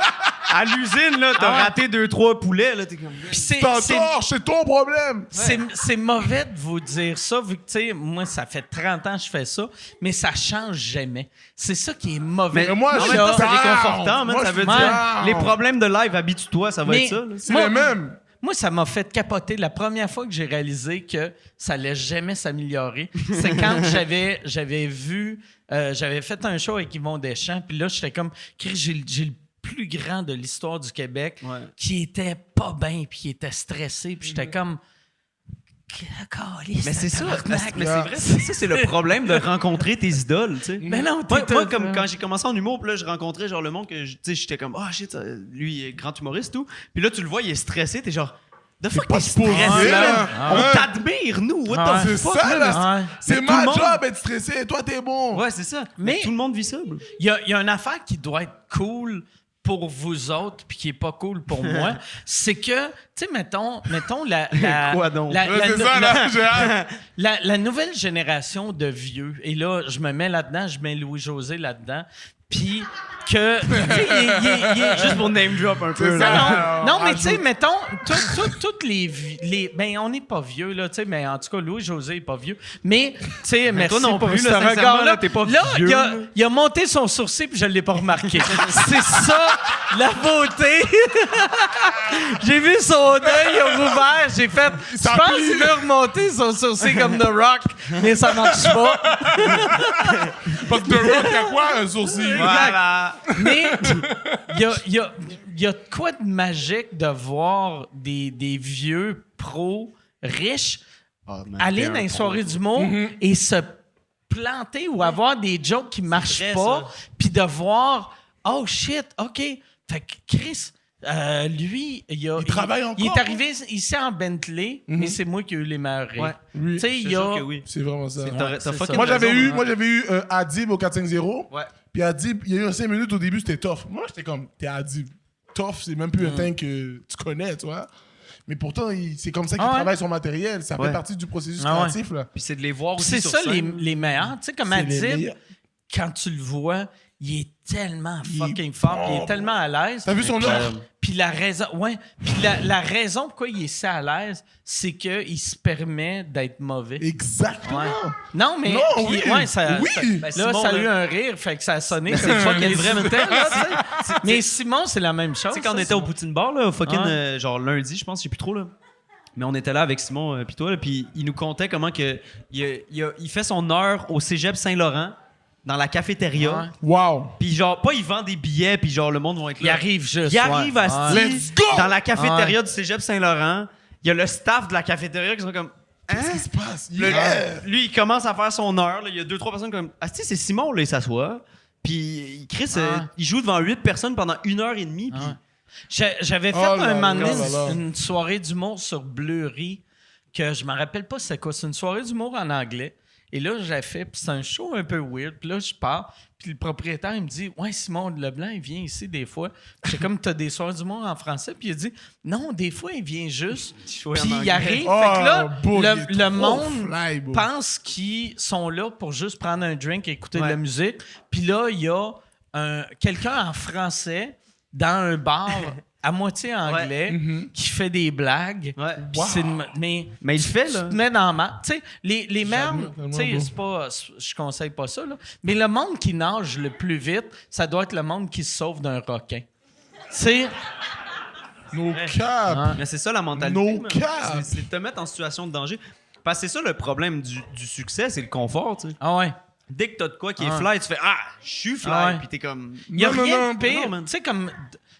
À l'usine, là, t'as Ah ouais. raté 2-3 poulets, là, t'es comme. Puis c'est T'entorches, c'est ton problème. c'est mauvais de vous dire ça, vu que, tu sais, moi, ça fait 30 ans que je fais ça, mais ça change jamais. C'est ça qui est mauvais. Mais moi, en je même temps, c'est down. réconfortant, man. Moi, Ça je veut suis dire, down. les problèmes de live, habitue-toi, ça va Mais- être ça. là. C'est Moi- les mêmes. Moi, ça m'a fait capoter. La première fois que j'ai réalisé que ça allait jamais s'améliorer, c'est quand j'avais vu, j'avais fait un show avec Yvon Deschamps, puis là, j'étais comme, Chris, j'ai le plus grands de l'histoire du Québec Ouais. qui était pas bien puis qui était stressé. Puis j'étais comme... Mais c'est ça, tabarnak. mais c'est vrai, ça c'est le problème de rencontrer tes idoles, tu sais. Mais non, Moi, comme quand j'ai commencé en humour, puis là, je rencontrais genre le monde que, tu sais, j'étais comme, shit, lui, il est grand humoriste, tout. Puis là, tu le vois, il est stressé, t'es genre, the fuck, t'es stressé, supposé, man? là. On Ouais. t'admire, nous, what the C'est fuck? ça, là. Ouais. C'est Mais tout ma le monde- job être stressé. Toi, t'es bon. Ouais, c'est ça. Mais- Mais tout le monde vit ça, bro. Il y a une affaire qui doit être cool pour vous autres puis qui est pas cool pour moi, c'est que, tu sais, mettons la Quoi donc? la- Ouais, la- c'est ça, là. J'ai hâte. la nouvelle génération de vieux, et là, je me mets là-dedans, je mets Louis-José là-dedans, puis que, tu sais, il est Juste pour name drop un peu, C'est là. ça. non, mais tu sais, mettons, toutes les... Ben, on n'est pas vieux, là, tu sais, mais en tout cas, Louis-José est pas vieux. Mais, tu sais, merci toi non pour plus, ce là, sincèrement, regard-là. là, t'es pas là, vieux, là. il a monté son sourcil, puis je l'ai pas remarqué. C'est ça, la beauté. J'ai vu son œil ouvert, j'ai fait... Je Ça pense plie. qu'il veut remonter son sourcil comme The Rock, mais ça marche pas. Parce que The Rock, il y a quoi, un sourcil? Voilà. Mais il y a de quoi de magique de voir des vieux pros riches aller dans les soirées d'humour et se planter ou avoir des jokes qui marchent vrai, pas, ça. puis de voir « Oh shit, OK. » Fait que Chris... lui, il travaille encore, il est arrivé ici en Bentley, mais c'est moi qui ai eu les meilleurs rires. Ouais. Oui. Tu sais, Je il te y a... jure que oui. C'est vraiment ça. T'as c'est fucking ça. Moi, j'avais raison, eu Adib au 4-5-0. Ouais. Puis Adib, il y a eu un 5 minutes au début, c'était tough. Moi, j'étais comme, t'es Adib. Tough, c'est même plus un thing que tu connais, tu vois. Mais pourtant, c'est comme ça qu'il Ah ouais? travaille son matériel. Ça Ouais. fait partie du processus Ah ouais. créatif, là. Puis c'est de les voir aussi C'est sur ça, scène. les meilleurs. Tu sais, comme C'est les Adib, meilleurs. quand tu le vois, il est tellement Il fucking est fort, bon. il est tellement à l'aise. T'as vu son œuvre? Puis la raison, puis la raison pourquoi il est si à l'aise, c'est qu'il se permet d'être mauvais. Exactement. Ouais. Non, mais Non, puis, oui. ouais, ça, Oui. ça- Ben, là, Simon, ça a là- eu un rire, fait que ça a sonné Ben, comme c'est fucking fucking vrai, vrai. Là, tu sais. Mais Simon, c'est la même chose. Tu sais, quand on ça, était au Simon. Poutine Bar, là, au fucking, Ouais. genre lundi, je pense, je sais plus trop, là. Mais on était là avec Simon pis toi, là, puis il nous contait comment que il fait son heure au Cégep Saint-Laurent, dans la cafétéria. Ouais. Wow. Puis genre, pas il vend des billets, puis genre, le monde va être Il là. arrive juste. Il arrive ouais. à Ouais. Let's go! dans la cafétéria du Cégep Saint-Laurent. Il y a le staff de la cafétéria qui sont comme... Qu'est-ce qui se passe? Là, Yeah! lui, il commence à faire son heure. Là. Il y a 2-3 personnes comme... Ah, tu sais, c'est Simon, là, il s'assoit. Puis Chris, il joue devant 8 personnes pendant 1h30. Puis... J'avais fait Oh là un moment là donné là là. une soirée d'humour sur Bleury que je me rappelle pas c'est quoi. C'est une soirée d'humour en anglais. Et là, j'ai fait, puis c'est un show un peu weird. Puis là, je pars, puis le propriétaire, il me dit « Ouais, Simon Leblanc, il vient ici des fois. » J'ai comme « T'as des soirées d'humour en français? » Puis il a dit « Non, des fois, il vient juste. » Puis il arrive. Oh, fait que là, beau, il est le trop monde fly, beau. pense qu'ils sont là pour juste prendre un drink et écouter de Ouais. la musique. Puis là, il y a quelqu'un en français dans un bar à moitié anglais qui fait des blagues. Ouais. Puis mais Mais il le fait, tu là. te mets dans ma... Tu sais, les merdes, tellement tu sais, beau. c'est pas... Je conseille pas ça, là. Mais le monde qui nage le plus vite, ça doit être le monde qui se sauve d'un requin. Tu sais... No cap. Mais c'est ça la mentalité. No man. cap. C'est de te mettre en situation de danger. Parce que c'est ça le problème du succès, c'est le confort, tu sais. Ah ouais. Dès que t'as de quoi qui est Ah. fly, tu fais « Ah, je suis fly! Ah ouais. Puis t'es comme... Il y a Non, rien non, de pire, non, man. tu sais, comme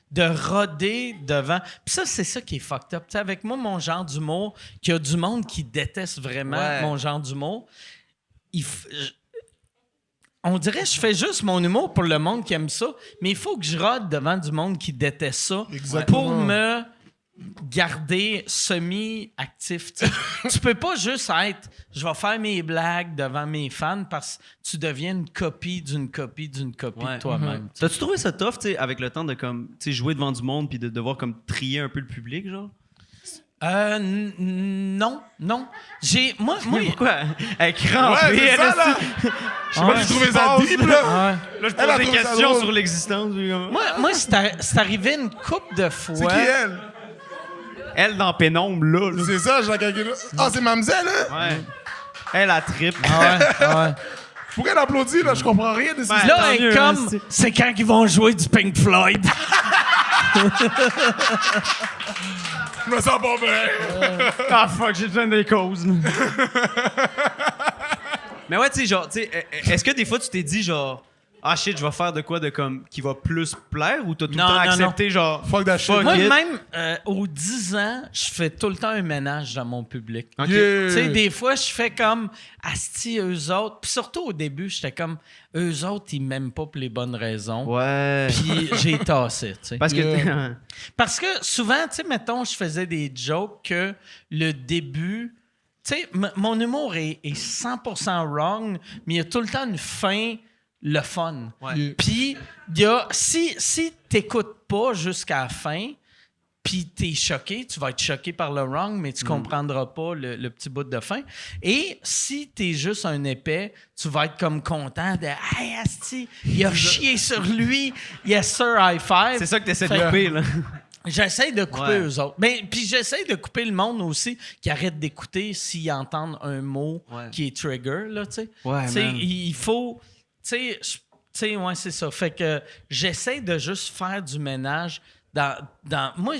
de roder devant. Puis ça, c'est ça qui est fucked up. Tu sais, avec moi, mon genre d'humour, qu'il y a du monde qui déteste vraiment Ouais. mon genre d'humour, on dirait que je fais juste mon humour pour le monde qui aime ça, mais il faut que je rode devant du monde qui déteste ça Exactement. pour me garder semi-actif. Tu sais. Tu peux pas juste être « je vais faire mes blagues devant mes fans » parce que tu deviens une copie d'une copie d'une copie Ouais. de toi-même. T'as-tu trouvé ça tough, tu sais, avec le temps de comme, tu sais, jouer devant du monde puis de devoir comme trier un peu le public, genre? Non. Moi, Pourquoi? Elle est crampée, Ouais, c'est elle ça, est- là. Je sais pas si j'ai trouvé ça deep, là. Là, je Elle a pose des trouvé ça questions drôle. sur l'existence. puis comme- moi c'est arrivé une couple de fois. C'est qui elle? Elle, dans Pénombre, là. C'est ça, j'ai calculé. Ah, c'est Mamzelle, hein? Ouais. Elle, a trip. Ouais. Pourquoi elle applaudit, là? Je comprends rien de ça. Ben, Là, tant elle est mieux, comme, hein, c'est quand qu'ils vont jouer du Pink Floyd. Je me sens pas bien. Ah, fuck, j'ai besoin des causes. Mais ouais, tu sais, genre, tu sais, est-ce que des fois, tu t'es dit, genre, ah shit, je vais faire de quoi de comme qui va plus plaire ou t'as tout Non, le temps non, accepté genre Fuck that shit. Moi, it. même aux 10 ans, je fais tout le temps un ménage dans mon public. Ok. Yeah. Tu sais, des fois, je fais comme asti, eux autres. Puis surtout au début, j'étais comme eux autres, ils m'aiment pas pour les bonnes raisons. Ouais. Puis j'ai tassé, tu sais. Parce que Yeah. Parce que souvent, tu sais, mettons, je faisais des jokes que le début. Tu sais, mon humour est 100% wrong, mais il y a tout le temps une fin, le fun. Yeah. Puis, il y a, si t'écoutes pas jusqu'à la fin, puis t'es choqué, tu vas être choqué par le wrong, mais tu comprendras pas le petit bout de fin. Et si t'es juste un épais, tu vas être comme content de « Hey, asti, il a chié sur lui, yes sir, high five ». c'est ça que t'essaies de Fait- couper là. J'essaie de couper Ouais. eux autres. Mais puis j'essaie de couper le monde aussi qui arrête d'écouter s'ils entendent un mot Ouais. qui est trigger, là, tu sais. Ouais, Tu sais, man. il faut... Tu sais, ouais, c'est ça. Fait que j'essaie de juste faire du ménage dans moi,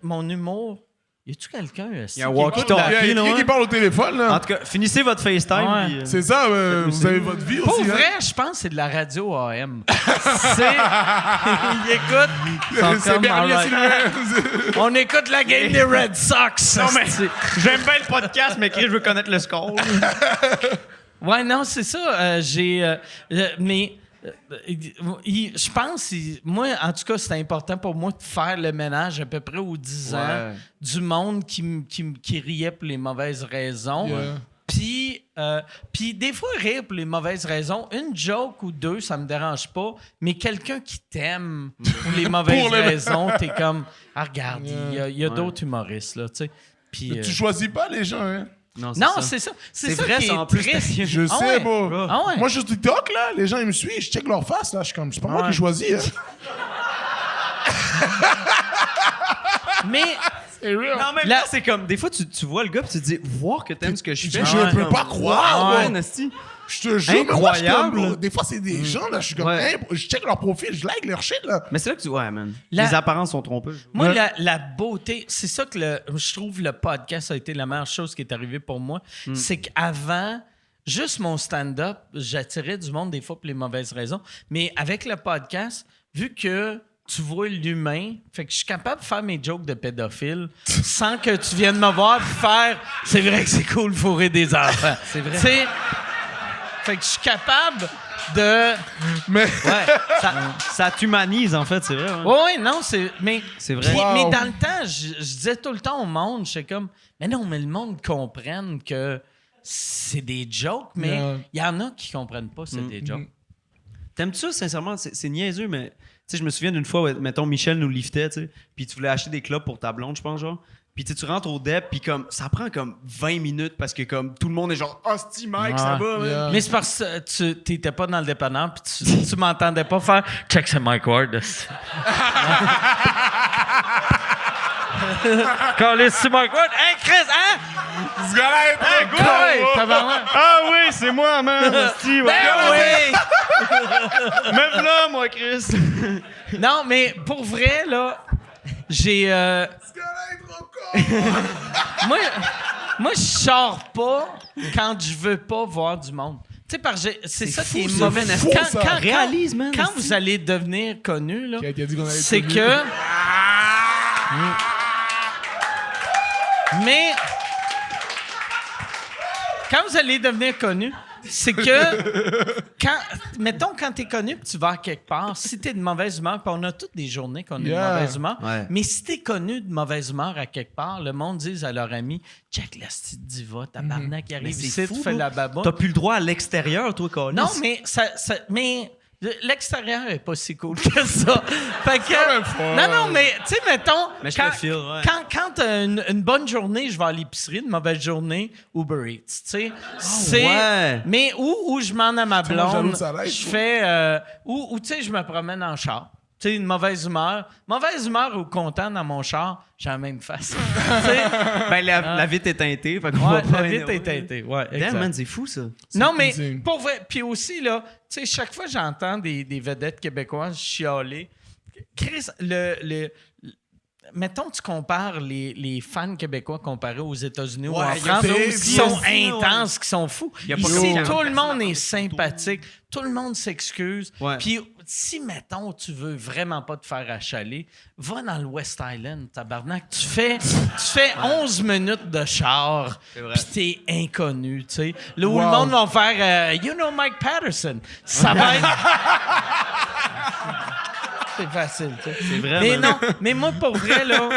mon humour... Y a-tu quelqu'un... Il y a un walkie-talkie. Il y a là, quelqu'un ouais. qui parle au téléphone, là. En tout cas, finissez votre FaceTime. Ouais. puis, C'est ça, vous avez votre vie Pour aussi. hein. vrai, je pense que c'est de la radio AM. Ils écoutent... ils sont C'est comme, Bernier all right. Sylvain. On écoute la game des Red Sox. Non, mais asti. j'aime bien le podcast, mais Chris, je veux connaître le score. Ouais, non, c'est ça. Je pense, moi, en tout cas, c'est important pour moi de faire le ménage à peu près aux 10 ans Ouais. du monde qui riait pour les mauvaises raisons. Yeah. Puis des fois, rire pour les mauvaises raisons, une joke ou deux, ça me dérange pas, mais quelqu'un qui t'aime pour les mauvaises Pour les- raisons, t'es comme, ah, regarde, il y a Ouais. d'autres humoristes, là, tu sais. Puis, Tu choisis pas les gens, hein. non, ça. c'est ça. C'est ça vrai, qui ça, est en plus, triste. Je Ah sais, ouais? bro. Ah ouais? Moi, je suis sur TikTok, là. Les gens, ils me suivent. Je check leur face, là. Je suis comme, c'est pas moi Ouais. qui choisis, hein. Mais... C'est real. Mais en même La- temps, c'est comme, des fois, tu vois le gars puis tu te dis, voir que t'aimes ce que je fais. Je Ouais. peux pas croire, Ouais. bro. Nasty. Je te jure, mais moi, je suis Incroyable. comme, bro, des fois, c'est des gens, là. Je suis comme, Ouais. hey, bro, je check leur profil, je like leur shit, là. Mais c'est là que tu. Ouais, man. La- Les apparences sont trompeuses. Moi, Ouais. la beauté, c'est ça que je trouve le podcast a été la meilleure chose qui est arrivée pour moi. C'est qu'avant, juste mon stand-up, j'attirais du monde des fois pour les mauvaises raisons. Mais avec le podcast, vu que tu vois l'humain, fait que je suis capable de faire mes jokes de pédophile sans que tu viennes me voir et faire « C'est vrai que c'est cool de fourrer des enfants. » C'est vrai. Fait que je suis capable de... Mais, Ouais. ça t'humanise, en fait, c'est vrai. ouais. Oui, non, c'est... Mais, C'est vrai. puis- Wow. mais dans le temps, je disais tout le temps au monde, j'étais comme, mais non, mais le monde comprenne que c'est des jokes, mais il Yeah. y en a qui comprennent pas c'est des jokes. T'aimes-tu ça, sincèrement? C'est niaiseux, mais. Tu sais, je me souviens d'une fois, mettons, Michel nous liftait, tu sais, puis tu voulais acheter des clopes pour ta blonde, je pense, genre. Puis tu sais, tu rentres au DEP, puis comme, ça prend comme 20 minutes parce que comme tout le monde est genre, hostie, Mike, ça va, man. Yeah. Mais c'est parce que tu t'étais pas dans le dépanneur, puis tu m'entendais pas faire « Check, c'est Mike Ward. » Quand c'est Mike Ward, « Hey, Chris, hein? ce gars-là est très Hey, ouais, tabarnak. Ah oui, c'est moi, man, hostie, ouais. Ben oui! Même là, moi, Chris. Non, mais pour vrai, là, j'ai... Ce gars-là est trop con. Moi, je sors pas quand je veux pas voir du monde. Tu sais, c'est ça qui est fou, mauvais. c'est fou, ça. Réalise, man, Quand esti. vous allez devenir connu, là, Qui a dit qu'on allait être c'est connu. que... Mais... Quand vous allez devenir connu, c'est que... Mettons, quand t'es connu puis tu vas à quelque part, si t'es de mauvaise humeur, puis on a toutes des journées qu'on est de Yeah. mauvaise humeur, Ouais. mais si t'es connu de mauvaise humeur à quelque part, le monde dit à leurs amis « Check la petite diva, tabarnak, qui arrive ici, tu fais la baboune. T'as plus le droit à l'extérieur, toi, Carlis. Non, mais mais l'extérieur est pas si cool que ça. Fait que, même fun. non, mais tu sais, mettons, Mais je quand, te file, ouais. quand t'as une bonne journée, je vais à l'épicerie, une mauvaise journée, Uber Eats, tu sais. C'est, ouais. mais où je m'en à ma Comment jaloux blonde, ça va être, je toi? fais, ou tu sais, je me promène en char. Tu sais, une mauvaise humeur ou content dans mon char, j'ai la même face. Tu sais, Ben, la vitre est teintée. Fait qu'on ouais, va pas la vite énerver. est teintée. Ouais, Damn, exact. man, c'est fou, ça. Non, mais insane. pour vrai. Puis aussi, là, tu sais, chaque fois que j'entends des vedettes québécoises chialer, Chris, mettons, tu compares les fans québécois comparés aux États-Unis ou en Ouais, il y a France, ça qui aussi, sont ouais. intenses, qui sont fous. Y a pas Ici, de tout le monde est sympathique, tout le monde s'excuse. Ouais. Puis si, mettons, tu veux vraiment pas te faire achaler, va dans le West Island, tabarnak. Tu fais 11 minutes de char, puis t'es inconnu, tu sais. Là où le monde va faire You know Mike Patterson. Ça va être... C'est facile, tu sais. C'est vrai, Mais man. non, mais moi, pour vrai, là...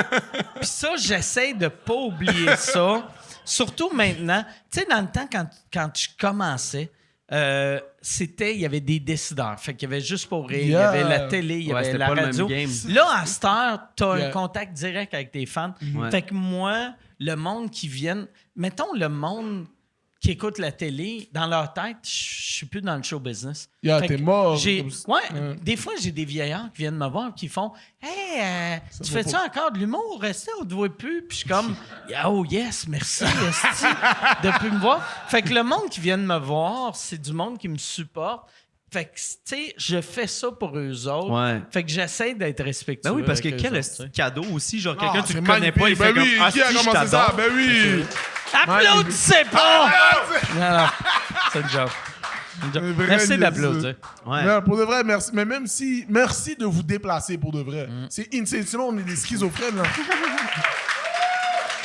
Puis ça, j'essaie de pas oublier ça. Surtout maintenant. Tu sais, dans le temps, quand je commençais... il y avait des décideurs. Fait qu'il y avait Juste pour rire, il y avait la télé, il y avait c'était la pas le même radio. game. Là, à cette heure, t'as un contact direct avec tes fans. Ouais. Fait que moi, le monde qui vient... Mettons, le monde qui écoute la télé, dans leur tête, je suis plus dans le show business. Fait t'es que mort. des fois, j'ai des vieillards qui viennent me voir et qui font « Hey, tu fais-tu encore de l'humour? Restez, on te voit plus. » Puis je suis comme « Oh yes, merci, esti, de plus me voir. » Fait que le monde qui vient de me voir, c'est du monde qui me supporte. Fait que, tu sais, je fais ça pour eux autres. Ouais. Fait que j'essaie d'être respectueux. Ben oui, parce que avec eux quel autres, esti tu sais. de cadeau aussi. Genre, Ah, quelqu'un tu c'est le connais pas, il magnifique. fait Ben oui, comme... Ah, qui a si, je commencé ça? t'adore. Ben oui. Applaudissez pas! Non, c'est une joke. Vrai Merci niaiseux. d'applaudir. Ouais. Mais pour de vrai, merci. Mais même si... Merci de vous déplacer pour de vrai. C'est insane. Sinon, on est des schizophrènes, là.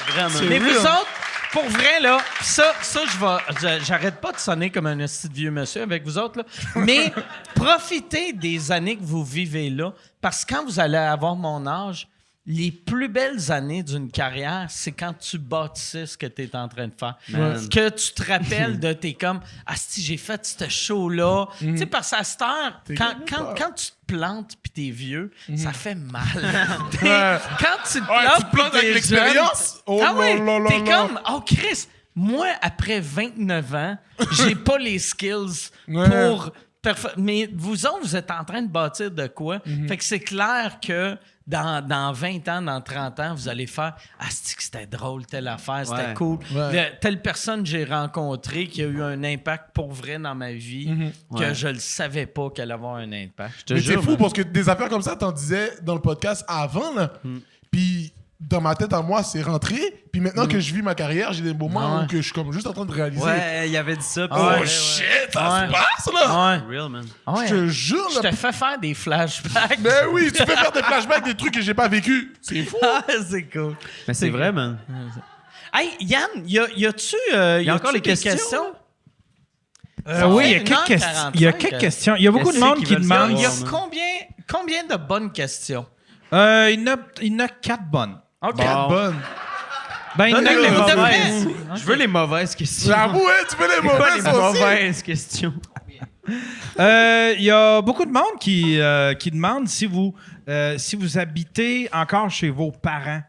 Vraiment. Mais vous autres, pour vrai, là, ça j'arrête pas de sonner comme un petit vieux monsieur avec vous autres, là, mais profitez des années que vous vivez là, parce que quand vous allez avoir mon âge, les plus belles années d'une carrière, c'est quand tu bâtissais ce que tu es en train de faire. Man. Que tu te rappelles de t'es comme « Ah, si j'ai fait ce show-là. Tu sais, parce qu'à cette heure, quand tu te plantes puis t'es vieux, ça fait mal. Quand tu te plantes, tu te plantes puis avec t'es l'expérience? jeune, Oh ah oui, là là t'es là. comme « Oh, Chris, moi, après 29 ans, j'ai pas les skills Ouais. pour... Mais vous autres, vous êtes en train de bâtir de quoi? Fait que c'est clair que dans 20 ans, dans 30 ans, vous allez faire « Ah, c'est que c'était drôle, telle affaire, c'était Ouais. cool. Ouais. Telle personne que j'ai rencontrée qui a eu un impact pour vrai dans ma vie, que Ouais. je le savais pas qu'elle allait avoir un impact. Mais c'est fou parce que des affaires comme ça, t'en disais dans le podcast avant, là. Puis dans ma tête à moi, c'est rentré. Puis maintenant que je vis ma carrière, j'ai des moments Ouais. où que je suis comme juste en train de réaliser. Ouais, il avait dit ça. puis Oh ouais, shit, ouais. ça se passe, là! Ouais. Real, man. Ouais. Je te jure, Je là. te fais faire des flashbacks. Ben oui, tu peux faire des flashbacks des trucs que j'ai pas vécu. C'est fou. Ah, c'est cool. Mais c'est vrai, man. Hey, Yann, y a-tu encore les des questions? Oui, il y a fait quelques 1h45. il y a quelques questions. Il y a beaucoup de Qu'est-ce monde qu'ils qui veulent demande. Il y a savoir? combien de bonnes questions? Il y en a 4 bonnes. OK. Quatre bonnes. Ben, il y en a Donne-nous les que- mauvaises. Je veux les mauvaises questions. J'avoue, hein, tu veux les Pas mauvaises les aussi. mauvaises questions. Il y a beaucoup de monde qui demande si vous habitez encore chez vos parents.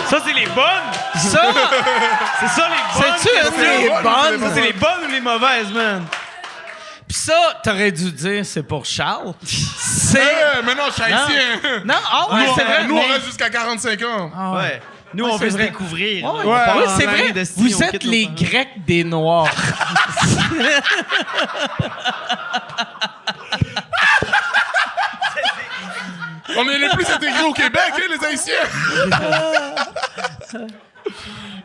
Ça, c'est les bonnes. Ça, C'est ça, les bonnes. c'est-tu une des bonnes, bonnes? c'est C'est les bonnes ou les mauvaises, man? Pis ça, t'aurais dû dire c'est pour Charles. C'est... Mais non, je suis haïtien. Non, ah oui, Nous, c'est vrai. nous, on mais- reste jusqu'à 45 ans. Ah Ouais. Nous, Ouais, on c'est veut se vrai. découvrir. Ouais, Ouais. ouais, Ouais, c'est en vrai. Amérique d'Esti, on Vous êtes quitte nos les parents. Grecs des Noirs. On est les plus intégrés au Québec, hein, les Haïtiens.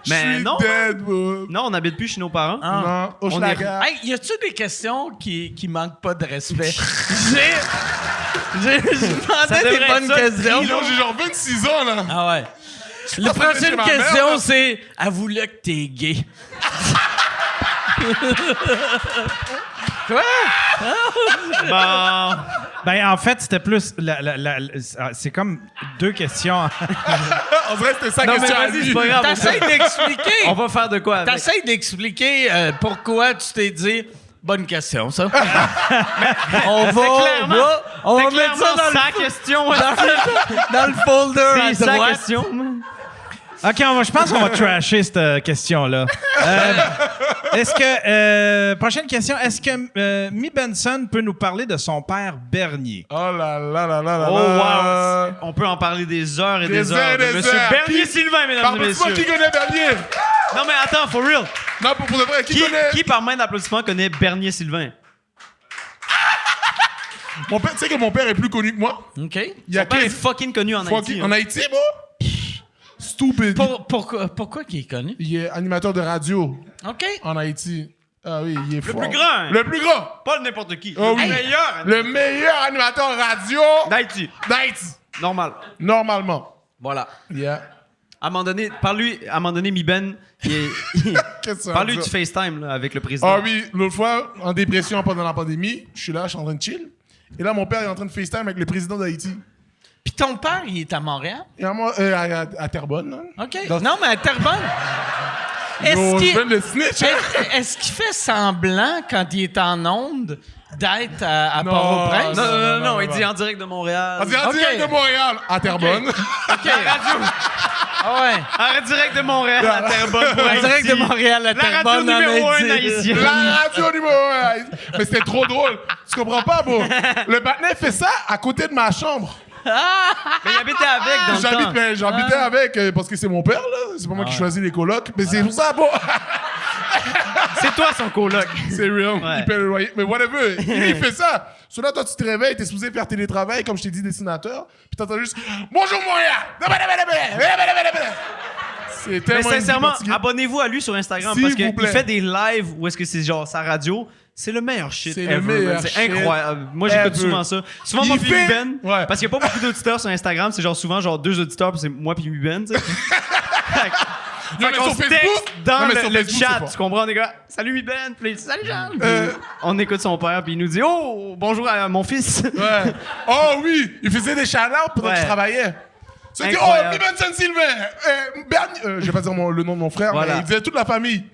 Mais Je suis non. dead, bro. Non, on n'habite plus chez nos parents. Non, au Schlager. Hey, y a-tu des questions qui manquent pas de respect? J'ai demandé des devrait bonnes être ça, questions. Non, j'ai genre 26 ans, là. Ah ouais. La pas prochaine chez ma mère, question, là. c'est avoue-le que t'es gay. Quoi? Bon. Ben, en fait, c'était plus. C'est comme 2 questions. On dirait que c'était sa Non, mais question à vas-y, lui. c'est pas grave. T'essayes d'expliquer. On va faire de quoi avec? T'essayes d'expliquer pourquoi tu t'es dit. Bonne question, ça. On va mettre ça dans sa question. dans le folder à C'est sa droite. question. OK, je pense qu'on va trasher cette question-là. Est-ce que... prochaine question. Est-ce que Mi Benson peut nous parler de son père Bernier? Oh là là là là là Oh, là. wow. On peut en parler des heures et Des des heures. heures, des Monsieur heures. Bernier Qui- Sylvain, mesdames et Applaudissements, messieurs. qui connaît Bernier? Non, mais attends, for real. Non, pour de vrai, qui connaît? Qui par main d'applaudissements connaît Bernier Sylvain? Mon père, tu sais que mon père est plus connu que moi. OK. Il y a Son père est 15 fucking connu en Haïti. En Haïti, bro? Stupid. Pourquoi qu'il est connu? Il est animateur de radio OK. en Haïti. Ah oui, il est fort. plus grand. Le plus grand. Pas n'importe qui. Oh le oui. meilleur Le meilleur animateur radio d'Haïti. d'Haïti. Normal. Normalement. Voilà. Yeah. À un moment donné, Mi Ben, Qu'est-ce que ça parle-lui veut du dire? FaceTime là, avec le président. Ah oui, l'autre fois, en dépression pendant la pandémie, je suis là, je suis en train de chill. Et là, mon père est en train de FaceTime avec le président d'Haïti. Puis ton père, il est à Montréal? Et à Terrebonne. Là. OK. Dans- Non, mais à Terrebonne. Yo, je viens de le snitch. Hein? Est-ce qu'il fait semblant, quand il est en onde, d'être à Non, Port-au-Prince? Non, il dit en direct de Montréal. On dit en direct de Montréal à Terrebonne. OK. Ah ouais. En direct de Montréal à Terrebonne pour En direct Haïti. de Montréal à La radio Terrebonne, en numéro 1 Haïti. haïtienne. La radio numéro 1. Mais c'était trop drôle. Tu comprends pas, bro? Le partenaire fait ça à côté de ma chambre. Mais il habitait avec dans le temps. J'habitais avec parce que c'est mon père, là. C'est pas moi qui choisis les colocs. Mais c'est pour ça, bro. C'est toi son coloc. C'est real. Ouais. Il paie le loyer. Mais whatever. Il fait ça. So là, toi, tu te réveilles, t'es supposé faire télétravail, comme je t'ai dit, dessinateur. Puis t'entends juste Bonjour, Montréal! C'est Mais tellement sincèrement, fatigué. abonnez-vous à lui sur Instagram S'il parce vous qu'il plaît. fait des lives où est-ce que c'est genre sa radio. C'est le meilleur shit C'est ever, le meilleur man. C'est shit incroyable. Moi, j'écoute ever. souvent ça. Souvent, Il moi puis fait- Ben. Ouais. Parce qu'il n'y a pas beaucoup d'auditeurs sur Instagram. C'est genre souvent genre 2 auditeurs puis c'est moi puis Ben, tu sais. Non, Fait mais qu'on sur se Facebook- texte dans Non, mais le sur Facebook, c'est chat. fort. Tu comprends, les gars? Salut Mi Ben. Puis il dit, salut Jean. Puis on écoute son père puis il nous dit, oh, bonjour à mon fils. Ouais. Oh oui, il faisait des shout-outs pendant que Ouais. je travaillais. C'est dit, oh, Incroyable. Biban Saint-Sylvain, je vais pas dire le nom de mon frère, Voilà. mais il disait toute la famille.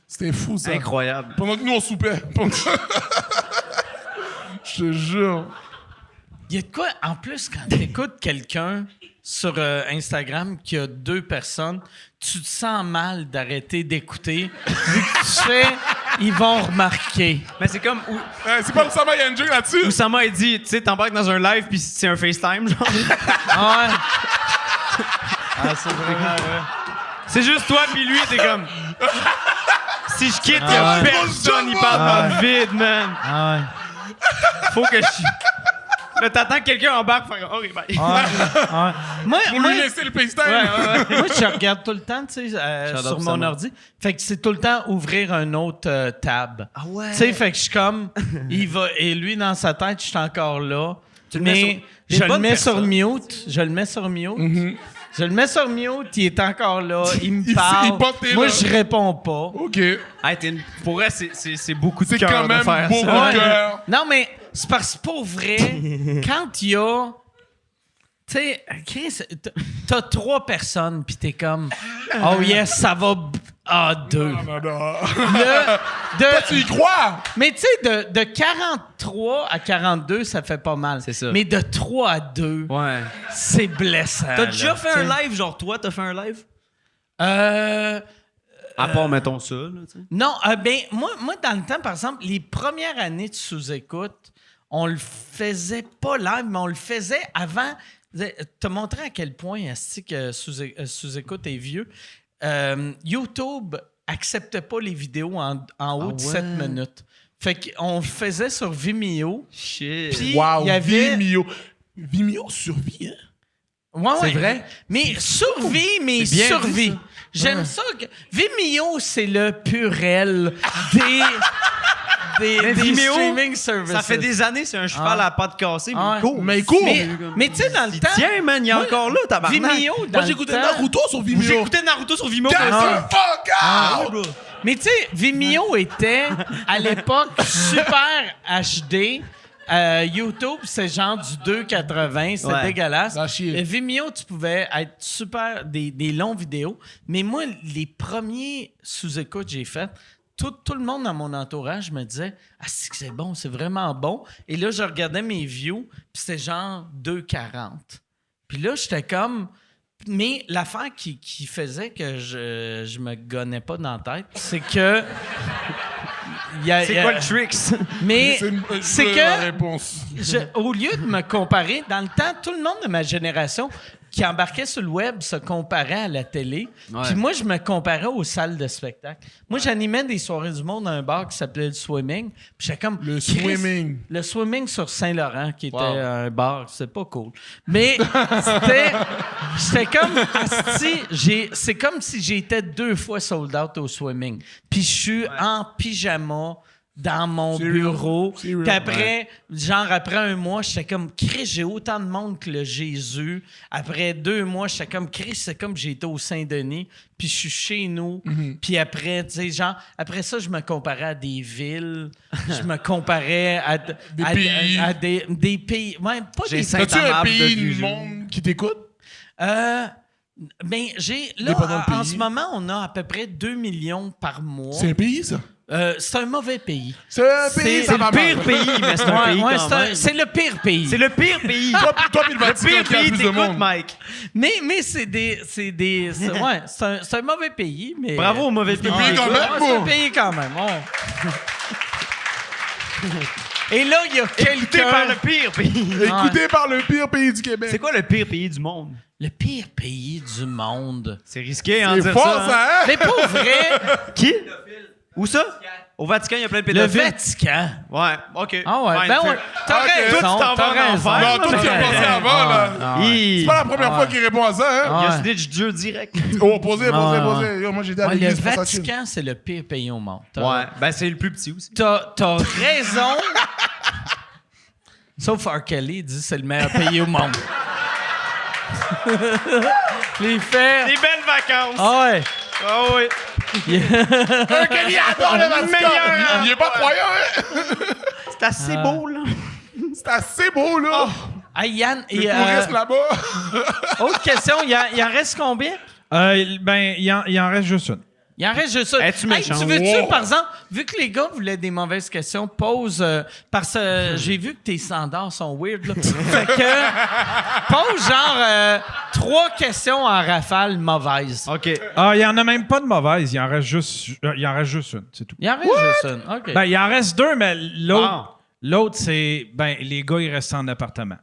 C'était fou, ça. Incroyable. Pendant que nous, on soupait. Je te jure. Il y a de quoi, en plus, quand t'écoutes quelqu'un sur Instagram qui a 2 personnes, tu te sens mal d'arrêter d'écouter. Vu que tu fais, ils vont remarquer. Mais c'est comme C'est pas Oussama Yanjou là-dessus? Oussama, il dit, tu sais, t'embarques dans un live puis c'est un FaceTime, genre. Ah ouais. Ah, c'est vraiment vrai. C'est juste toi puis lui, t'es comme. Si je quitte, y a Ah ouais. personne, il parle dans le vide, man. Ah ouais. Faut que je. Là, t'attends que quelqu'un embarque, faire OK, bye. Ah ouais. Moi, Pour lui laisser le FaceTime. moi, je regarde tout le temps, tu sais, sur mon Oussama. ordi. Fait que c'est tout le temps ouvrir un autre tab. Ah ouais. Tu sais, fait que je suis comme, il va, et lui, dans sa tête, je suis encore là. Tu le mets mais sur- t'es je une le bonne mets sur personne. mute. Je le mets sur mute. Je le mets sur mute, il est encore là. Il me Il parle. porte tes Moi, là. je réponds pas. OK. Hey, pour vrai, c'est beaucoup de C'est cœur quand de même faire beaucoup ça. de cœur. Non, mais c'est parce que pour vrai, quand il y a. Tu sais, Chris, t'as 3 personnes, pis t'es comme. Oh yes, ça va. Ah, 2. Non, non. De, Tu y crois? mais tu sais, de 43 à 42, ça fait pas mal. C'est ça. Mais de 3 à 2, Ouais. c'est blessant. T'as déjà là, fait tu sais. un live, genre toi, t'as fait un live? À part, mettons ça, là, tu sais. Non, ben, moi, dans le temps, par exemple, les premières années de sous-écoute, on le faisait pas live, mais on le faisait avant. Te montrer à quel point asti, que sous-écoute est vieux. YouTube acceptait pas les vidéos en haut de 7 minutes. Fait qu'on le faisait sur Vimeo. Shit. Puis Wow, il y avait. Vimeo. Vimeo survit, hein? Ouais, C'est ouais. vrai? Mais survie, mais C'est bien dit, survie. ça. J'aime ça. Vimeo, c'est le purel des Vimeo, streaming services. Ça fait des années, c'est un cheval Ah. à pattes cassées, mais Ah. il court. Mais il court. Mais tu sais, dans le temps. Tiens, man, il est Moi, encore là, tabarnak. Vimeo, dans Moi, le j'écoutais temps- Naruto sur Vimeo. J'écoutais Naruto sur Vimeo. Get moi aussi. the fuck out! Mais tu sais, Vimeo était, à l'époque, super HD. YouTube, c'est genre du 2,80. C'est Ouais. dégueulasse. Ah, chier. Vimeo, tu pouvais être super... Des longs vidéos. Mais moi, les premiers sous-écoutes que j'ai fait, tout le monde dans mon entourage me disait « Ah, c'est bon, c'est vraiment bon. » Et là, je regardais mes views, puis c'était genre 2,40. Puis là, j'étais comme... Mais l'affaire qui faisait que je me gonnais pas dans la tête, c'est que... C'est quoi le tricks? Mais c'est la que, réponse. au lieu de me comparer, dans le temps, tout le monde de ma génération qui embarquaient sur le web se comparaient à la télé. Ouais. Puis moi, je me comparais aux salles de spectacle. Moi, j'animais des soirées du monde dans un bar qui s'appelait le Swimming. Puis j'étais comme... Le Chris, Swimming. Le Swimming sur Saint-Laurent, qui était Wow. un bar. C'est pas cool. Mais j'étais comme... asti, c'est comme si j'étais 2 fois sold out au Swimming. Puis je suis en pyjama dans mon C'est real. bureau. C'est real. Puis après, après un mois, j'étais comme, Chris, j'ai autant de monde que le Jésus. Après 2 mois, j'étais comme, Chris, c'est comme j'étais au Saint-Denis, puis je suis chez nous. Puis après, tu sais, après ça, je me comparais à des villes. Je me comparais à pays. à des pays. Ouais, pas J'ai des cinq- As-tu un Saint-Amable de pays du Vieux-Jeu. monde qui t'écoute? Ben, là, Dépendant du en pays. ce moment, on a à peu près 2 millions par mois. C'est un pays, ça? C'est un mauvais pays. C'est un pays, C'est ça va C'est le pire mal. pays, mais c'est un pays Ouais, quand c'est même. c'est le pire pays. C'est le pire pays. Toi puis le Le Vatican pire qui a pays plus de t'écoute, monde. Mike. Mais c'est un mauvais pays, mais... Bravo au mauvais pays. pays quand même, c'est un bon. pays quand même, ouais. Et là, il y a Écouté par le quelqu'un... pire pays. Écouté par le pire pays du Québec. C'est quoi le pire pays du monde? Le pire pays du monde. C'est risqué, hein, C'est dire fort, ça. hein? ça, hein? Mais pour vrai, Qui? Où ça? Au Vatican, il y a plein de le pédophiles. Vatican. Ouais, OK. Ah ouais, Fine, ben fair. ouais, t'as Ok. raison, Toi, tu t'en t'as vas en raison. enfer. Non, toi, tu as pensé avant, là. Hi. C'est pas la première fois qu'il répond à ça, hein? Ah. Il a Ouais. snitch Dieu direct. Oh, posez. ouais. Yo, moi, j'étais à Ouais, le l'église pour ça. chill. Vatican, c'est le pire pays au monde. Ouais, ben c'est le plus petit aussi. T'as raison. Sauf R. Kelly dit que c'est le meilleur pays au monde. Les faits. Des belles vacances. Ah ouais. Ah oui. Un Kelly adore le Vatican. Meilleur. Il est pas croyant, hein? C'est assez beau, là. C'est assez beau, là. Ah, Yann, Le et, tourisme là-bas. autre question, il en reste combien? Ben, il en reste juste une. Il en reste juste ça. Es-tu méchant? tu veux-tu, Wow. par exemple, vu que les gars voulaient des mauvaises questions, pose... parce que j'ai vu que tes standards sont weird, là. Fait que... Pose genre 3 questions en rafale mauvaises. OK. Ah, il y en a même pas de mauvaise. Il en reste juste une, c'est tout. Il en reste juste une. OK. Ben, il en reste 2, mais Ah. l'autre, c'est... Ben, les gars, ils restent en appartement.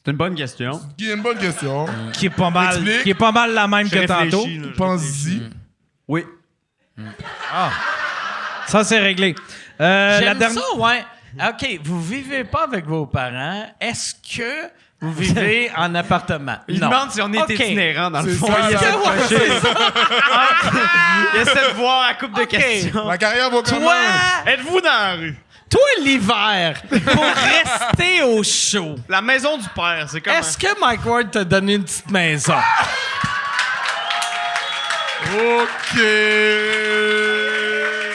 C'est une bonne question. Qui est une bonne question. Qui est pas mal, Explique. qui est pas mal la même Je que tantôt. réfléchis, là, je Pense-y. réfléchis. Oui. Ça, c'est réglé. La J'aime dernière... ça, ouais. OK, vous vivez pas avec vos parents. Est-ce que vous vivez en appartement? Il Non. demande si on est OK. itinérant dans le C'est fond. ça, Il ça. essaie de Ouais, c'est ça. il essaie de voir à coupe de OK. questions. La carrière va comment? Toi, Êtes-vous dans la rue? toi, l'hiver, pour rester au chaud, La maison du père, c'est comme... est-ce que Mike Ward t'a donné une petite maison? OK.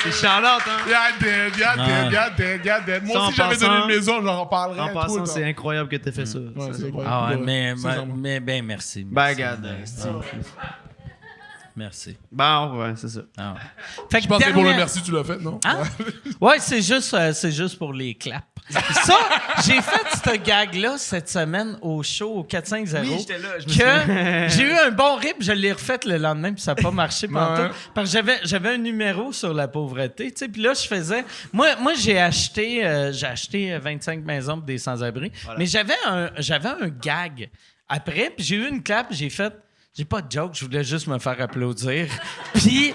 C'est Charlotte, hein? Y'a dead. Moi Ça, en aussi, j'avais donné passant- une maison, j'en reparlerai. En tout passant, le c'est temps. incroyable que t'aies fait ça. Ouais, c'est incroyable. Ah ouais, mais Sincèrement. ben merci. Ben, Merci. regarde. Merci. Bon, ouais, c'est ça. Ah ouais. Fait que Je pense que c'est pour le dernière- merci, tu l'as fait, non? Hein? Ouais, c'est juste pour les claps. Ça, j'ai fait ce gag-là cette semaine au show au 450. Oui, j'étais là, je me que souviens. j'ai eu un bon rip, je l'ai refait le lendemain, puis ça n'a pas marché pantoute. Ouais. Parce que j'avais un numéro sur la pauvreté, tu sais, puis là, je faisais... Moi j'ai acheté 25 maisons pour des sans-abri, mais j'avais un gag après, puis j'ai eu une clap, j'ai fait... J'ai pas de joke, je voulais juste me faire applaudir. Puis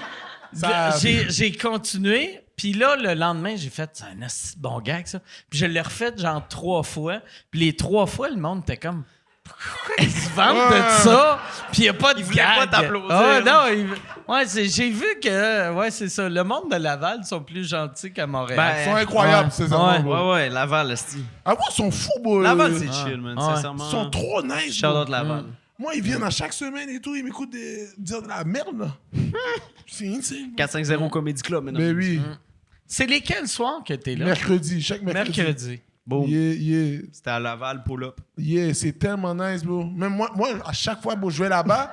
Ça- j'ai continué. Puis là, le lendemain, j'ai fait, c'est un assez bon gag, ça. Puis je l'ai refait genre 3 fois. Puis les 3 fois, le monde était comme, pourquoi ils se vantent de ça? Puis il n'y a pas de voulaient gag. pas t'applaudir. Ah, non, j'ai vu que, ouais, c'est ça. Le monde de Laval sont plus gentils qu'à Montréal. Ben, Ils sont incroyables, Ouais. sincèrement. Ouais. bro. Ouais, Laval, esti. Ah, moi, ils sont fous, bro. Laval, c'est chill, man, Ouais. sincèrement. Ils sont trop nice, Shout bro. out Laval. Moi, ils viennent à chaque semaine et tout, ils m'écoutent dire de la merde, là. C'est insane. 450 Comedy Club, maintenant. Ben oui. C'est lesquels soirs que t'es là? Mercredi, chaque mercredi. Mercredi. Boom. Yeah, C'était à Laval, pull-up. c'est tellement nice, bro. Même moi, à chaque fois, bro, je vais là-bas.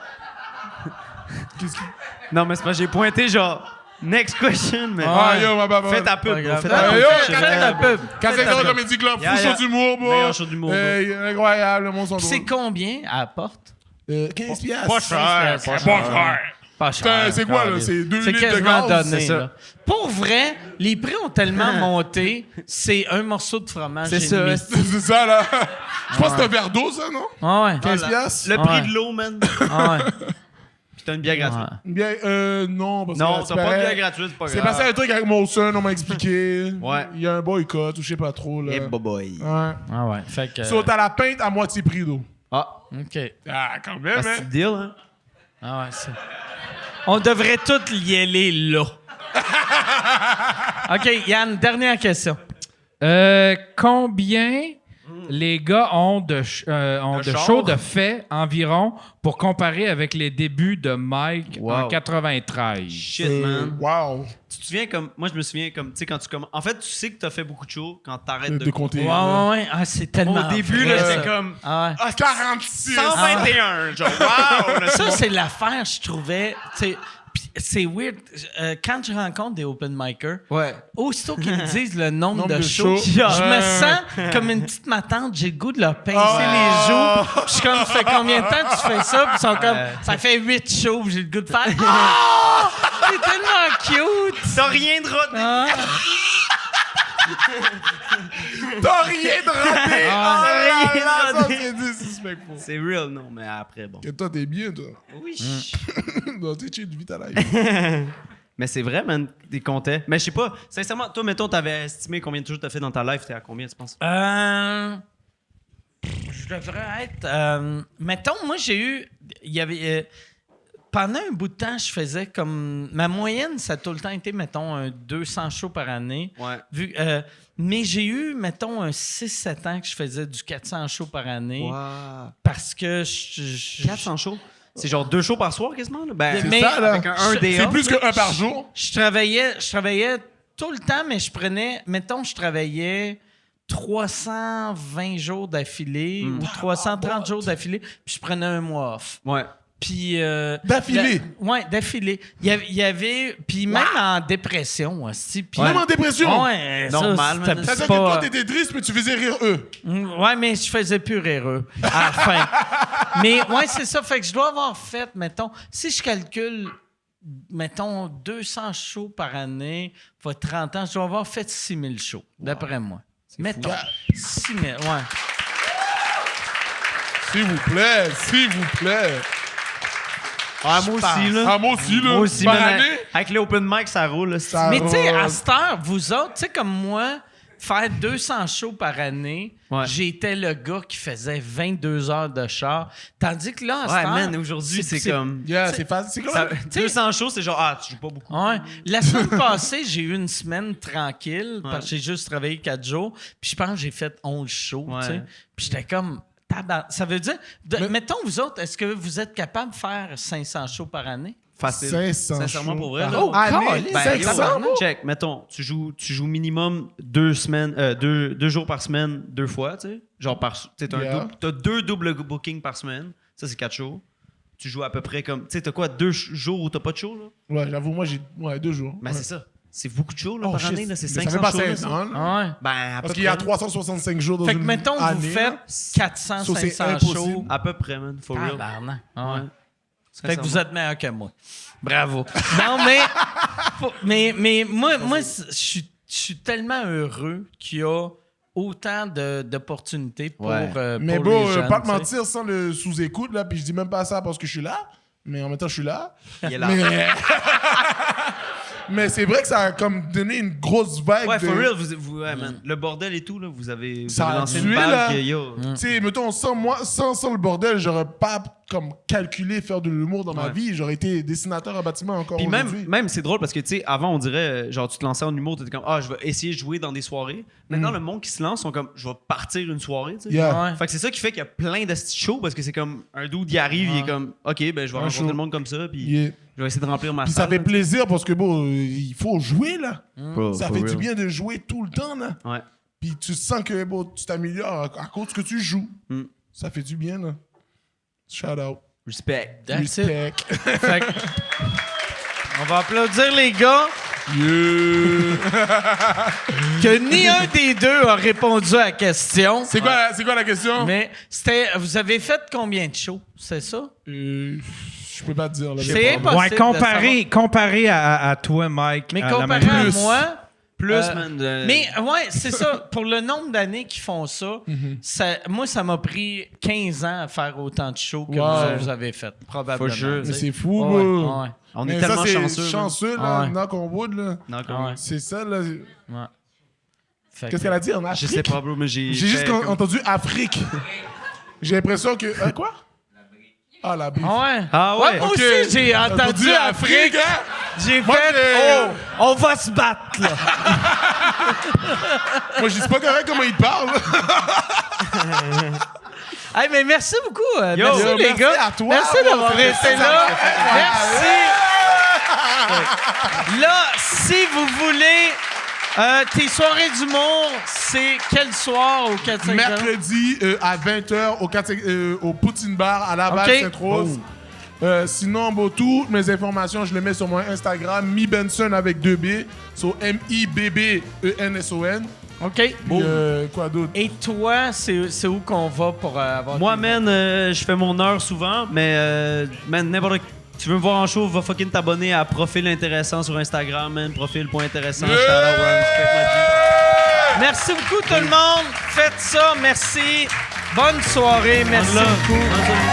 Qu'est-ce qui... Non, mais c'est pas, j'ai pointé genre, next question, mais. Ah, yo, ma baba. Fais ta pub, Pas bro. grave. Fais Non, ta Ah, pub. yo, Fais ta pub. Quand Fais c'est ta dans le pub. Comedy Club, Yeah, fou yeah. show d'humour, bro. Meilleur show d'humour, bro. Incroyable, le monde sont C'est drôles. combien à la porte? 15 piastres. Pas cher, pas cher. pas cher. C'est quoi, là? Carlis. C'est 2 C'est litres de quasiment gaz? donné, c'est ça. là. Pour vrai, les prix ont tellement monté, c'est un morceau de fromage C'est et ça, demi. C'est ça, là. Je pense que c'est un verre d'eau, ça, non? Ah ouais. 15 piastres? Le Ah prix ouais. de l'eau, man. Ah ouais. Puis t'as une bière gratuite. Ouais. Bien, non, parce Non, que t'as pas de bière gratuite, c'est pas grave. C'est passé un truc avec mon son, on m'a expliqué. Ouais. Il y a un boycott, ou je sais pas trop, là. Eh, boy. Ouais. Ah ouais. Fait que. Saute à la pinte à moitié prix d'eau. Ah, OK. Ah, quand même, c'est hein? le deal, hein? Ah ouais, c'est. On devrait tous y aller là. OK, Yann, dernière question. Combien les gars ont de char? shows de fait environ pour comparer avec les débuts de Mike en Wow. 93? Shit, man. Wow. Tu te souviens comme. Moi, je me souviens comme. Tu sais, quand tu commences. En fait, tu sais que t'as fait beaucoup de shows quand t'arrêtes de. De compter. Ouais, ouais, ouais. Ah, c'est tellement. Au début, vrai, là, ça. c'était comme. Ah ouais. Ah, 46! 121, genre, wow! là, Ça, c'est l'affaire, je trouvais. Tu sais, pis c'est weird. Quand je rencontre des open micers, Ouais. aussitôt qu'ils me disent le nombre de de shows, shows. je me sens comme une petite matante. J'ai le goût de leur pincer les joues. Puis je suis comme, ça fait combien de temps que tu fais ça? Puis ils sont comme, ça fait 8 shows. Puis j'ai le goût de faire, ah! C'est tellement cute! T'as rien de rodé. Ah. T'as rien de raté! Ah, Ah, rien là, de ça, raté. c'est disrespectful. C'est real, non, mais après, bon. Et toi, t'es bien, toi. Oui. Non, t'es chill, vis ta life. Mais c'est vrai, man, des comptais. Mais je sais pas, sincèrement, toi, mettons, t'avais estimé combien de shows t'as fait dans ta life, t'es à combien, tu penses? Je devrais être. Mettons, moi, j'ai eu. Il y avait. Pendant un bout de temps, je faisais comme. Ma moyenne, ça a tout le temps été, mettons, un 200 shows par année. Ouais. Mais j'ai eu, mettons, un 6-7 ans que je faisais du 400 shows par année. Wow. Parce que je 400 shows? C'est genre 2 shows par soir, quasiment, là? Ben, Mais- ça, là. avec un day C'est off, plus là. qu'un par jour. je travaillais tout le temps, mais je prenais. Mettons, je travaillais 320 jours d'affilée ou 330 jours d'affilée, puis je prenais un mois off. Ouais. Puis D'affilée? Ouais, d'affilée. Il y avait puis même en dépression aussi. Puis Même en dépression? Ouais, Normal, ça, man. c'était C'est-à-dire que pas. toi, t'étais triste, mais tu faisais rire eux. Ouais, mais je faisais plus rire eux à la fin. Mais ouais, c'est ça. Fait que je dois avoir fait, mettons, si je calcule, mettons, 200 shows par année, fois 30 ans, je dois avoir fait 6000 shows, d'après moi. Mettons, 6000, ouais. S'il vous plaît, s'il vous plaît. Ah, moi aussi, là. Ah, moi aussi, là. Moi aussi, Par man, année? avec les open mic, ça roule, là. Ça Mais tu sais, roule. à cette heure, vous autres, tu sais, comme moi, faire 200 shows par année, Ouais. j'étais le gars qui faisait 22 heures de char. Tandis que là, à cette Ouais, heure... man, aujourd'hui, c'est comme. Yeah, c'est facile. C'est comme Ça- 200 shows, c'est genre, ah, tu joues pas beaucoup. Ouais. La semaine passée, j'ai eu une semaine tranquille parce que j'ai juste travaillé 4 jours. Puis je pense que j'ai fait 11 shows, Ouais. tu sais. Puis j'étais comme... Ça veut dire... mettons, vous autres, est-ce que vous êtes capable de faire 500 shows par année? Facile. 500 Sincèrement, shows pour vrai, par là. Oh, année. caliste. Ben, yo, 500? check, mettons, tu joues minimum 2 semaines, 2 jours par semaine, 2 fois, tu sais. Genre, tu sais, Yeah. t'as 2 doubles bookings par semaine. Ça, c'est 4 shows. Tu joues à peu près comme. Tu sais, t'as quoi, 2 jours où t'as pas de show, là? Ouais, j'avoue, moi, j'ai 2 jours. Ben, Ouais. c'est ça. C'est beaucoup de shows, là, Oh, par shit. année, là. C'est Mais 500 ça fait pas shows. là, 500, ça. là. Ah ouais. Ben, à peu Parce près. qu'il y a 365 jours dans Fait que, une mettons, année. vous là. faites 400, Ça, c'est 500 impossible. shows. À peu près, man. For real. Tabarnak. Ah ouais. Ouais. Fait que vous êtes meilleur que moi. Bravo. Non, mais moi, je suis tellement heureux qu'il y a autant d'opportunités pour, Ouais. Mais pour bon, les jeunes, pas te tu sais. mentir, sans le sous-écoute, là, puis je dis même pas ça parce que je suis là, mais en même temps, je suis là. Il est là. Mais, mais c'est vrai que ça a comme donné une grosse vague. Ouais, de... for real, ouais, man. Le bordel et tout, là, vous avez Ça a lancé tué, une balle là. que, yo. Tu sais, mettons, sans le bordel, j'aurais pas comme calculé faire de l'humour dans ma Ouais. vie. J'aurais été dessinateur en bâtiment encore Puis aujourd'hui. même c'est drôle parce que, tu sais, avant, on dirait, genre, tu te lançais en humour, t'étais comme, ah, je vais essayer de jouer dans des soirées. Maintenant, le monde qui se lance sont comme, je vais partir une soirée, tu sais. Yeah. Ouais. Fait que c'est ça qui fait qu'il y a plein de shows parce que c'est comme, un dude, il arrive, il est comme, OK, ben, je vais rencontrer show. le monde comme ça, puis Yeah. je vais essayer de remplir ma Puis ça salle. fait là. plaisir parce que, bon, il faut jouer, là. Bro, Ça for fait du real. bien de jouer tout le temps, là. Ouais. Puis tu sens que, bon, tu t'améliores à cause que tu joues. Mm. Ça fait du bien, là. Shout out. Respect. That's it. Respect. Fait que, on va applaudir les gars que ni un des deux a répondu à la question. C'est quoi la question? Mais c'était. Vous avez fait combien de shows? C'est ça? Je peux pas te dire. Là, C'est mais- impossible. Ouais, comparé à toi, Mike. Mais à la comparé manière- à moi. Man. Mais ouais, c'est ça. Pour le nombre d'années qu'ils font ça, moi, ça m'a pris 15 ans à faire autant de shows que Wow. vous avez fait, probablement. Faut juste- Mais c'est fou, Ouais, moi. ouais. On Mais est ça, tellement c'est chanceux. man. chanceux, là, Ouais. knock on wood, là. D'accord. Ouais. C'est ça, là. Ouais. Fait Qu'est-ce que- qu'elle a dit en Je Afrique? sais pas, bro, mais j'ai. J'ai juste fait comme- entendu Afrique. J'ai l'impression que. Quoi? Ah, la brique. Ah ouais? Ah ouais? Moi Ok. aussi, j'ai entendu Afrique. hein? J'ai Moi, fait j'ai- on va se battre, là. Moi, je dis pas correct comment il parle. Hey, mais merci beaucoup. Merci, Yo, les merci gars. à toi. Merci d'avoir Ça fait été plaisir. là. Merci. Là, si vous voulez, tes soirées d'humour, c'est quel soir au 4-5 Mercredi à 20h au Poutine Bar à Laval, Ok. Sainte-Rose. Sinon, bon, toutes mes informations, je les mets sur mon Instagram, Mi Benson avec 2B, sur MIBBENSON. OK. Puis, quoi d'autre? Et toi, c'est où qu'on va pour avoir... Moi, tes- man, je fais mon heure souvent, mais man, n'importe qui. Tu veux me voir en show, va fucking t'abonner à Profil Intéressant sur Instagram, man. Profil.intéressant. Yeah! Shout out, Run, respect ma vie. Merci beaucoup, tout le monde. Faites ça. Merci. Bonne soirée. Merci On love. beaucoup. Bonne soirée.